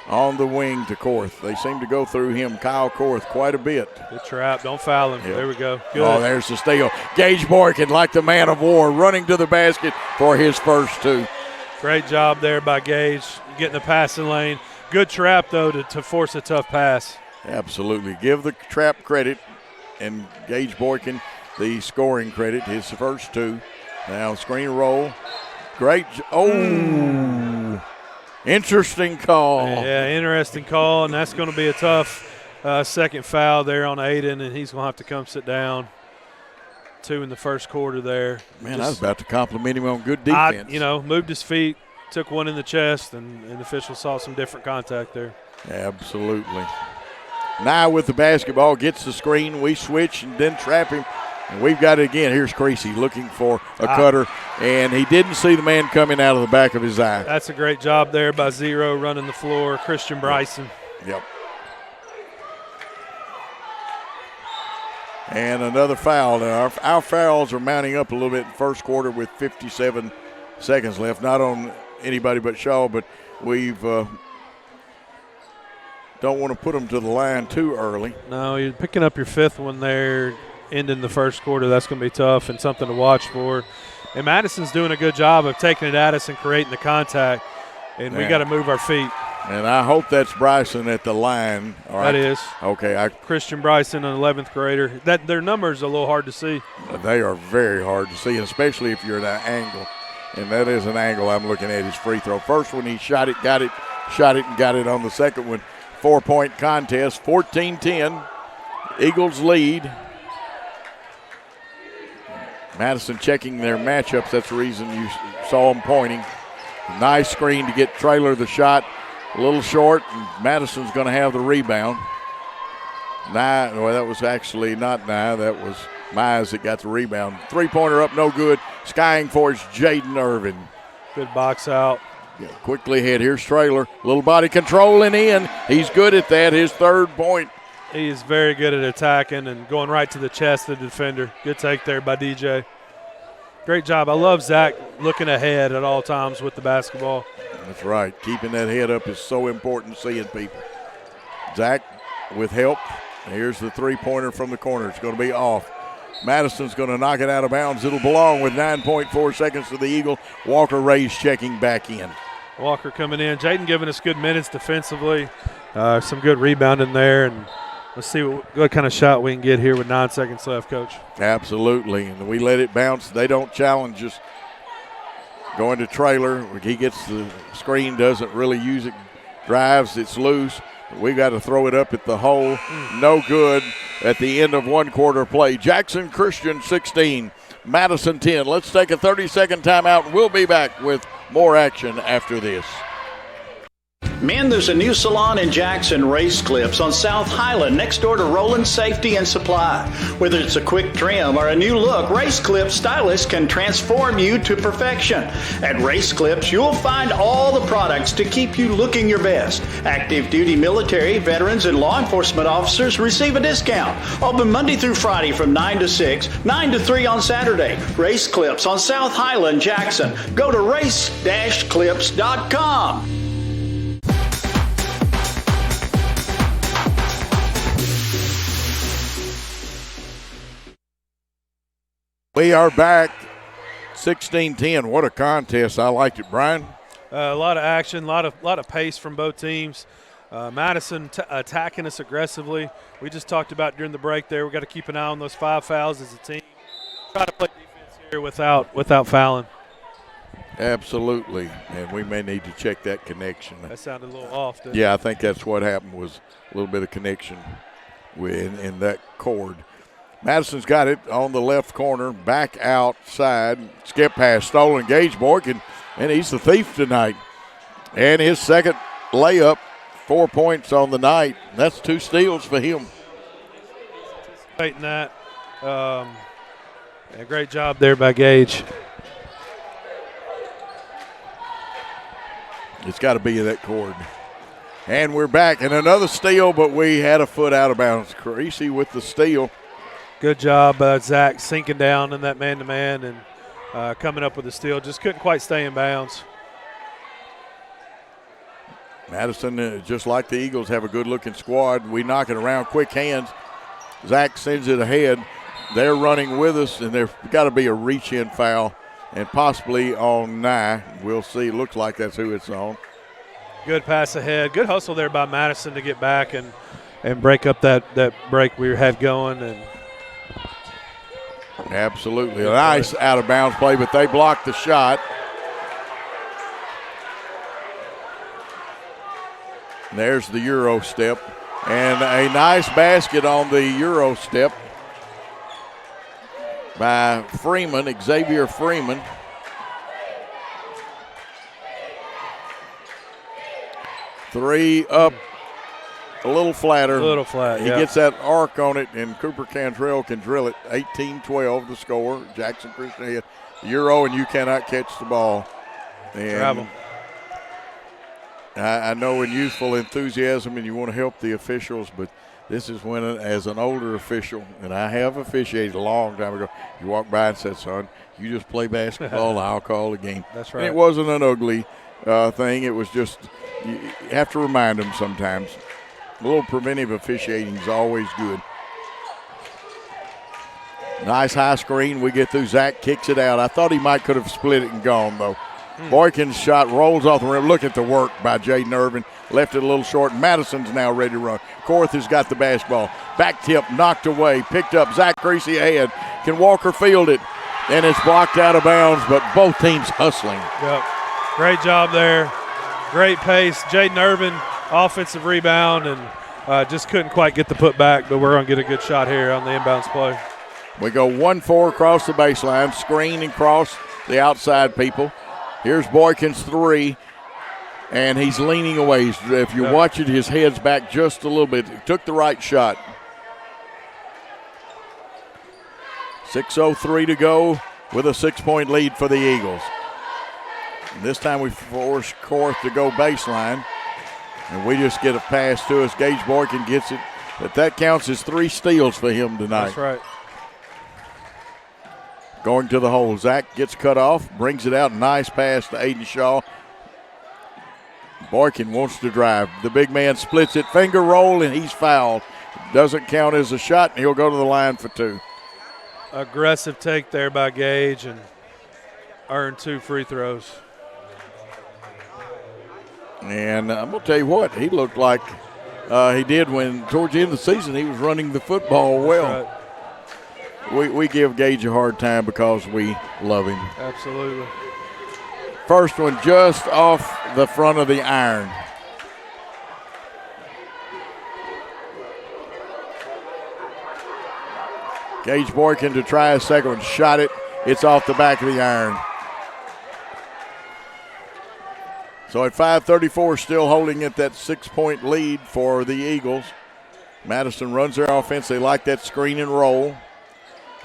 On the wing to Korth. They seem to go through him, Kyle Korth, quite a bit. Good trap. Don't foul him. Yep. There we go. Good. Oh, there's the steal. Gage Boykin, like the man of war, running to the basket for his first 2. Great job there by Gage, getting the passing lane. Good trap, though, to force a tough pass. Absolutely. Give the trap credit and Gage Boykin the scoring credit, his first 2. Now screen roll. Great. Interesting call. Yeah, interesting call, and that's going to be a tough second foul there on Aiden, and he's going to have to come sit down. 2 in the first quarter there. Man, I was about to compliment him on good defense. Moved his feet, took one in the chest, and the official saw some different contact there. Absolutely. Now with the basketball, gets the screen. We switch and then trap him. And we've got it again. Here's Creasy looking for a cutter, and he didn't see the man coming out of the back of his eye. That's a great job there by Zero running the floor, Christian Bryson. Yep. And another foul. Now our fouls are mounting up a little bit in the first quarter with 57 seconds left. Not on anybody but Shaw, but we've don't want to put them to the line too early. No, you're picking up your 5th one there. Ending the first quarter, that's going to be tough and something to watch for. And Madison's doing a good job of taking it at us and creating the contact, and we got to move our feet. And I hope that's Bryson at the line. All right. That is. Okay. Christian Bryson, an 11th grader. Their numbers are a little hard to see. They are very hard to see, especially if you're at an angle. And that is an angle I'm looking at his free throw. First one he shot it, and got it on the second one. 4-point contest, 14-10. Eagles lead. Madison checking their matchups. That's the reason you saw them pointing. Nice screen to get Traylor the shot. A little short, and Madison's going to have the rebound. That was actually not Nye. That was Mize that got the rebound. 3-pointer up, no good. Skying for it's Jaden Irvin. Good box out. Yeah, quickly ahead. Here's Traylor. Little body controlling in. He's good at that. His 3rd point. He is very good at attacking and going right to the chest of the defender. Good take there by DJ. Great job. I love Zach looking ahead at all times with the basketball. That's right. Keeping that head up is so important, seeing people. Zach with help. Here's the three-pointer from the corner. It's going to be off. Madison's going to knock it out of bounds. It'll belong with 9.4 seconds to the Eagle. Walker Ray's checking back in. Walker coming in. Jaden giving us good minutes defensively. Some good rebounding there. And let's see what kind of shot we can get here with 9 seconds left, Coach. Absolutely. And we let it bounce. They don't challenge us. Going to trailer. He gets the screen, doesn't really use it. Drives, it's loose. We got to throw it up at the hole. No good at the end of one quarter play. Jackson Christian 16, Madison 10. Let's take a 30-second timeout, and we'll be back with more action after this. Men, there's a new salon in Jackson, Race Clips, on South Highland, next door to Roland Safety and Supply. Whether it's a quick trim or a new look, Race Clips stylists can transform you to perfection. At Race Clips, you'll find all the products to keep you looking your best. Active duty military, veterans, and law enforcement officers receive a discount. Open Monday through Friday from 9 to 6, 9 to 3 on Saturday. Race Clips on South Highland, Jackson. Go to race-clips.com. We are back, 16-10. What a contest. I liked it, Brian. A lot of action, a lot of pace from both teams. Madison attacking us aggressively. We just talked about during the break there, we got to keep an eye on those 5 fouls as a team. Try to play defense here without fouling. Absolutely, and we may need to check that connection. That sounded a little off, didn't it? Yeah, I think that's what happened, was a little bit of connection in that cord. Madison's got it on the left corner, back outside. Skip pass stolen. Gage Boykin, and he's the thief tonight. And his second layup, 4 points on the night. That's 2 steals for him. Anticipating that. A great job there by Gage. It's got to be in that cord. And we're back. And another steal, but we had a foot out of bounds. Creasy with the steal. Good job, Zach, sinking down in that man-to-man and coming up with a steal. Just couldn't quite stay in bounds. Madison, just like the Eagles, have a good-looking squad. We knock it around, quick hands. Zach sends it ahead. They're running with us, and there's got to be a reach-in foul, and possibly on Nye. We'll see. Looks like that's who it's on. Good pass ahead. Good hustle there by Madison to get back and break up that break we had going. And absolutely. A nice out-of-bounds play, but they blocked the shot. And there's the Euro step. And a nice basket on the Euro step by Freeman, Xavier Freeman. Three up, a little flatter. A little flat, He gets that arc on it, and Cooper Cantrell can drill it. 18-12 the score. Jackson Christian ahead. Euro, and you cannot catch the ball. And travel. I know in youthful enthusiasm and you want to help the officials, but this is when, as an older official, and I have officiated a long time ago, you walk by and said, son, you just play basketball, I'll call the game. That's right. And it wasn't an ugly thing. It was just, you have to remind them sometimes. A little preventive officiating is always good. Nice high screen. We get through. Zach kicks it out. I thought he might could have split it and gone, though. Boykin's shot rolls off the rim. Look at the work by Jaden Irvin. Left it a little short. Madison's now ready to run. Korth has got the basketball. Back tip, knocked away. Picked up. Zach Creasy ahead. Can Walker field it? And it's blocked out of bounds, but both teams hustling. Yep. Great job there. Great pace. Jaden Irvin, offensive rebound, and just couldn't quite get the putback, but we're going to get a good shot here on the inbounds play. We go 1-4 across the baseline. Screen and cross the outside people. Here's Boykin's three, and he's leaning away. If you watch it, his head's back just a little bit. He took the right shot. 6:03 to go with a 6-point lead for the Eagles. And this time we force Korth to go baseline, and we just get a pass to us. Gage Boykin gets it, but that counts as 3 steals for him tonight. That's right. Going to the hole. Zach gets cut off, brings it out. Nice pass to Aiden Shaw. Boykin wants to drive. The big man splits it, finger roll, and he's fouled. Doesn't count as a shot, and he'll go to the line for 2. Aggressive take there by Gage and earned 2 free throws. And I'm going to tell you what, he looked like he did when towards the end of the season he was running the football well. Right. We give Gage a hard time because we love him. Absolutely. First one just off the front of the iron. Gage Boykin to try a second one. Shot it. It's off the back of the iron. So at 5:34, still holding at that 6-point lead for the Eagles. Madison runs their offense. They like that screen and roll.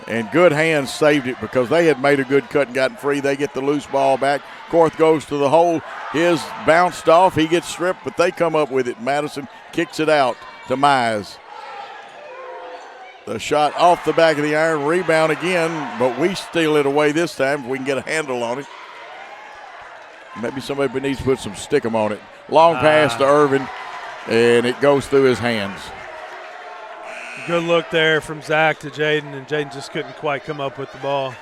And good hands saved it because they had made a good cut and gotten free. They get the loose ball back. Korth goes to the hole. His bounced off. He gets stripped, but they come up with it. Madison kicks it out to Mize. The shot off the back of the iron. Rebound again, but we steal it away this time if we can get a handle on it. Maybe somebody needs to put some stickum on it. Long pass to Irvin, and it goes through his hands. Good look there from Zach to Jaden, and Jaden just couldn't quite come up with the ball.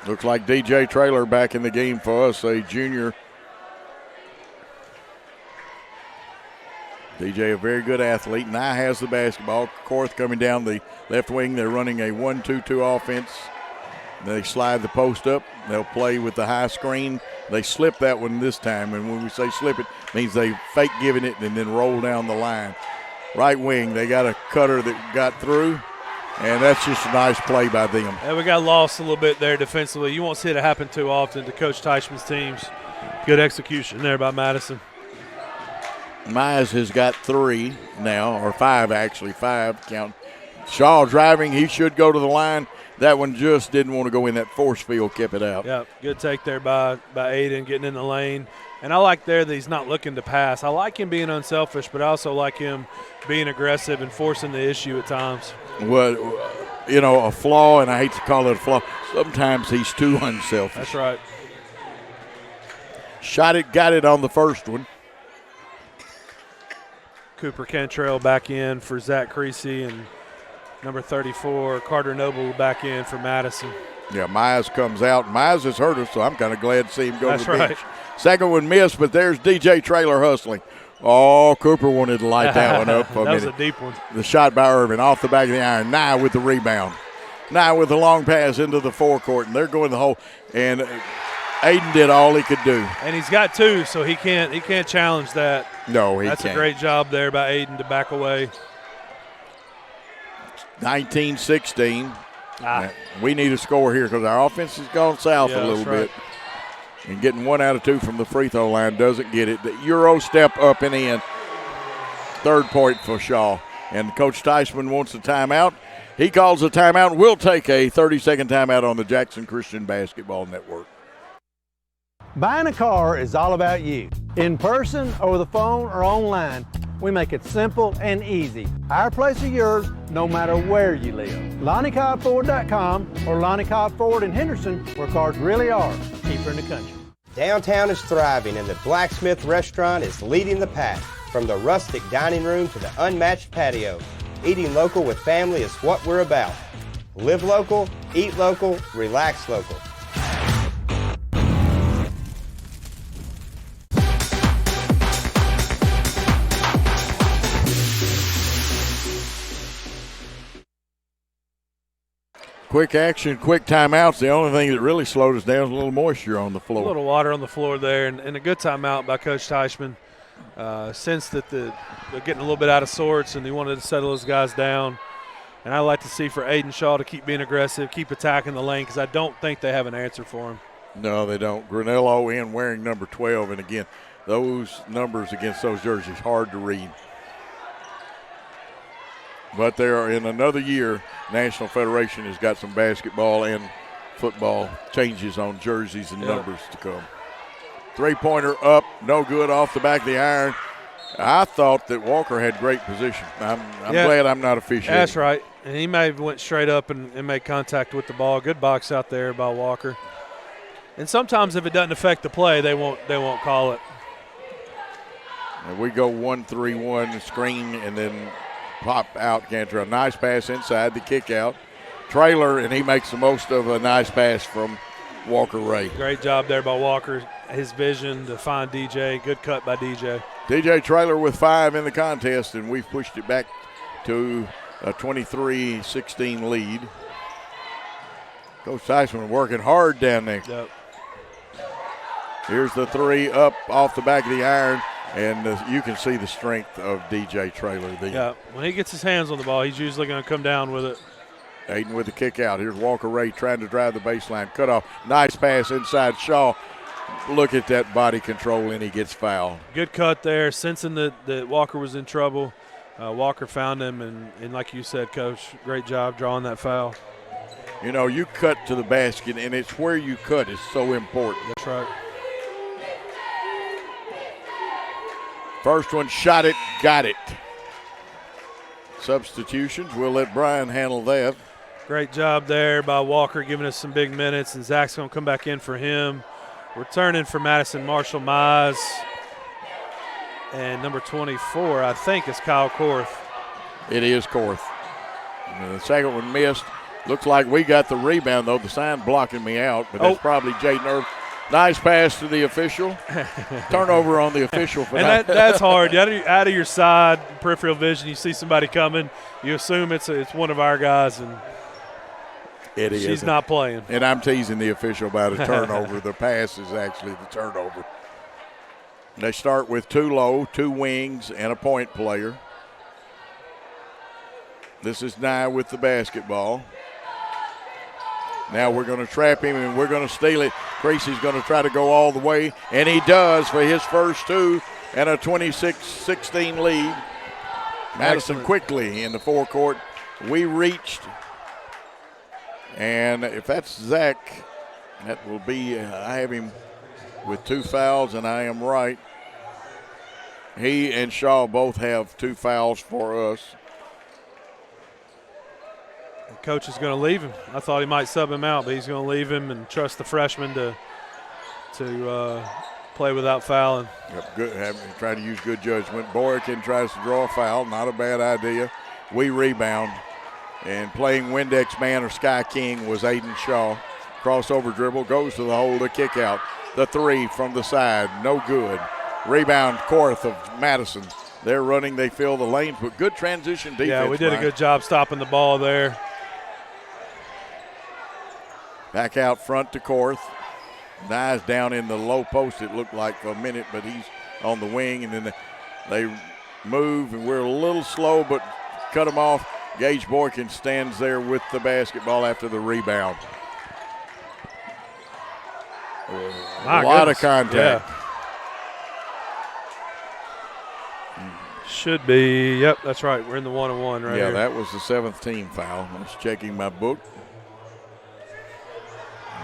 Looks like DJ Traylor back in the game for us, a junior. DJ, a very good athlete, now has the basketball. Korth coming down the left wing. They're running a 1-2-2 offense. They slide the post up. They'll play with the high screen. They slip that one this time, and when we say slip it, means they fake giving it and then roll down the line. Right wing, they got a cutter that got through, and that's just a nice play by them. Yeah, we got lost a little bit there defensively. You won't see it happen too often to Coach Teichman's teams. Good execution there by Madison. Mize has got 3 now, or 5 actually, 5 count. Shaw driving, he should go to the line. That one just didn't want to go in. That force field kept it out. Yeah, good take there by Aiden getting in the lane. And I like there that he's not looking to pass. I like him being unselfish, but I also like him being aggressive and forcing the issue at times. Well, you know, a flaw, and I hate to call it a flaw, sometimes he's too unselfish. That's right. Shot it, got it on the first one. Cooper Cantrell back in for Zach Creasy, and number 34, Carter Noble, back in for Madison. Yeah, Mize comes out. Mize has hurt us, so I'm kind of glad to see him go to the bench. Right. Second one missed, but there's DJ Traylor hustling. Oh, Cooper wanted to light that one up for a minute. That was a deep one. The shot by Irvin off the back of the iron. Nye with the rebound. Nye with the long pass into the forecourt, and they're going the hole. And Aiden did all he could do. And he's got 2, so he can't challenge that. No, he That's can't. a great job there by Aiden to back away. 19-16. We need a score here because our offense has gone south a little bit. And getting 1 out of 2 from the free throw line doesn't get it. The Euro step up and in. 3rd point for Shaw. And Coach Teichman wants a timeout. He calls a timeout. We'll take a 30-second timeout on the Jackson Christian Basketball Network. Buying a car is all about you. In person, over the phone, or online, we make it simple and easy. Our place is yours, no matter where you live. LonnieCobbFord.com or Lonnie Cobb Ford in Henderson, where cars really are cheaper in the country. Downtown is thriving, and the Blacksmith Restaurant is leading the pack. From the rustic dining room to the unmatched patio, eating local with family is what we're about. Live local, eat local, relax local. Quick action, quick timeouts. The only thing that really slowed us down is a little moisture on the floor. A little water on the floor there, and a good timeout by Coach Teichman. Sensed that they're getting a little bit out of sorts, and he wanted to settle those guys down. And I like to see for Aiden Shaw to keep being aggressive, keep attacking the lane, because I don't think they have an answer for him. No, they don't. Granello in wearing number 12, and again, those numbers against those jerseys, hard to read. But they are in another year. National Federation has got some basketball and football changes on jerseys and numbers to come. 3-pointer up, no good, off the back of the iron. I thought that Walker had great position. I'm glad I'm not officiating. That's right. And he may have went straight up and made contact with the ball. Good box out there by Walker. And sometimes if it doesn't affect the play, they won't call it. And we go 1-3-1 screen and then pop out Cantrell. Nice pass inside the kick out. Trailer, and he makes the most of a nice pass from Walker Ray. Great job there by Walker. His vision to find DJ. Good cut by DJ. DJ Trailer with 5 in the contest, and we've pushed it back to a 23-16 lead. Coach Teichman working hard down there. Yep. Here's the 3 up off the back of the iron, and you can see the strength of DJ Trailer. Yeah, when he gets his hands on the ball, he's usually going to come down with it. Aiden with the kick out. Here's Walker Ray trying to drive the baseline. Cut off. Nice pass inside Shaw. Look at that body control, and he gets fouled. Good cut there, sensing that Walker was in trouble. Walker found him, and like you said, Coach, great job drawing that foul. You know, you cut to the basket, and it's where you cut is so important. That's right. First one, shot it, got it. Substitutions, we'll let Brian handle that. Great job there by Walker, giving us some big minutes, and Zach's going to come back in for him. Returning for Madison, Marshall Mize. And number 24, I think, is Kyle Korth. It is Korth. And the second one missed. Looks like we got the rebound, though. The sign blocking me out, but that's probably Jaden Irv. Nice pass to the official. Turnover on the official for that. And that's hard. Out of your side, peripheral vision, you see somebody coming, you assume it's one of our guys, and she's not playing. And I'm teasing the official about a turnover. The pass is actually the turnover. They start with 2 low, 2 wings, and a point player. This is Nye with the basketball. Now we're going to trap him, and we're going to steal it. Creasy's going to try to go all the way, and he does for his first 2 and a 26-16 lead. Madison quickly in the forecourt. We reached, and if that's Zach, that will be, I have him with 2 fouls, and I am right. He and Shaw both have 2 fouls for us. Coach is going to leave him. I thought he might sub him out, but he's going to leave him and trust the freshman to play without fouling. Yep, good. Try to use good judgment. Boykin tries to draw a foul. Not a bad idea. We rebound. And playing Windex man or Sky King was Aiden Shaw. Crossover dribble, goes to the hole, the kick out. The 3 from the side, no good. Rebound, Korth of Madison. They're running, they fill the lanes, but good transition defense. Yeah, we did a good job stopping the ball there. Back out front to Korth. Nye's down in the low post, it looked like for a minute, but he's on the wing, and then they move, and we're a little slow, but cut him off. Gage Boykin stands there with the basketball after the rebound. A lot of contact. Yeah. Should be, yep, that's right. We're in the 1-on-1 right here. Yeah, that was the 7th team foul. I was checking my book.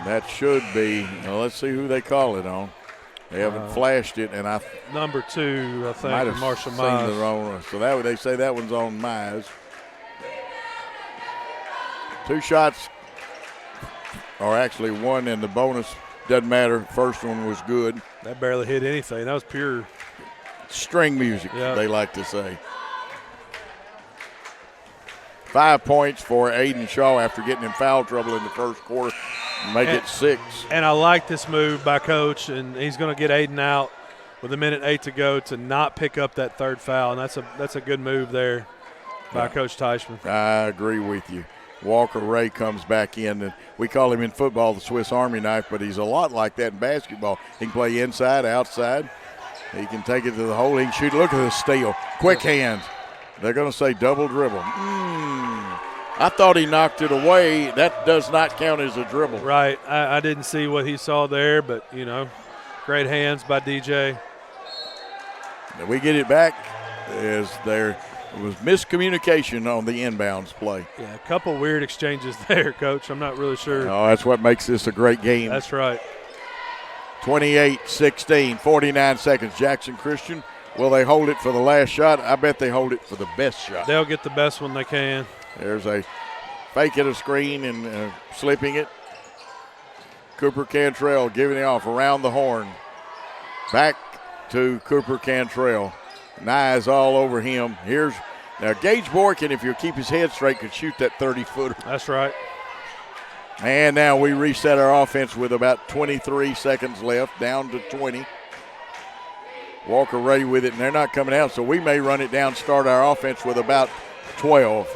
That should be, let's see who they call it on. They haven't flashed it, and number 2, I think, might have Marshall seen Mize. the wrong one. So they say that one's on Mize. 2 shots, or actually 1 in the bonus. Doesn't matter. First one was good. That barely hit anything. That was pure string music, they like to say. 5 points for Aiden Shaw after getting in foul trouble in the first quarter. Make it 6. And I like this move by Coach, and he's going to get Aiden out with 1:08 to go to not pick up that 3rd foul, and that's a good move there by Coach Teichman. I agree with you. Walker Ray comes back in, and we call him in football the Swiss Army knife, but he's a lot like that in basketball. He can play inside, outside. He can take it to the hole. He can shoot. Look at the steal. Quick hands. They're going to say double dribble. I thought he knocked it away. That does not count as a dribble. Right. I didn't see what he saw there, but, great hands by DJ. We get it back as there was miscommunication on the inbounds play. Yeah, a couple weird exchanges there, Coach. I'm not really sure. Oh, that's what makes this a great game. That's right. 28-16, 49 seconds. Jackson Christian, will they hold it for the last shot? I bet they hold it for the best shot. They'll get the best one they can. There's a fake at a screen and slipping it. Cooper Cantrell giving it off around the horn. Back to Cooper Cantrell. Knies all over him. Now Gage Borkin, if you keep his head straight, could shoot that 30-footer. That's right. And now we reset our offense with about 23 seconds left, down to 20. Walker ready with it, and they're not coming out, so we may run it down, start our offense with about 12.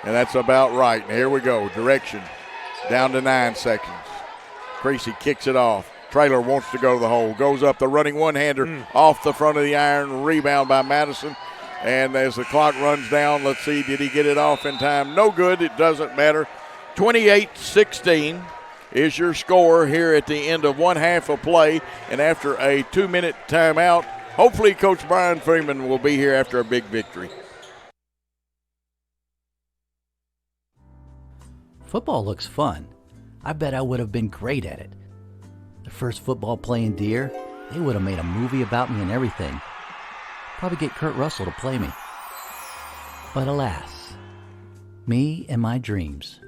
And that's about right. And here we go, direction. Down to 9 seconds. Creasy kicks it off. Traylor wants to go to the hole. Goes up the running one-hander off the front of the iron. Rebound by Madison. And as the clock runs down, let's see, did he get it off in time? No good. It doesn't matter. 28-16 is your score here at the end of one half of play. And after a 2-minute timeout, hopefully Coach Brian Freeman will be here after a big victory. Football looks fun. I bet I would have been great at it. The first football playing Deer, they would have made a movie about me and everything. Probably get Kurt Russell to play me. But alas, me and my dreams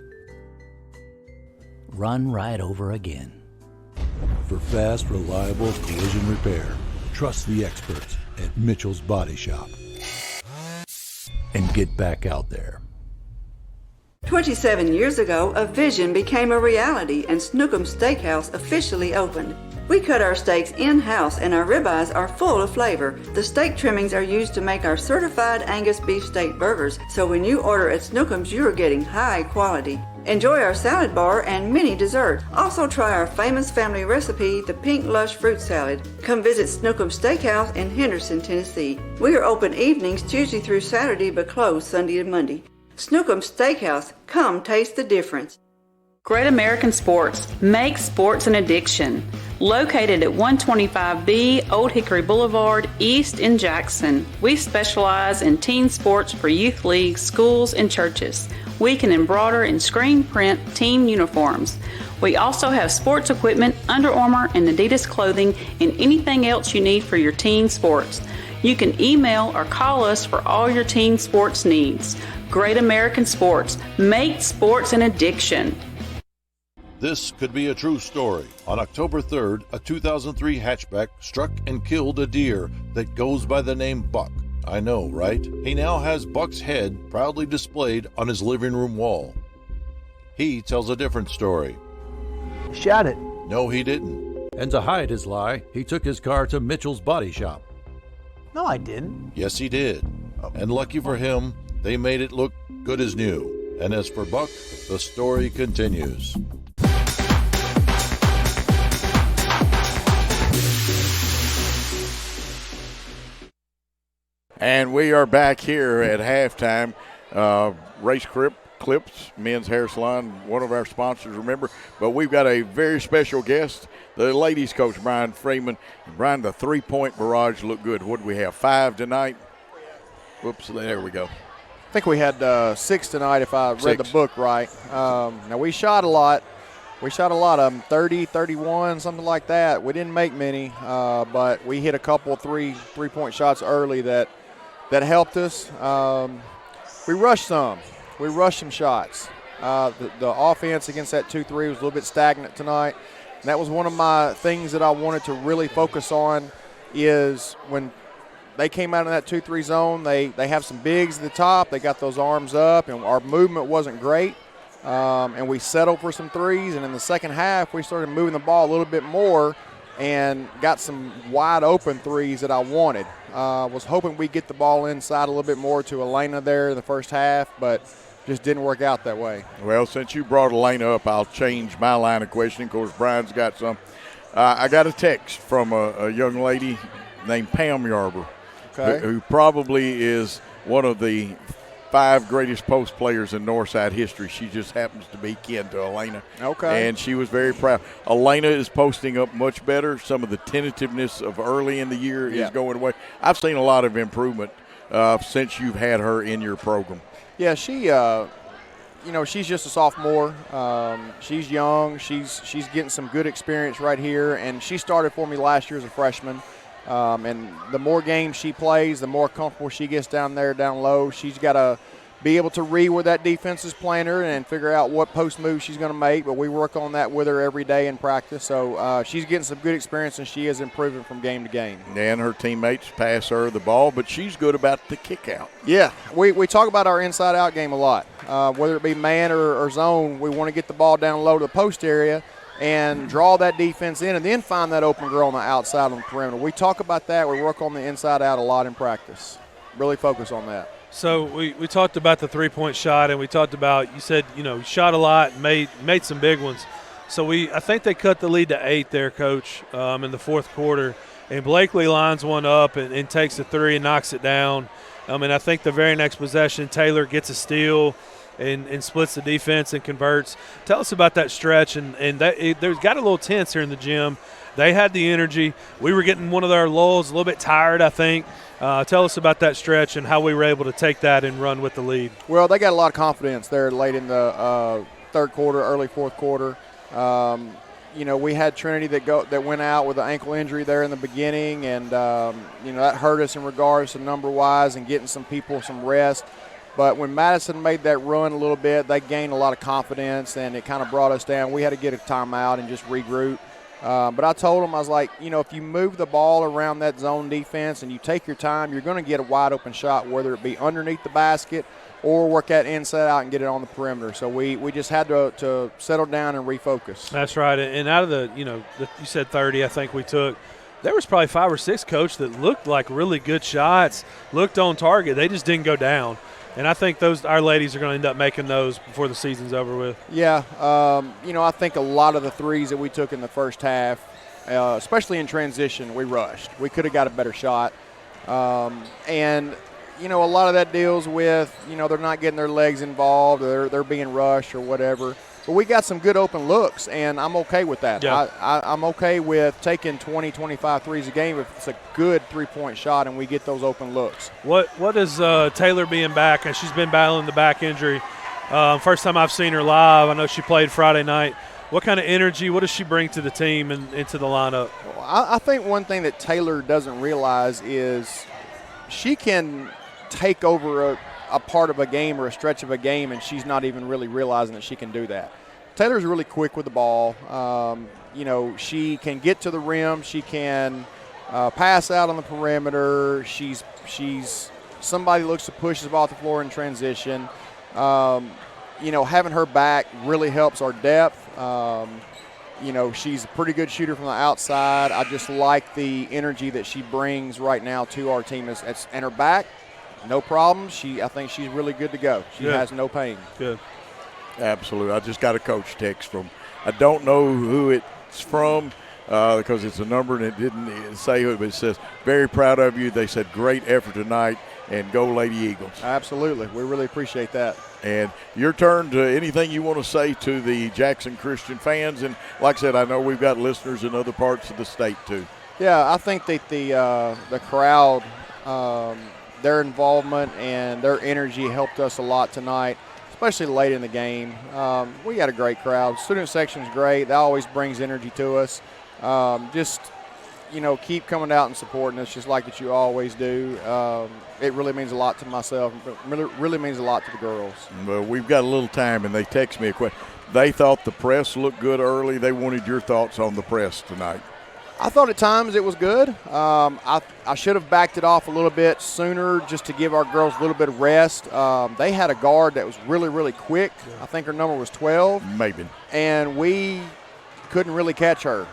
run right over again. For fast, reliable collision repair, trust the experts at Mitchell's Body Shop. And get back out there. 27 years ago, a vision became a reality and Snookum Steakhouse officially opened. We cut our steaks in-house and our ribeyes are full of flavor. The steak trimmings are used to make our certified Angus beef steak burgers, so when you order at Snookum's, you are getting high quality. Enjoy our salad bar and mini dessert. Also try our famous family recipe, the Pink Lush Fruit Salad. Come visit Snookum Steakhouse in Henderson, Tennessee. We are open evenings Tuesday through Saturday but closed Sunday and Monday. Snookum Steakhouse, come taste the difference. Great American Sports, make sports an addiction. Located at 125B Old Hickory Boulevard, East in Jackson. We specialize in teen sports for youth leagues, schools, and churches. We can embroider and screen print team uniforms. We also have sports equipment, Under Armour and Adidas clothing, and anything else you need for your teen sports. You can email or call us for all your teen sports needs. Great American Sports, make sports an addiction. This could be a true story. On October 3rd, a 2003 hatchback struck and killed a deer that goes by the name Buck. I know, right? He now has Buck's head proudly displayed on his living room wall. He tells a different story. Shot it. No, he didn't. And to hide his lie, he took his car to Mitchell's Body Shop. No, I didn't. Yes, he did. And lucky for him, they made it look good as new. And as for Buck, the story continues. And we are back here at halftime. Race Clips, men's hair salon, one of our sponsors, remember. But we've got a very special guest, the ladies coach, Brian Freeman. Brian, the three-point barrage looked good. What do we have, 5 tonight? Whoops, there we go. I think we had 6 tonight if I read the book right. Now, we shot a lot. We shot a lot of them, 30, 31, something like that. We didn't make many, but we hit a couple three-point shots early that helped us. We rushed some. We rushed some shots. The offense against that 2-3 was a little bit stagnant tonight. And that was one of my things that I wanted to really focus on is when they came out in that 2-3 zone, they have some bigs at the top. They got those arms up, and our movement wasn't great. And we settled for some threes. And in the second half, we started moving the ball a little bit more and got some wide open threes that I wanted. Was hoping we'd get the ball inside a little bit more to Elena there in the first half, but just didn't work out that way. Well, since you brought Elena up, I'll change my line of questioning. Of course, Brian's got some. I got a text from a young lady named Pam Yarber, who probably is one of the 5 greatest post players in Northside history. She just happens to be kin to Elena. Okay. And she was very proud. Elena is posting up much better. Some of the tentativeness of early in the year is going away. I've seen a lot of improvement since you've had her in your program. Yeah, she, she's just a sophomore. She's young. She's getting some good experience right here, and she started for me last year as a freshman. And the more games she plays, the more comfortable she gets down there, down low. She's got a be able to read where that defense is playing her and figure out what post move she's going to make. But we work on that with her every day in practice. So she's getting some good experience, and she is improving from game to game. And her teammates pass her the ball, but she's good about the kick out. Yeah, we talk about our inside-out game a lot. Whether it be man or zone, we want to get the ball down low to the post area and draw that defense in and then find that open girl on the outside on the perimeter. We talk about that. We work on the inside-out a lot in practice. Really focus on that. So we talked about the three-point shot, and we talked about, you said, you shot a lot and made some big ones. So I think they cut the lead to 8 there, Coach, in the fourth quarter. And Blakely lines one up and takes a three and knocks it down. And I think the very next possession, Taylor gets a steal and splits the defense and converts. Tell us about that stretch. And there's got a little tense here in the gym. They had the energy. We were getting one of their lulls, a little bit tired, I think. Tell us about that stretch and how we were able to take that and run with the lead. Well, they got a lot of confidence there late in the third quarter, early fourth quarter. We had Trinity that went out with an ankle injury there in the beginning, and that hurt us in regards to number-wise and getting some people some rest. But when Madison made that run a little bit, they gained a lot of confidence, and it kind of brought us down. We had to get a timeout and just regroup. But I told them, I was like, if you move the ball around that zone defense and you take your time, you're going to get a wide-open shot, whether it be underneath the basket or work that inside out and get it on the perimeter. So we just had to settle down and refocus. That's right. And out of you said 30, I think we took. There was probably 5 or 6, Coach, that looked like really good shots, looked on target. They just didn't go down. And I think our ladies are going to end up making those before the season's over with. Yeah. I think a lot of the threes that we took in the first half, especially in transition, we rushed. We could have got a better shot. And a lot of that deals with, they're not getting their legs involved, or they're being rushed or whatever. But we got some good open looks, and I'm okay with that. Yeah. I'm okay with taking 20, 25 threes a game if it's a good three-point shot and we get those open looks. What is Taylor being back? And she's been battling the back injury. First time I've seen her live. I know she played Friday night. What kind of energy, what does she bring to the team and into the lineup? Well, I think one thing that Taylor doesn't realize is she can take over a part of a game or a stretch of a game, and she's not even really realizing that she can do that. Taylor's really quick with the ball. She can get to the rim. She can pass out on the perimeter. She's somebody who looks to push the ball off the floor in transition. Having her back really helps our depth. She's a pretty good shooter from the outside. I just like the energy that she brings right now to our team. And her back, no problem. I think she's really good to go. She has no pain. Good. Absolutely. I just got a coach text from, I don't know who it's from because it's a number and it didn't say who, but it says, very proud of you. They said, great effort tonight, and go Lady Eagles. Absolutely. We really appreciate that. And your turn to anything you want to say to the Jackson Christian fans. And like I said, I know we've got listeners in other parts of the state too. Yeah, I think that the crowd, their involvement and their energy helped us a lot tonight, especially late in the game. We got a great crowd. Student section's great. That always brings energy to us. Keep coming out and supporting us just like that you always do. It really means a lot to myself. It really means a lot to the girls. Well, we've got a little time, and they text me a question. They thought the press looked good early. They wanted your thoughts on the press tonight. I thought at times it was good. I should have backed it off a little bit sooner just to give our girls a little bit of rest. They had a guard that was really, really quick. I think her number was 12. Maybe. And we couldn't really catch her.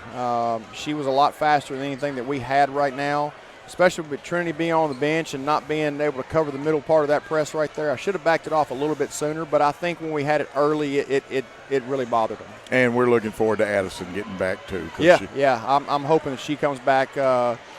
She was a lot faster than anything that we had right now, especially with Trinity being on the bench and not being able to cover the middle part of that press right there. I should have backed it off a little bit sooner, but I think when we had it early, it really bothered them. And we're looking forward to Addison getting back too. I'm hoping that she comes back.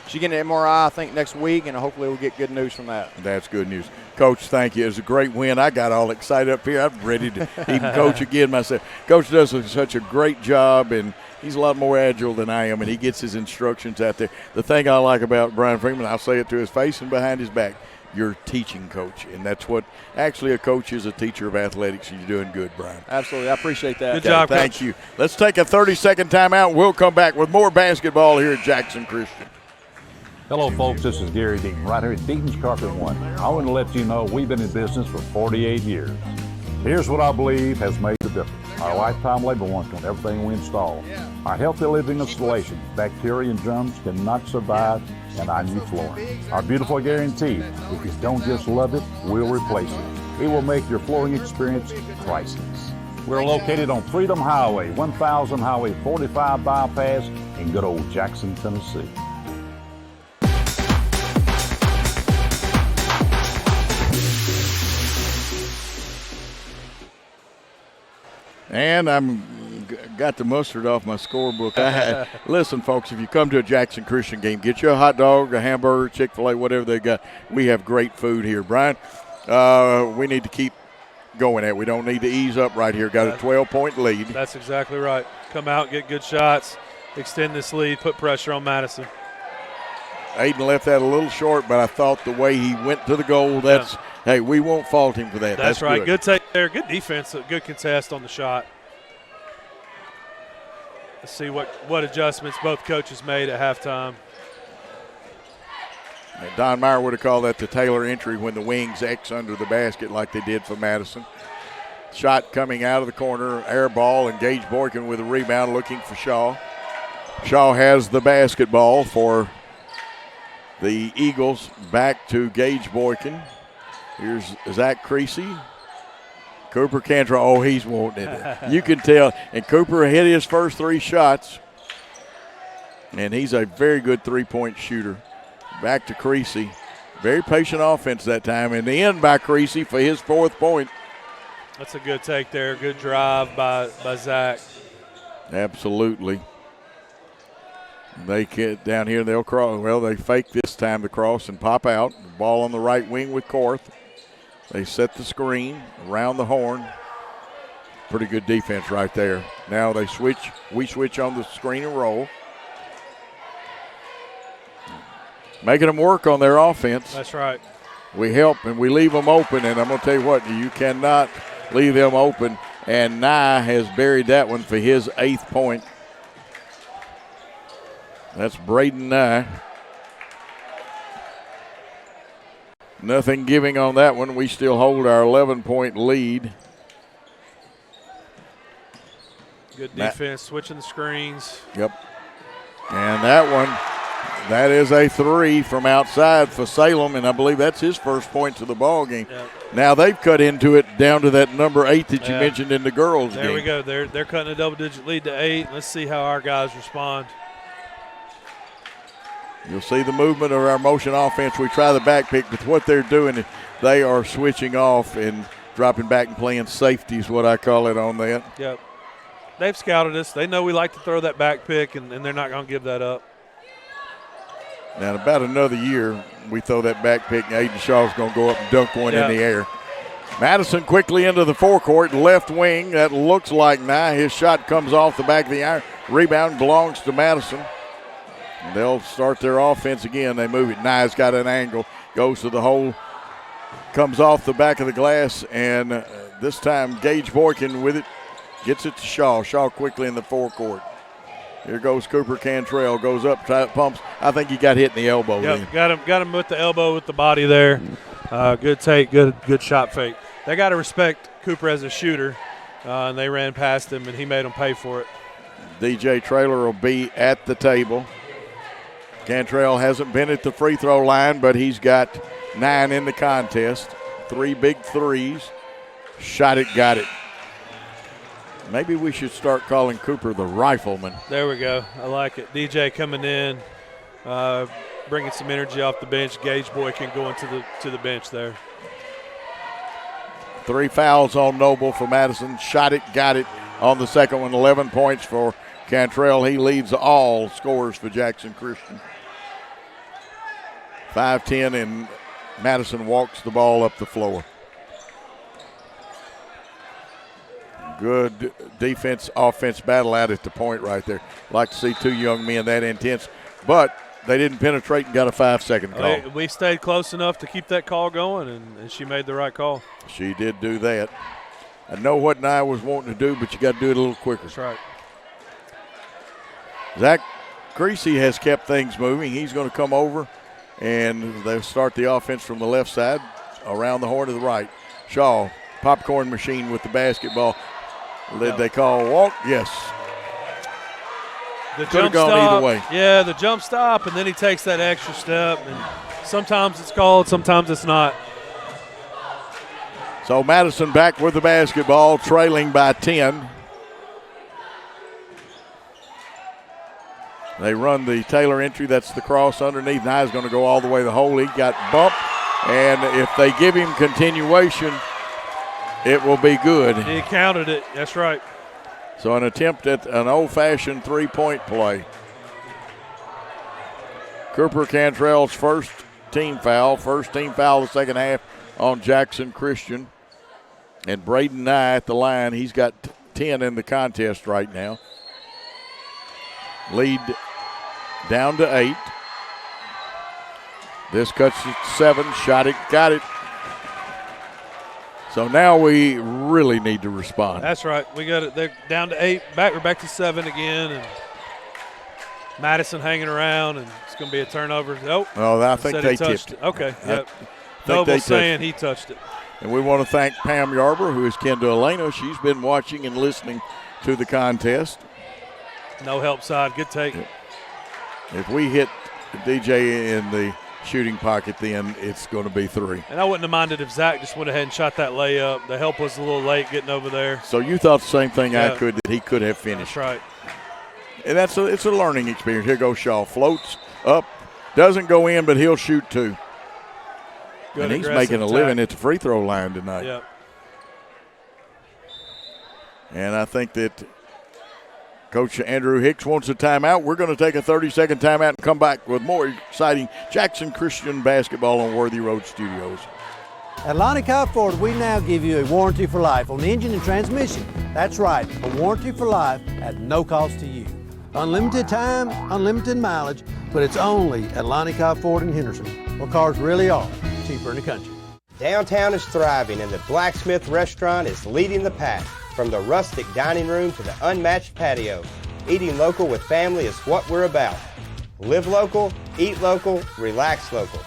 She getting an MRI, I think, next week, and hopefully we'll get good news from that. That's good news. Coach, thank you. It was a great win. I got all excited up here. I'm ready to even coach again myself. Coach does such a great job, and he's a lot more agile than I am, and he gets his instructions out there. The thing I like about Brian Freeman, I'll say it to his face and behind his back, you're teaching coach, and that's what actually a coach is, a teacher of athletics, and you're doing good, Brian. Absolutely. I appreciate that. Good job, Thank Coach. you. Let's take a 30-second timeout. We'll come back with more basketball here at Jackson Christian. Hello, folks. This is Gary Deaton, right here at Deaton's Carpet One. I want to let you know we've been in business for 48 years. Here's what I believe has made the difference. Our lifetime labor warranty on everything we install. Our healthy living installation. Bacteria and germs cannot survive in our new flooring. Our beautiful guarantee. If you don't just love it, we'll replace it. It will make your flooring experience priceless. We're located on Freedom Highway, 1000 Highway 45 bypass in good old Jackson, Tennessee. And got the mustard off my scorebook. Listen, folks, if you come to a Jackson Christian game, get you a hot dog, a hamburger, Chick-fil-A, whatever they got. We have great food here. Brian, we need to keep going at. We don't need to ease up right here. Got a 12-point lead. That's exactly right. Come out, get good shots, extend this lead, put pressure on Madison. Aiden left that a little short, but I thought the way he went to the goal, hey, we won't fault him for that. That's right. Good take there. Good defense. Good contest on the shot. Let's see what adjustments both coaches made at halftime. And Don Meyer would have called that the Taylor entry when the wings X under the basket like they did for Madison. Shot coming out of the corner, air ball, and Gage Boykin with a rebound looking for Shaw. Shaw has the basketball for the Eagles. Back to Gage Boykin. Here's Zach Creasy. Cooper Cantrell, oh, he's wanting it. You can tell. And Cooper hit his first 3 shots. And he's a very good three-point shooter. Back to Creasy. Very patient offense that time. And the end by Creasy for his 4th point. That's a good take there. Good drive by Zach. Absolutely. They get down here, they'll cross. Well, they fake this time to cross and pop out. The ball on the right wing with Korth. They set the screen around the horn. Pretty good defense right there. Now they switch. We switch on the screen and roll. Making them work on their offense. That's right. We help and we leave them open, and I'm going to tell you what, you cannot leave them open. And Nye has buried that one for his 8th point. That's Braden Nye. Nothing giving on that one. We still hold our 11-point lead. Good defense, switching the screens. Yep. And that one, that is a 3 from outside for Salem, and I believe that's his first point to the ball game. Yep. Now they've cut into it down to that number 8 that you mentioned in the girls' game. There we go. They're cutting a double-digit lead to 8. Let's see how our guys respond. You'll see the movement of our motion offense. We try the back pick, but what they're doing is they are switching off and dropping back and playing safety is what I call it on that. Yep. They've scouted us. They know we like to throw that back pick, and they're not going to give that up. Now, in about another year, we throw that back pick, and Aiden Shaw's going to go up and dunk one in the air. Madison quickly into the forecourt, left wing. That looks like Nye. His shot comes off the back of the iron. Rebound belongs to Madison. They'll start their offense again. They move it. Nye's got an angle, goes to the hole, comes off the back of the glass, and this time Gage Boykin with it, gets it to Shaw. Shaw quickly in the forecourt. Here goes Cooper Cantrell, goes up, pumps. I think he got hit in the elbow. Yep, got him with the elbow, with the body there. Good take, good shot fake. They got to respect Cooper as a shooter, and they ran past him, and he made them pay for it. DJ Traylor will be at the table. Cantrell hasn't been at the free throw line, but he's got 9 in the contest. 3 big threes. Shot it, got it. Maybe we should start calling Cooper the rifleman. There we go. I like it. DJ coming in, bringing some energy off the bench. Gage Boykin going to the bench there. 3 fouls on Noble for Madison. Shot it, got it on the second one. 11 points for Cantrell. He leads all scorers for Jackson Christian. 5-10, and Madison walks the ball up the floor. Good defense, offense battle out at the point right there. Like to see 2 young men that intense, but they didn't penetrate and got a 5-second call. We stayed close enough to keep that call going, and she made the right call. She did do that. I know what Nye was wanting to do, but you got to do it a little quicker. That's right. Zach Creasy has kept things moving. He's going to come over And they'll start the offense from the left side, around the horn to the right. Shaw, popcorn machine with the basketball. Did they call walk? Yes. The Could have jump gone stop, either way. Yeah, the jump stop, and then he takes that extra step. And sometimes it's called, sometimes it's not. So Madison back with the basketball, trailing by 10. They run the Taylor entry. That's the cross underneath. Now he's going to go all the way the hole. He got bumped. And if they give him continuation, it will be good. He counted it. That's right. So an attempt at an old-fashioned three-point play. Cooper Cantrell's first team foul of the second half on Jackson Christian. And Braden Nye at the line. He's got 10 in the contest right now. Lead down to 8. This cuts it to 7. Shot it, got it. So now we really need to respond. That's right. We got it. They're down to 8. We're back to 7 again. And Madison hanging around, and it's going to be a turnover. Nope. Oh, I think they tipped it. Okay. Yep. Noble's saying he touched it. And we want to thank Pam Yarber, who is kin to Elena. She's been watching and listening to the contest. No help side. Good take. If we hit DJ in the shooting pocket, then it's going to be 3. And I wouldn't have minded if Zach just went ahead and shot that layup. The help was a little late getting over there. So you thought the same thing that he could have finished. That's right. And it's a learning experience. Here goes Shaw. Floats up. Doesn't go in, but he'll shoot 2. Good, and he's making a living at the free throw line tonight. Yep. And I think that Coach Andrew Hicks wants a timeout. We're going to take a 30-second timeout and come back with more exciting Jackson Christian basketball on Worthy Road Studios. At Lonnie Cobb Ford, we now give you a warranty for life on the engine and transmission. That's right, a warranty for life at no cost to you. Unlimited time, unlimited mileage, but it's only at Lonnie Cobb Ford in Henderson, where cars really are cheaper in the country. Downtown is thriving, and the Blacksmith Restaurant is leading the pack. From the rustic dining room to the unmatched patio, eating local with family is what we're about. Live local, eat local, relax local.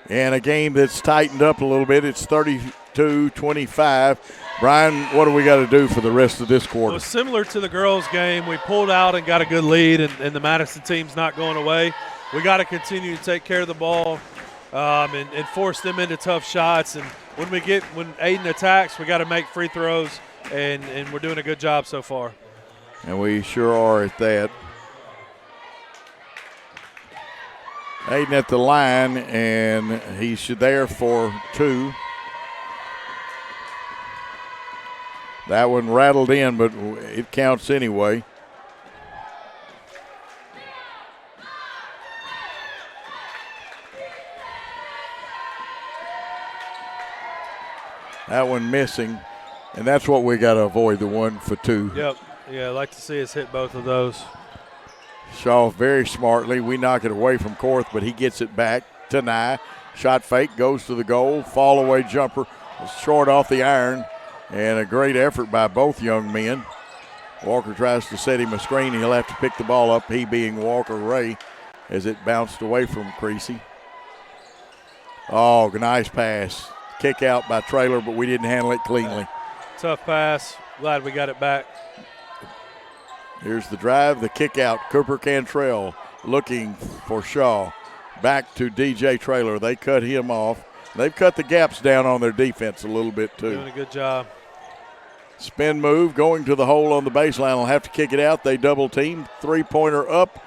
And a game that's tightened up a little bit. It's 32-25. Brian, what do we got to do for the rest of this quarter? Well, similar to the girls' game, we pulled out and got a good lead, and the Madison team's not going away. We got to continue to take care of the ball and force them into tough shots. And when Aiden attacks, we got to make free throws, and we're doing a good job so far. And we sure are at that. Aiden at the line, and he's there for 2. That one rattled in, but it counts anyway. That one missing, and that's what we got to avoid, the 1 for 2. Yep. Yeah, I'd like to see us hit both of those. Shaw very smartly. We knock it away from Korth, but he gets it back to Nye. Shot fake, goes to the goal. Fall away jumper, short off the iron. And a great effort by both young men. Walker tries to set him a screen. He'll have to pick the ball up, he being Walker Ray, as it bounced away from Creasy. Oh, nice pass. Kick out by Traylor, but we didn't handle it cleanly. Tough pass. Glad we got it back. Here's the drive, the kick out. Cooper Cantrell looking for Shaw. Back to DJ Traylor. They cut him off. They've cut the gaps down on their defense a little bit too. Doing a good job. Spin move, going to the hole on the baseline. Will have to kick it out. They double team. 3-pointer up,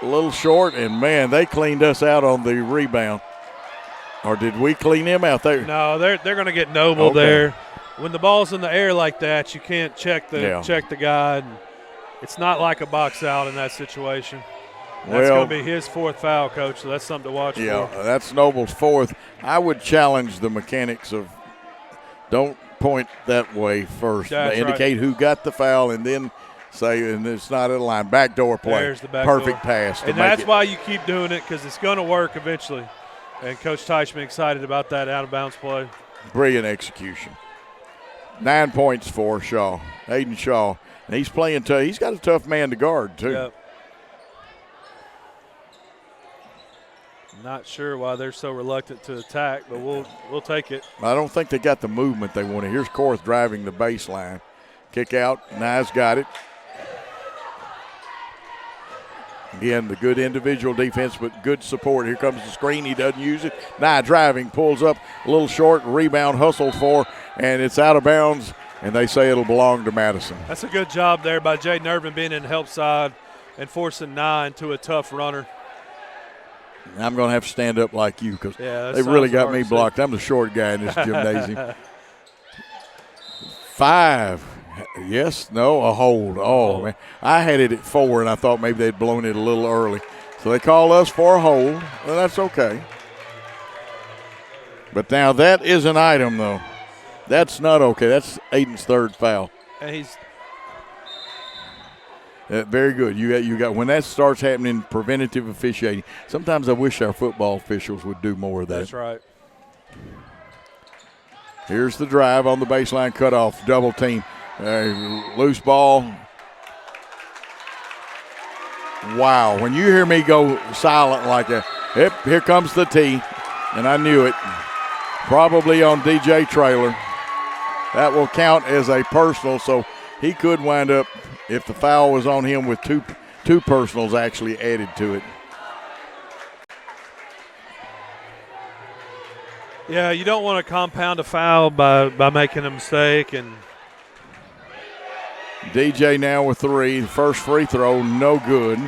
a little short, and man, they cleaned us out on the rebound. Or did we clean them out there? No, they're going to get Noble there. When the ball's in the air like that, you can't check the guy. And it's not like a box out in that situation. That's going to be his 4th foul, Coach, so that's something to watch for. Yeah, that's Noble's 4th. I would challenge the mechanics of don't point that way first. Indicate who got the foul and then say, and it's not at a line. Backdoor play. There's the back Perfect door. pass. And that's why you keep doing it, because it's going to work eventually. And Coach Teichman excited about that out-of-bounds play. Brilliant execution. 9 points for Shaw, Aiden Shaw. And he's playing tough. He's got a tough man to guard, too. Yep. Not sure why they're so reluctant to attack, but we'll take it. I don't think they got the movement they wanted. Here's Korth driving the baseline. Kick out. Nye's got it. Again, the good individual defense, but good support. Here comes the screen. He doesn't use it. Nye driving, pulls up a little short, rebound hustled for, and it's out of bounds, and they say it'll belong to Madison. That's a good job there by Jaden Irvin being in the help side and forcing Nye into a tough runner. I'm going to have to stand up like you because they really got me blocked. I'm the short guy in this gymnasium. 5. Yes, no, a hold. Oh, man. I had it at 4, and I thought maybe they'd blown it a little early. So they call us for a hold. Well, that's okay. But now that is an item, though. That's not okay. That's Aiden's 3rd foul. And he's very good. You got when that starts happening, preventative officiating. Sometimes I wish our football officials would do more of that. That's right. Here's the drive on the baseline cutoff, double team. Loose ball. Wow, when you hear me go silent like that, yep, here comes the tee, and I knew it. Probably on DJ Traylor. That will count as a personal, so he could wind up, if the foul was on him, with two personals actually added to it. Yeah, you don't want to compound a foul by making a mistake. And DJ now with 3. First free throw, no good.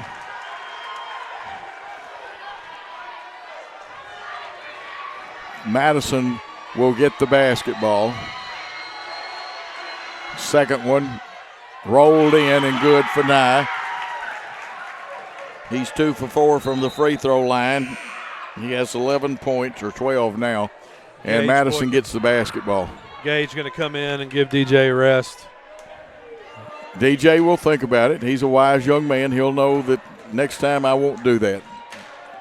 Madison will get the basketball. Second one rolled in and good for Nye. He's 2 for 4 from the free throw line. He has 11 points, or 12 now. And Gage Madison gets the basketball. Gage going to come in and give DJ a rest. DJ will think about it. He's a wise young man. He'll know that next time I won't do that.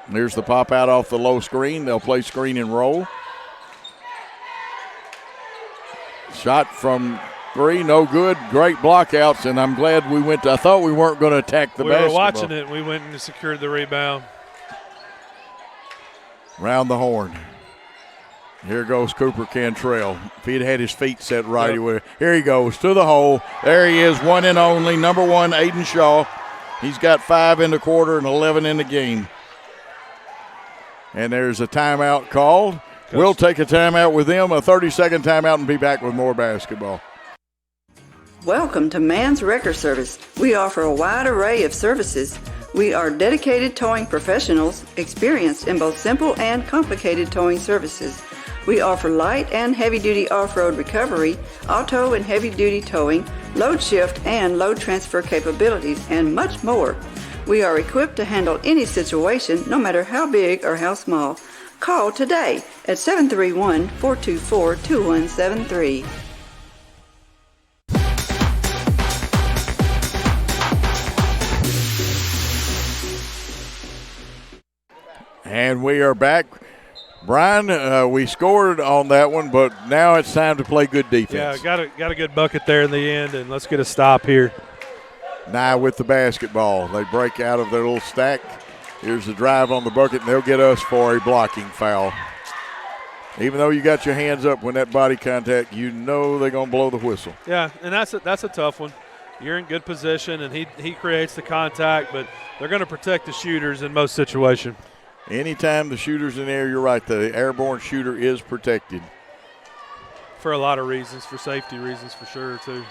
There's the pop out off the low screen. They'll play screen and roll. Shot from 3, no good. Great blockouts, and I'm glad we went to, I thought we weren't going to attack the basketball. We were watching it, and we went and secured the rebound. Round the horn. Here goes Cooper Cantrell. If he'd had his feet set right, he would. Here he goes to the hole. There he is, one and only, number 1, Aiden Shaw. He's got 5 in the quarter and 11 in the game. And there's a timeout called. We'll take a timeout with them, a 30-second timeout, and be back with more basketball. Welcome to Mann's Wrecker Service. We offer a wide array of services. We are dedicated towing professionals, experienced in both simple and complicated towing services. We offer light and heavy-duty off-road recovery, auto and heavy-duty towing, load shift and load transfer capabilities, and much more. We are equipped to handle any situation, no matter how big or how small. Call today at 731-424-2173. And we are back. Brian, we scored on that one, but now it's time to play good defense. Yeah, got a good bucket there in the end, and let's get a stop here. Nye with the basketball. They break out of their little stack. Here's the drive on the bucket, and they'll get us for a blocking foul. Even though you got your hands up when that body contact, you know they're going to blow the whistle. Yeah, and that's a tough one. You're in good position, and he creates the contact, but they're going to protect the shooters in most situations. Anytime the shooter's in there, you're right, the airborne shooter is protected. For a lot of reasons, for safety reasons for sure, too.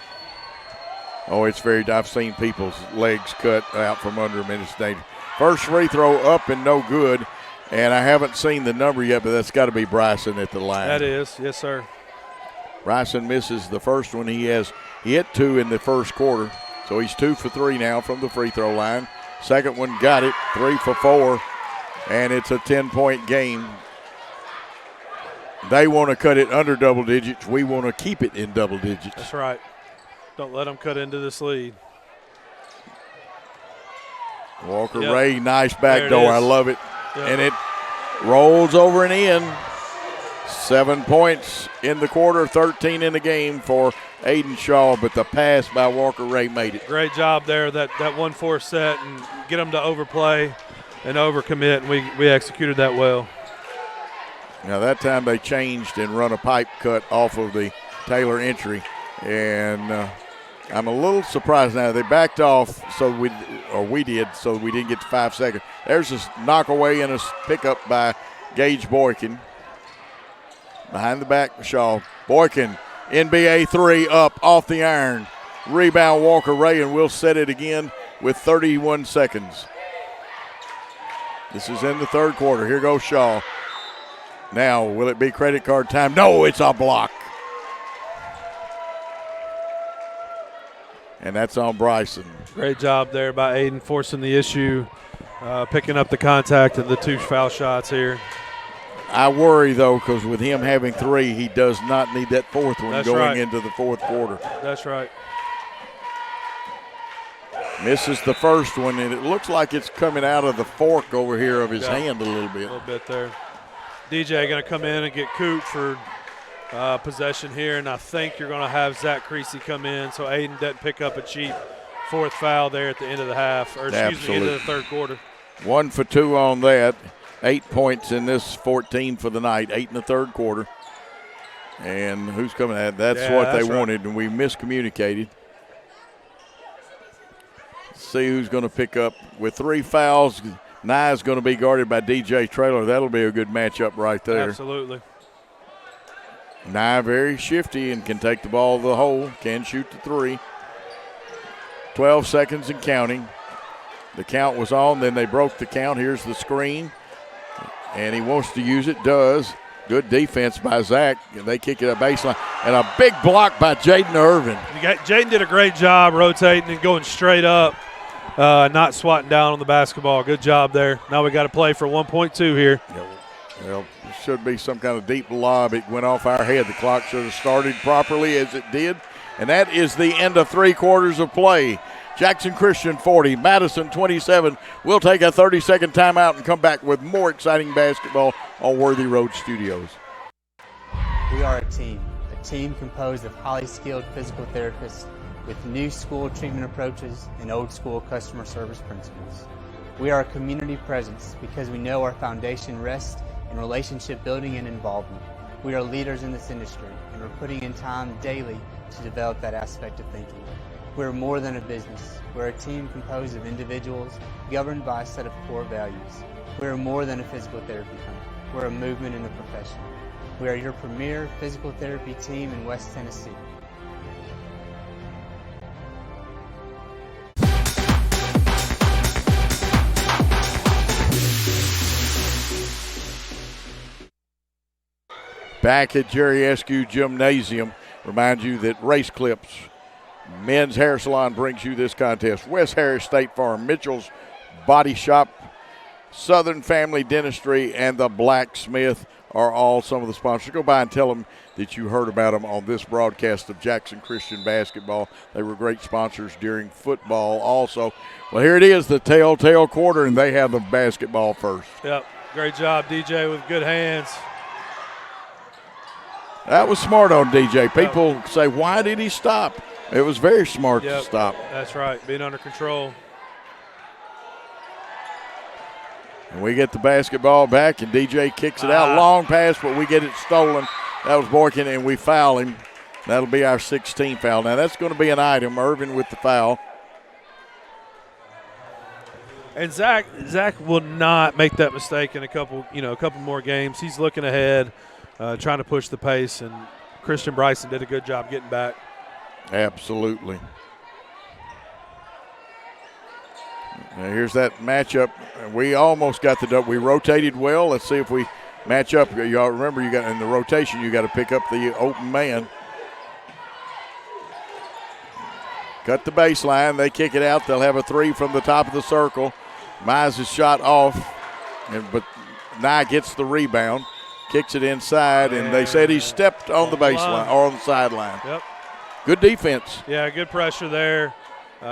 Oh, I've seen people's legs cut out from under them, and it's dangerous. First free throw up and no good, and I haven't seen the number yet, but that's got to be Bryson at the line. That is, yes, sir. Bryson misses the first one. He hit 2 in the first quarter, so he's 2 for 3 now from the free throw line. Second one got it, 3 for 4, and it's a 10-point game. They want to cut it under double digits. We want to keep it in double digits. That's right. Don't let them cut into this lead. Walker Ray, nice back door. I love it. Yep. And rolls over and in. 7 points in the quarter, 13 in the game for Aiden Shaw, but the pass by Walker Ray made it. Great job there, that 1-4 set, and get them to overplay and overcommit, and we executed that well. Now that time they changed and run a pipe cut off of the Taylor entry, and I'm a little surprised now. They backed off so we did, so we didn't get to 5 seconds. There's a knockaway and a pickup by Gage Boykin. Behind the back, Shaw. Boykin, NBA 3 up off the iron. Rebound Walker Ray, and we'll set it again with 31 seconds. This is in the third quarter. Here goes Shaw. Now, will it be credit card time? No, it's a block. And that's on Bryson. Great job there by Aiden, forcing the issue, picking up the contact and the 2 foul shots here. I worry, though, because with him having 3, he does not need that 4th one going into the fourth quarter. That's right. Misses the first one, and it looks like it's coming out of the fork over here of his hand a little bit. A little bit there. DJ going to come in and get Coop for possession here, and I think you're going to have Zach Creasy come in so Aiden doesn't pick up a cheap 4th foul there at the end of the half, or excuse me, end of the third quarter. 1 for 2 on that. 8 points in this, 14 for the night, 8 in the third quarter. And who's coming at? That's what they wanted, and we miscommunicated. See who's going to pick up. With 3 fouls, Nye's going to be guarded by DJ Traylor. That'll be a good matchup right there. Absolutely. Nye very shifty and can take the ball to the hole, can shoot the 3. 12 seconds and counting. The count was on, then they broke the count. Here's the screen. And he wants to use it, does. Good defense by Zach. And they kick it a baseline. And a big block by Jaden Irvin. Jaden did a great job rotating and going straight up, not swatting down on the basketball. Good job there. Now we got to play for 1.2 here. Well, it should be some kind of deep lob. It went off our head. The clock should have started properly as it did. And that is the end of 3 quarters of play. Jackson Christian 40, Madison 27. We'll take a 30-second timeout and come back with more exciting basketball on Worthy Road Studios. We are a team composed of highly skilled physical therapists with new school treatment approaches and old school customer service principles. We are a community presence because we know our foundation rests in relationship building and involvement. We are leaders in this industry, and we're putting in time daily to develop that aspect of thinking. We're more than a business. We're a team composed of individuals governed by a set of core values. We're more than a physical therapy company. We're a movement in the profession. We are your premier physical therapy team in West Tennessee. Back at Jerry Eskew Gymnasium, remind you that Race Clips Men's Hair Salon brings you this contest. West Harris State Farm, Mitchell's Body Shop, Southern Family Dentistry, and the Blacksmith are all some of the sponsors. Go by and tell them that you heard about them on this broadcast of Jackson Christian basketball. They were great sponsors during football also. Well, here it is, the telltale quarter, and they have the basketball first. Yep, great job, DJ, with good hands. That was smart on DJ. People say, why did he stop? It was very smart to stop. That's right, being under control. And we get the basketball back, and DJ kicks it out. Long pass, but we get it stolen. That was Boykin, and we foul him. That'll be our 16th foul. Now, that's going to be an item. Irvin with the foul. And Zach will not make that mistake in a couple more games. He's looking ahead, trying to push the pace, and Christian Bryson did a good job getting back. Absolutely. Now here's that matchup. We almost got the double. We rotated well. Let's see if we match up. Y'all remember, you got in the rotation, you got to pick up the open man. Cut the baseline. They kick it out. They'll have a 3 from the top of the circle. Mize is shot off, but Nye gets the rebound, kicks it inside, and they said he stepped on the baseline or on the sideline. Yep. Good defense. Yeah, good pressure there.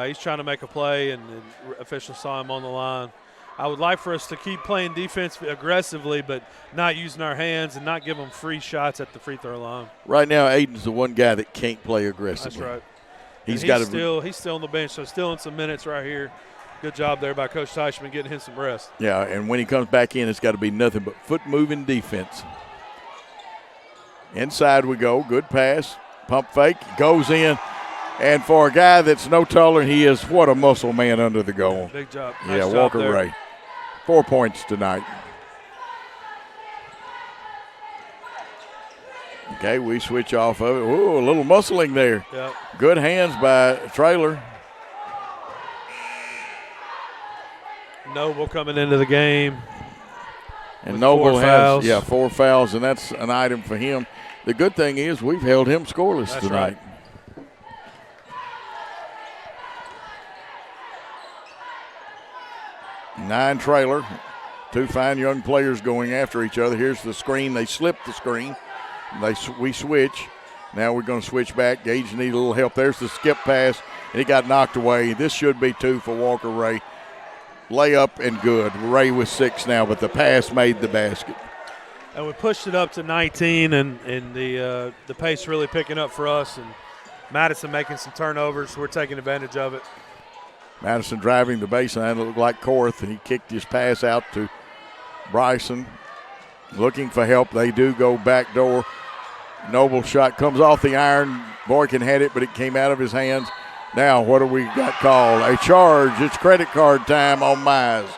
He's trying to make a play, and the official saw him on the line. I would like for us to keep playing defense aggressively, but not using our hands and not give them free shots at the free throw line. Right now, Aiden's the one guy that can't play aggressively. That's right. He's still on the bench, so stealing some minutes right here. Good job there by Coach Teichman getting him some rest. Yeah, and when he comes back in, it's got to be nothing but foot-moving defense. Inside we go. Good pass. Pump fake. Goes in. And for a guy that's no taller than he is, what a muscle man under the goal. Big job. Yeah, Nice Walker job there. Ray. 4 points tonight. Okay, we switch off of it. Ooh, a little muscling there. Yep. Good hands by Traylor. Noble coming into the game. And with Noble 4 has fouls. 4 fouls, and that's an item for him. The good thing is we've held him scoreless That's tonight. right. Nine Traylor. 2 fine young players going after each other. Here's the screen. They slip the screen. We switch. Now we're going to switch back. Gage needs a little help. There's the skip pass, and it got knocked away. This should be 2 for Walker Ray. Layup and good. Ray with 6 now, but the pass made the basket. And we pushed it up to 19, and the pace really picking up for us. And Madison making some turnovers. We're taking advantage of it. Madison driving the baseline. It looked like Korth, and he kicked his pass out to Bryson. Looking for help. They do go back door. Noble shot comes off the iron. Boykin had it, but it came out of his hands. Now, what do we got called? A charge. It's credit card time on Mize.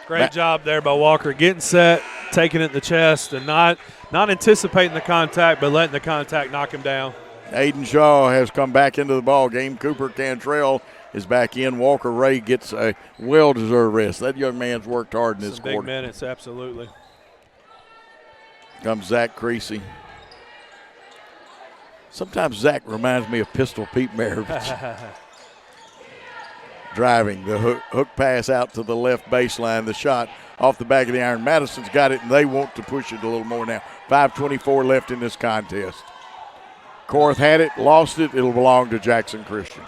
Great job there by Walker, getting set, taking it in the chest, and not anticipating the contact, but letting the contact knock him down. Aiden Shaw has come back into the ball game. Cooper Cantrell is back in. Walker Ray gets a well-deserved rest. That young man's worked hard in this Some big quarter. minutes, absolutely. Comes Zach Creasy. Sometimes Zach reminds me of Pistol Pete Maravich. Driving the hook pass out to the left baseline. The shot off the back of the iron. Madison's got it, and they want to push it a little more now. 5:24 left in this contest. Korth had it, lost it. It'll belong to Jackson Christian.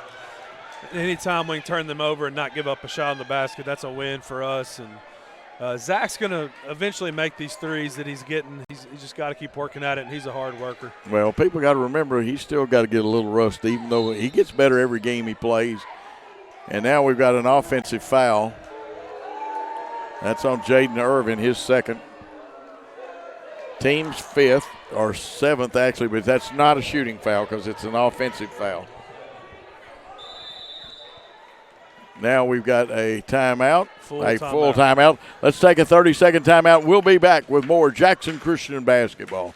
Anytime we can turn them over and not give up a shot in the basket, that's a win for us. And Zach's going to eventually make these threes that he's getting. He's just got to keep working at it, and he's a hard worker. Well, people got to remember he's still got to get a little rusty, even though he gets better every game he plays. And now we've got an offensive foul. That's on Jaden Irvin, his second. Team's 5th, or 7th actually, but that's not a shooting foul because it's an offensive foul. Now we've got a timeout, full timeout. Let's take a 30-second timeout. We'll be back with more Jackson Christian basketball.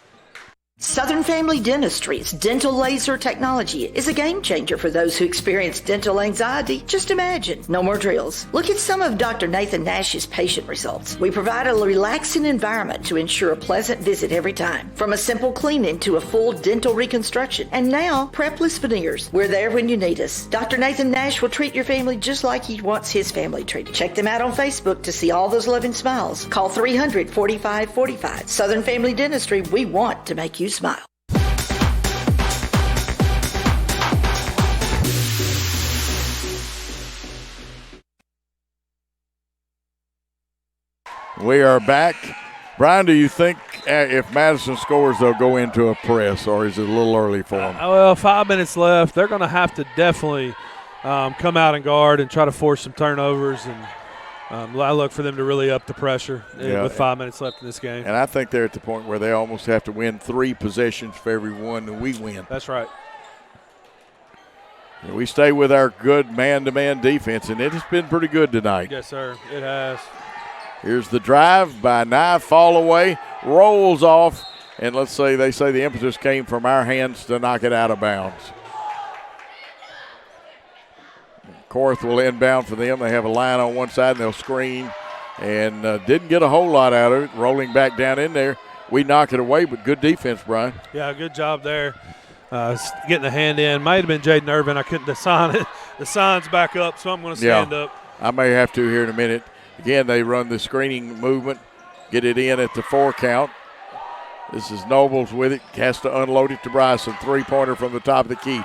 Southern Family Dentistry's dental laser technology is a game changer for those who experience dental anxiety. Just imagine, no more drills. Look at some of Dr. Nathan Nash's patient results. We provide a relaxing environment to ensure a pleasant visit every time. From a simple cleaning to a full dental reconstruction. And now, prepless veneers. We're there when you need us. Dr. Nathan Nash will treat your family just like he wants his family treated. Check them out on Facebook to see all those loving smiles. Call 300-4545. Southern Family Dentistry, we want to make you smile. We are back. Brian, do you think if Madison scores, they'll go into a press, or is it a little early for them? Well, 5 minutes left. They're going to have to definitely come out and guard and try to force some turnovers. And I look for them to really up the pressure with 5 minutes left in this game. And I think they're at the point where they almost have to win 3 possessions for every one that we win. That's right. And we stay with our good man-to-man defense, and it has been pretty good tonight. Yes, sir. It has. Here's the drive by Nye, fall away, rolls off, and they say the impetus came from our hands to knock it out of bounds. Korth will inbound for them. They have a line on one side, and they'll screen, and didn't get a whole lot out of it. Rolling back down in there. We knock it away, but good defense, Brian. Yeah, good job there. Getting the hand in. Might have been Jaden Irvin. I couldn't assign it. The sign's back up, so I'm going to stand up. I may have to here in a minute. Again, they run the screening movement, get it in at the 4 count. This is Nobles with it. Has to unload it to Bryson. 3-pointer from the top of the key.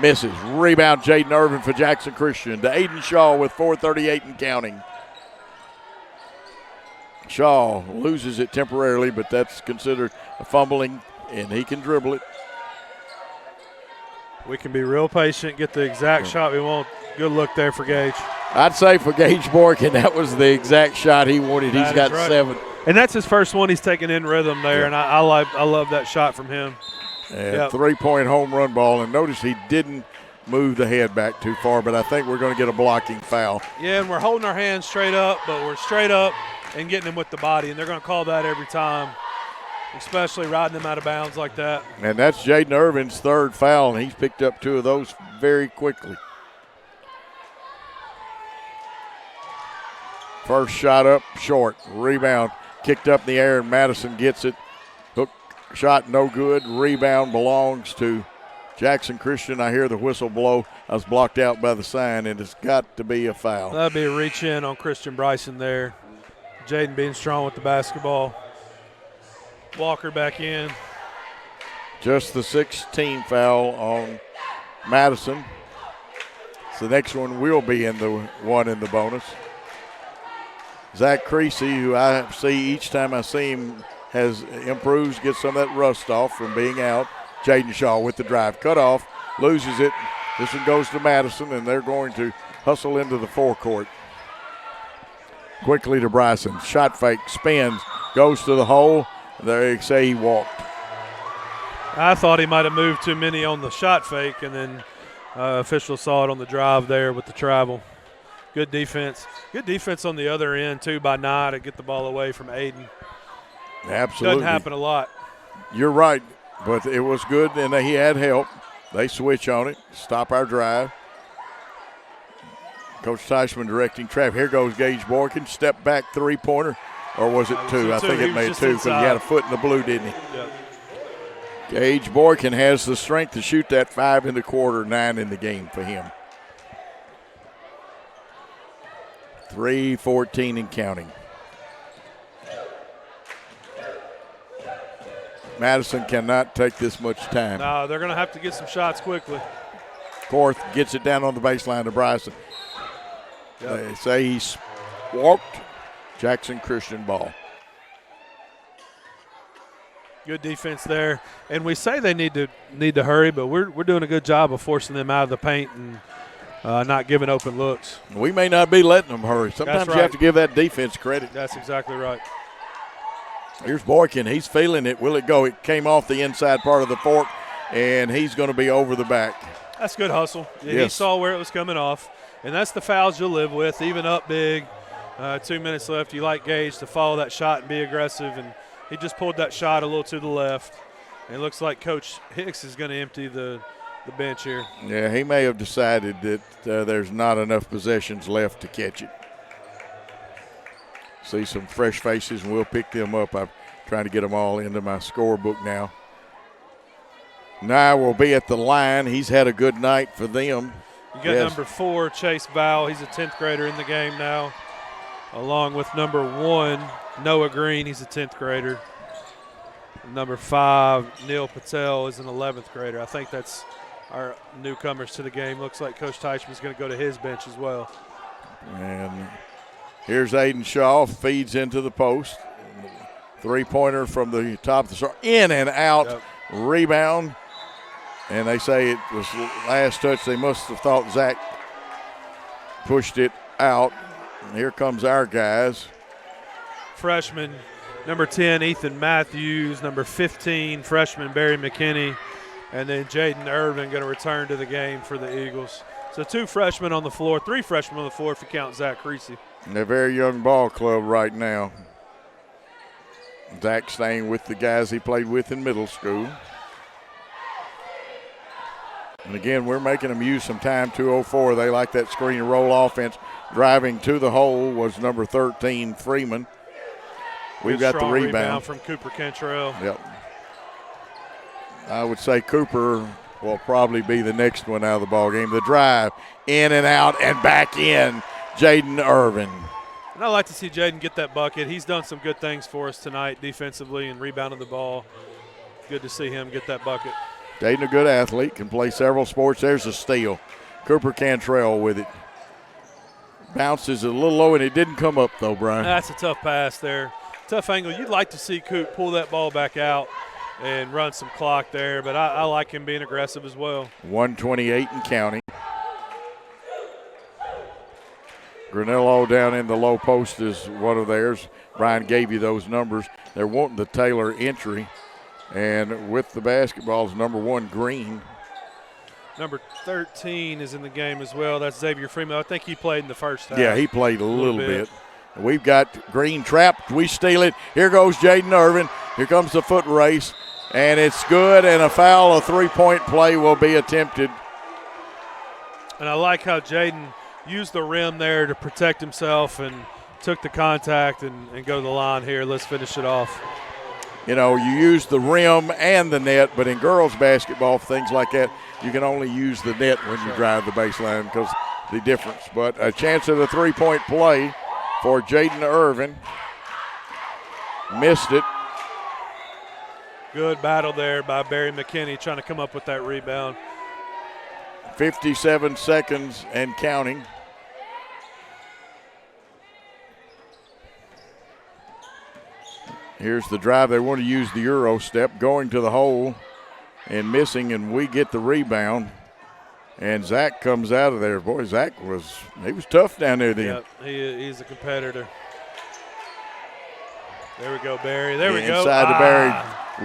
Misses. Rebound, Jaden Irvin for Jackson Christian. To Aiden Shaw with 4:38 and counting. Shaw loses it temporarily, but that's considered a fumbling, and he can dribble it. We can be real patient, get the exact shot we want. Good look there for Gage. I'd say for Gage Borkin, that was the exact shot he wanted. He's got right. 7. And that's his first one he's taken in rhythm there, and I love that shot from him. And 3-point home run ball, and notice he didn't move the head back too far, but I think we're going to get a blocking foul. Yeah, and we're holding our hands straight up, but we're straight up and getting him with the body, and they're going to call that every time, especially riding him out of bounds like that. And that's Jaden Irvin's 3rd foul, and he's picked up 2 of those very quickly. First shot up, short. Rebound, kicked up in the air, and Madison gets it. Hook shot, no good. Rebound belongs to Jackson Christian. I hear the whistle blow. I was blocked out by the sign, and it's got to be a foul. That'd be a reach in on Christian Bryson there. Jaden being strong with the basketball. Walker back in. Just the 16th foul on Madison. So the next one will be in the one in the bonus. Zach Creasy, who I see each time I see him, has improved, gets some of that rust off from being out. Jaden Shaw with the drive. Cut off, loses it. This one goes to Madison, and they're going to hustle into the forecourt. Quickly to Bryson. Shot fake, spins, goes to the hole. They say he walked. I thought he might have moved too many on the shot fake, and then officials saw it on the drive there with the travel. Good defense. Good defense on the other end, too, by Nye to get the ball away from Aiden. Absolutely. Doesn't happen a lot. You're right, but it was good, and he had help. They switch on it, stop our drive. Coach Teichman directing trap. Here goes Gage Borkin. Step back 3-pointer, or was it 2? I think it made 2 because he had a foot in the blue, didn't he? Yep. Gage Borkin has the strength to shoot that 5 in the quarter, 9 in the game for him. 3:14 and counting. Madison cannot take this much time. No, they're going to have to get some shots quickly. Korth gets it down on the baseline to Bryson. Yep. They say he's walked. Jackson Christian ball. Good defense there, and we say they need to hurry, but we're doing a good job of forcing them out of the paint and not giving open looks. We may not be letting them hurry. Sometimes you have to give that defense credit. That's exactly right. Here's Boykin. He's feeling it. Will it go? It came off the inside part of the fork, and he's going to be over the back. That's good hustle. Yes. He saw where it was coming off, and that's the fouls you'll live with, even up big. 2 minutes left. You like Gage to follow that shot and be aggressive, and he just pulled that shot a little to the left. And it looks like Coach Hicks is going to empty the bench here. Yeah, he may have decided that there's not enough possessions left to catch it. See some fresh faces, and we'll pick them up. I'm trying to get them all into my scorebook now. Nye will be at the line. He's had a good night for them. You got number 4, Chase Val. He's a 10th grader in the game now, along with number 1, Noah Green. He's a 10th grader. Number 5, Neil Patel, is an 11th grader. I think that's our newcomers to the game. Looks like Coach Teichman's going to go to his bench as well. And here's Aiden Shaw, feeds into the post. 3-pointer from the top of the start. In and out. Yep. Rebound. And they say it was last touch. They must have thought Zach pushed it out. And here comes our guys. Freshman, number 10, Ethan Matthews. Number 15, freshman Barry McKinney. And then Jaden Irvin going to return to the game for the Eagles. So 2 freshmen on the floor, 3 freshmen on the floor if you count Zach Creasy. And they're a very young ball club right now. Zach staying with the guys he played with in middle school. And again, we're making them use some time, 2:04. They like that screen and roll offense. Driving to the hole was number 13, Freeman. We've got the rebound from Cooper Cantrell. Yep. I would say Cooper will probably be the next one out of the ball game. The drive, in and out and back in, Jaden Irvin. And I like to see Jaden get that bucket. He's done some good things for us tonight defensively and rebounding the ball. Good to see him get that bucket. Jaden, a good athlete, can play several sports. There's a steal. Cooper Cantrell with it. Bounces a little low, and it didn't come up, though, Brian. That's a tough pass there. Tough angle. You'd like to see Coop pull that ball back out and run some clock there, but I like him being aggressive as well. 128 and counting. Granillo down in the low post is one of theirs. Brian gave you those numbers. They're wanting the Taylor entry. And with the basketball is number 1, Green. Number 13 is in the game as well. That's Xavier Freeman. I think he played in the first half. Yeah, he played a little bit. We've got Green trapped. We steal it. Here goes Jaden Irvin. Here comes the foot race. And it's good, and a foul, a three-point play will be attempted. And I like how Jaden used the rim there to protect himself and took the contact and go to the line here. Let's finish it off. You know, you use the rim and the net, but in girls basketball, things like that, you can only use the net when you drive the baseline because the difference. But a chance at a three-point play for Jaden Irvin. Missed it. Good battle there by Barry McKinney trying to come up with that rebound. 57 seconds and counting. Here's the drive. They want to use the Euro step, going to the hole and missing, and we get the rebound. And Zach comes out of there. Boy, Zach was tough down there then. Yep, he's a competitor. There we go, Barry. There we go. Inside to Barry.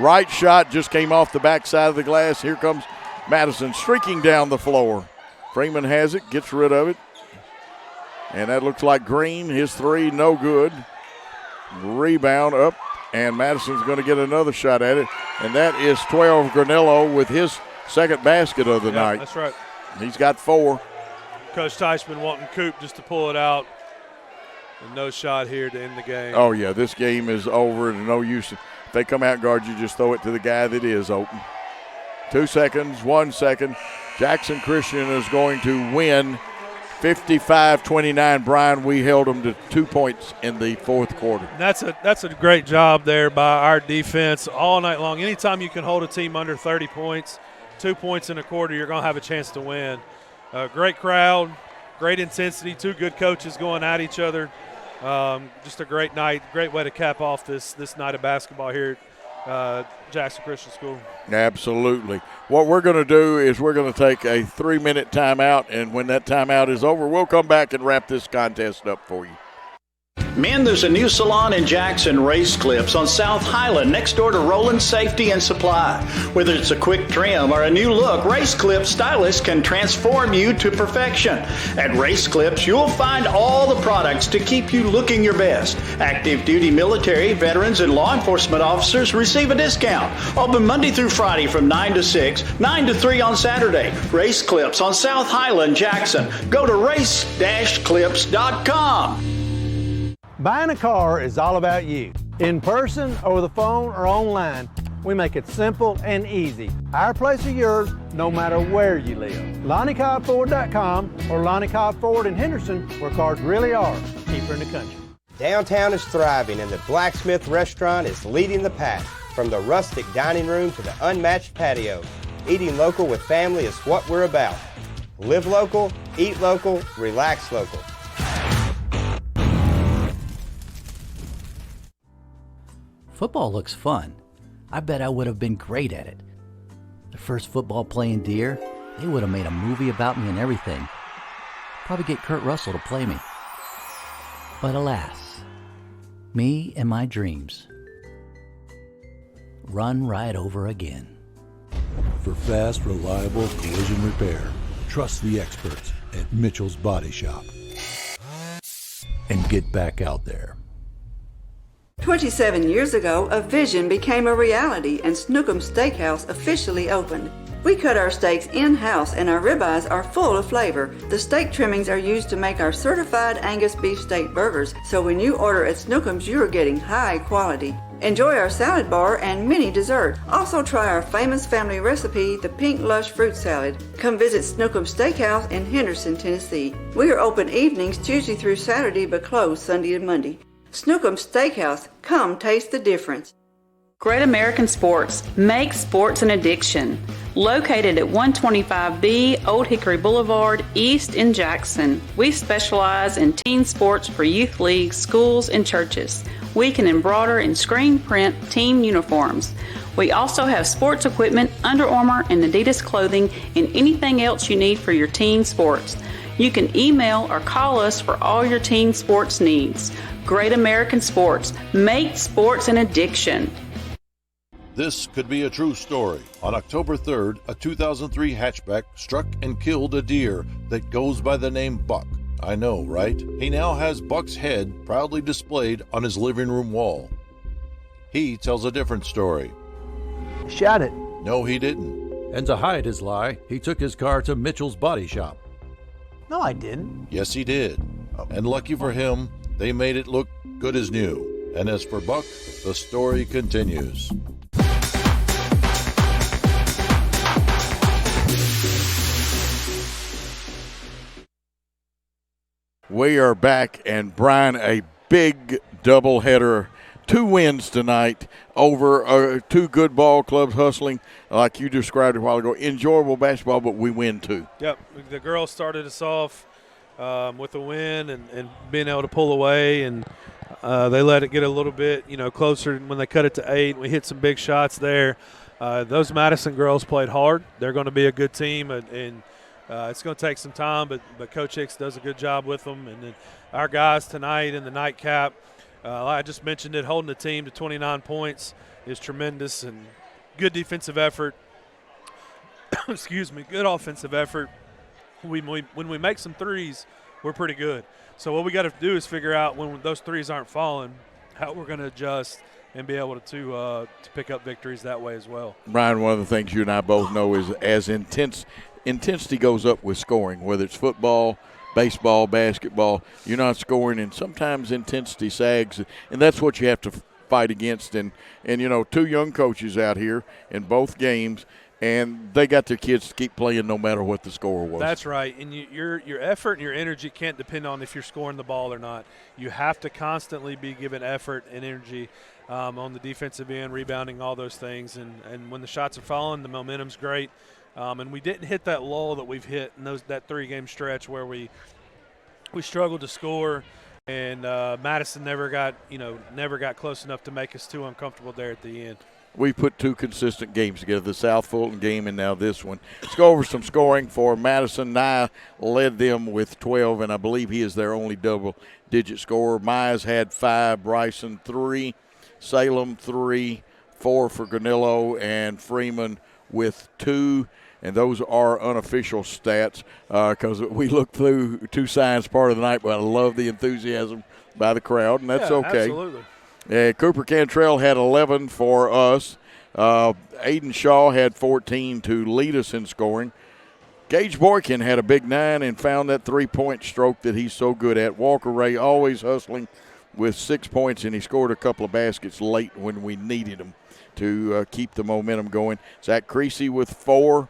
Right shot just came off the backside of the glass. Here comes Madison streaking down the floor. Freeman has it, gets rid of it. And that looks like Green. His three, no good. Rebound up, and Madison's going to get another shot at it. And that is 12 Granillo with his second basket of the night. That's right. He's got 4. Coach Teichman wanting Coop just to pull it out. And no shot here to end the game. Oh, yeah, this game is over and no use. If they come out guard, you just throw it to the guy that is open. 2 seconds, 1 second. Jackson Christian is going to win 55-29. Brian, we held them to 2 points in the fourth quarter. That's a great job there by our defense all night long. Anytime you can hold a team under 30 points, 2 points in a quarter, you're going to have a chance to win. Great crowd, great intensity, 2 good coaches going at each other. Just a great night, great way to cap off this night of basketball here at Jackson Christian School. Absolutely. What we're going to do is we're going to take a 3-minute timeout, and when that timeout is over, we'll come back and wrap this contest up for you. Men, there's a new salon in Jackson, Race Clips, on South Highland, next door to Roland Safety and Supply. Whether it's a quick trim or a new look, Race Clips stylists can transform you to perfection. At Race Clips, you'll find all the products to keep you looking your best. Active duty military, veterans, and law enforcement officers receive a discount. Open Monday through Friday from 9 to 6, 9 to 3 on Saturday. Race Clips on South Highland, Jackson. Go to race-clips.com. Buying a car is all about you. In person, over the phone, or online, we make it simple and easy. Our place or yours, no matter where you live. LonnieCobbFord.com or Lonnie Cobb Ford in Henderson, where cars really are cheaper in the country. Downtown is thriving, and the Blacksmith Restaurant is leading the pack. From the rustic dining room to the unmatched patio, eating local with family is what we're about. Live local, eat local, relax local. Football looks fun. I bet I would have been great at it. The first football playing Deer, they would have made a movie about me and everything. Probably get Kurt Russell to play me. But alas, me and my dreams run right over again. For fast, reliable collision repair, trust the experts at Mitchell's Body Shop. And get back out there. 27 years ago, a vision became a reality and Snookum Steakhouse officially opened. We cut our steaks in-house and our ribeyes are full of flavor. The steak trimmings are used to make our certified Angus beef steak burgers, so when you order at Snookum's, you are getting high quality. Enjoy our salad bar and mini dessert. Also try our famous family recipe, the Pink Lush Fruit Salad. Come visit Snookum Steakhouse in Henderson, Tennessee. We are open evenings Tuesday through Saturday but closed Sunday and Monday. Snookum Steakhouse, come taste the difference. Great American Sports, make sports an addiction. Located at 125B Old Hickory Boulevard, East in Jackson. We specialize in teen sports for youth leagues, schools, and churches. We can embroider and screen print team uniforms. We also have sports equipment, Under Armour and Adidas clothing, and anything else you need for your teen sports. You can email or call us for all your teen sports needs. Great American Sports. Make sports an addiction. This could be a true story. On October 3rd, a 2003 hatchback struck and killed a deer that goes by the name Buck. I know, right? He now has Buck's head proudly displayed on his living room wall. He tells a different story. Shot it. No, he didn't. And to hide his lie, he took his car to Mitchell's body shop. No, I didn't. Yes, he did. And lucky for him, they made it look good as new. And as for Buck, the story continues. We are back, and Brian, a big doubleheader. 2 wins tonight over 2 good ball clubs hustling, like you described a while ago. Enjoyable basketball, but we win too. Yep, the girls started us off with a win and being able to pull away, and they let it get a little bit closer when they cut it to 8. We hit some big shots there. Those Madison girls played hard. They're going to be a good team, and it's going to take some time, but Coach Hicks does a good job with them. And then our guys tonight in the nightcap, I just mentioned it, holding the team to 29 points is tremendous, and good defensive effort. Excuse me, good offensive effort. When we make some threes, we're pretty good. So what we got to do is figure out when those threes aren't falling, how we're going to adjust and be able to pick up victories that way as well. Brian, one of the things you and I both know is as intensity goes up with scoring, whether it's football, baseball, basketball, you're not scoring, and sometimes intensity sags, and that's what you have to fight against. And 2 young coaches out here in both games, and they got their kids to keep playing no matter what the score was. That's right, and your effort and your energy can't depend on if you're scoring the ball or not. You have to constantly be giving effort and energy on the defensive end, rebounding, all those things, and when the shots are falling, the momentum's great. And we didn't hit that lull that we've hit in that 3-game stretch where we struggled to score, and Madison never got close enough to make us too uncomfortable there at the end. We put 2 consistent games together, the South Fulton game and now this one. Let's go over some scoring for Madison. Nye led them with 12, and I believe he is their only double-digit scorer. Mize had 5, Bryson 3, Salem 3, 4 for Granillo, and Freeman with 2. And those are unofficial stats because we looked through 2 signs part of the night, but I love the enthusiasm by the crowd, and that's okay. Absolutely. Cooper Cantrell had 11 for us. Aiden Shaw had 14 to lead us in scoring. Gage Boykin had a big 9 and found that 3-point stroke that he's so good at. Walker Ray always hustling with 6 points, and he scored a couple of baskets late when we needed him to keep the momentum going. Zach Creasy with 4.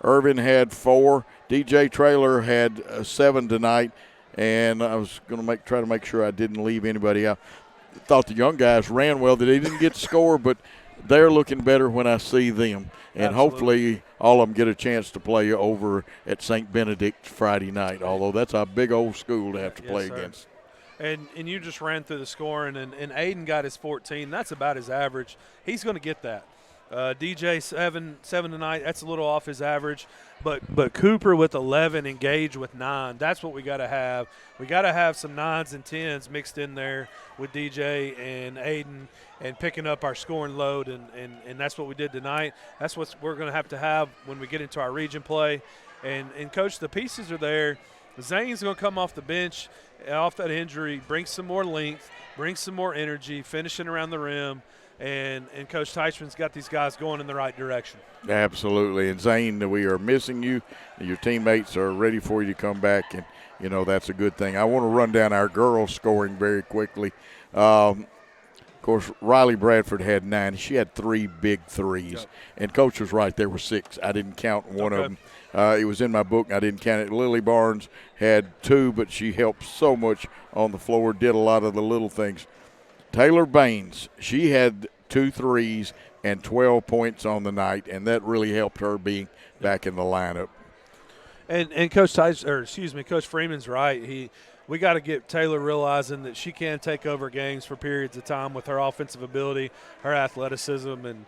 Irvin had 4. DJ Traylor had 7 tonight, and I was going to try to make sure I didn't leave anybody out. Thought the young guys ran well. They didn't get to score, but they're looking better when I see them. And Absolutely. Hopefully all of them get a chance to play over at St. Benedict Friday night, although that's a big old school to have to play against. And you just ran through the scoring, and Aiden got his 14. That's about his average. He's going to get that. DJ 7 tonight. That's a little off his average, but Cooper with 11 and Gage with 9. That's what we got to have. We got to have some 9s and 10s mixed in there with DJ and Aiden and picking up our scoring load, and that's what we did tonight. That's what we're going to have when we get into our region play. And Coach, the pieces are there. Zane's going to come off the bench off that injury, bring some more length, bring some more energy, finishing around the rim. And Coach Teichman's got these guys going in the right direction. Absolutely. And Zane, we are missing you. Your teammates are ready for you to come back, and, that's a good thing. I want to run down our girls' scoring very quickly. Of course, Riley Bradford had 9. She had 3 big threes. Yep. And Coach was right. There were 6. I didn't count one of them. It was in my book, and I didn't count it. Lily Barnes had 2, but she helped so much on the floor, did a lot of the little things. Taylor Baines, she had 2 threes. and 12 points on the night, and that really helped her being back in the lineup. And Coach Coach Freeman's right. We got to get Taylor realizing that she can take over games for periods of time with her offensive ability, her athleticism, and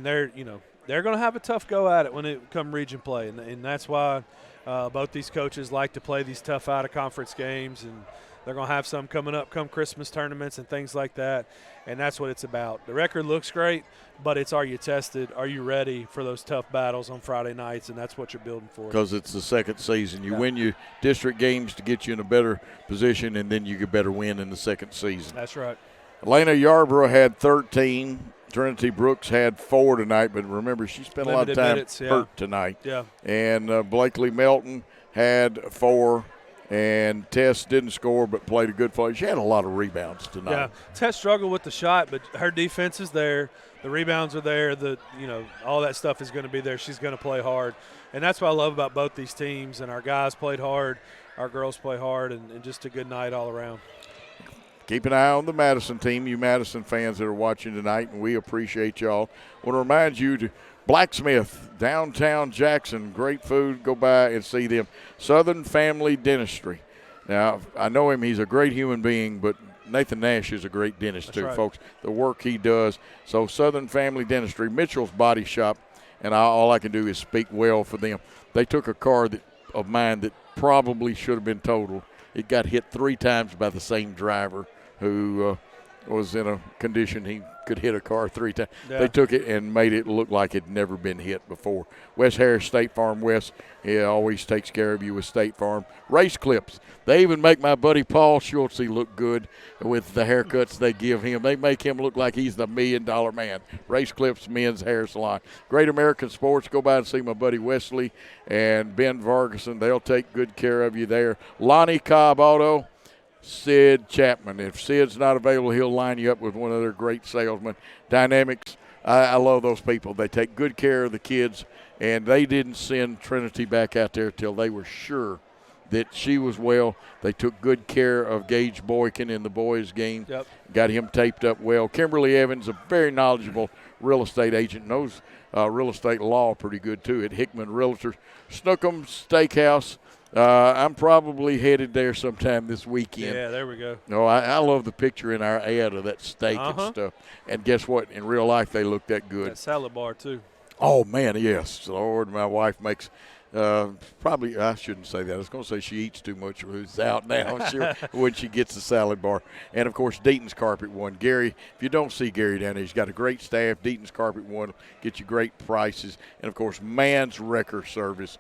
they're going to have a tough go at it when it come region play, and that's why both these coaches like to play these tough out-of-conference games, and they're going to have some coming up come Christmas tournaments and things like that, and that's what it's about. The record looks great, but it's, are you tested? Are you ready for those tough battles on Friday nights? And that's what you're building for. Because it's the second season. You win your district games to get you in a better position, and then you get better win in the second season. That's right. Elena Yarborough had 13. Trinity Brooks had 4 tonight, but remember, she spent a lot of time hurt tonight. Yeah. And Blakely Melton had 4. And Tess didn't score but played a good fight. She had a lot of rebounds tonight. Yeah, Tess struggled with the shot, but her defense is there. The rebounds are there. All that stuff is going to be there. She's going to play hard. And that's what I love about both these teams. And our guys played hard. Our girls play hard, and just a good night all around. Keep an eye on the Madison team, you Madison fans that are watching tonight, and we appreciate y'all. I want to remind you to Blacksmith, downtown Jackson, great food. Go by and see them. Southern Family Dentistry. Now, I know him. He's a great human being, but Nathan Nash is a great dentist too, folks. The work he does. So Southern Family Dentistry, Mitchell's Body Shop, and all I can do is speak well for them. They took a car of mine that probably should have been totaled. It got hit 3 times by the same driver who was in a condition he could hit a car 3 times. Yeah. They took it and made it look like it had never been hit before. Wes Harris, State Farm West, he always takes care of you with State Farm. Race clips. They even make my buddy Paul Schultz look good with the haircuts they give him. They make him look like he's the $1 million man. Race clips, men's hair salon. Great American Sports. Go by and see my buddy Wesley and Ben Vargason. They'll take good care of you there. Lonnie Cobb Auto. Sid Chapman. If Sid's not available, he'll line you up with one of their great salesmen. Dynamics, I love those people. They take good care of the kids, and they didn't send Trinity back out there till they were sure that she was well. They took good care of Gage Boykin in the boys' game. Yep. Got him taped up well. Kimberly Evans, a very knowledgeable real estate agent, knows real estate law pretty good too at Hickman Realtors. Snookum Steakhouse. I'm probably headed there sometime this weekend. Yeah, there we go. No, I love the picture in our ad of that steak and stuff. And guess what? In real life, they look that good. That salad bar, too. Oh, man, yes. Lord, my wife makes probably, I shouldn't say that. I was going to say she eats too much. Who's out now when she gets the salad bar. And, of course, Deaton's Carpet One. Gary, if you don't see Gary down there, he's got a great staff. Deaton's Carpet One will get you great prices. And, of course, Man's Wrecker Service.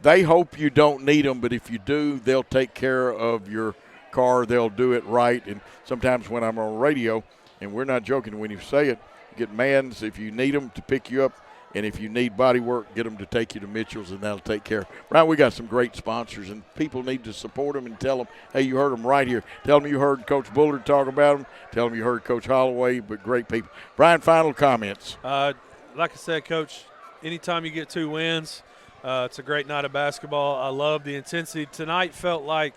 They hope you don't need them, but if you do, they'll take care of your car. They'll do it right. And sometimes when I'm on radio, and we're not joking when you say it, get Mans if you need them to pick you up. And if you need body work, get them to take you to Mitchell's, and that'll take care. Right, we got some great sponsors, and people need to support them and tell them, hey, you heard them right here. Tell them you heard Coach Bullard talk about them. Tell them you heard Coach Holloway, but great people. Brian, final comments. Like I said, Coach, anytime you get 2 wins, it's a great night of basketball. I love the intensity. Tonight felt like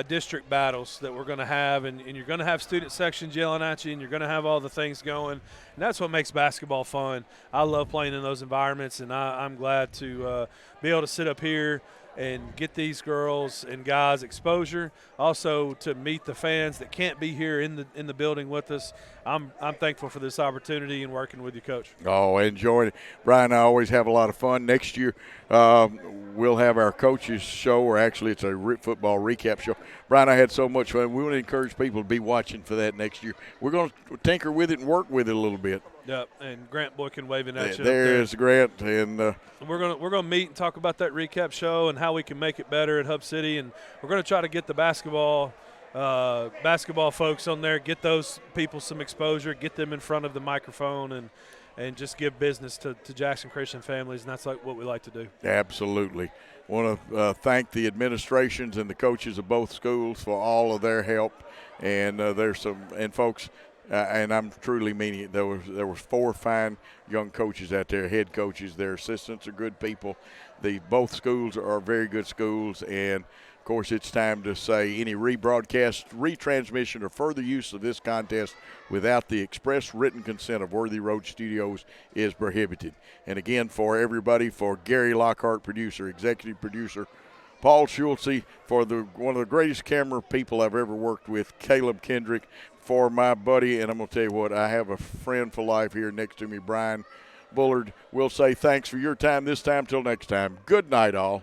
district battles that we're going to have, and you're going to have student sections yelling at you, and you're going to have all the things going, and that's what makes basketball fun. I love playing in those environments, and I'm glad to be able to sit up here and get these girls and guys exposure. Also to meet the fans that can't be here in the building with us. I'm thankful for this opportunity and working with you, Coach. Oh, I enjoyed it. Brian and I always have a lot of fun. Next year we'll have our coaches show, or actually it's a football recap show. Brian and I had so much fun. We want to encourage people to be watching for that next year. We're going to tinker with it and work with it a little bit. Yep, and Grant Boykin waving at you. There is Grant, and we're gonna meet and talk about that recap show and how we can make it better at Hub City, and we're gonna try to get the basketball folks on there, get those people some exposure, get them in front of the microphone, and just give business to Jackson Christian families, and that's like what we like to do. Absolutely. Want to thank the administrations and the coaches of both schools for all of their help, and folks. And I'm truly meaning it. There was 4 fine young coaches out there, head coaches. Their assistants are good people. Both schools are very good schools, and Of course, it's time to say any rebroadcast, retransmission, or further use of this contest without the express written consent of Worthy Road Studios is prohibited. And again, for everybody, for Gary Lockhart, producer, executive producer, Paul Schulze, for one of the greatest camera people I've ever worked with, Caleb Kendrick, for my buddy, and I'm going to tell you what, I have a friend for life here next to me, Brian Bullard. We'll say thanks for your time this time. Till next time, good night, all.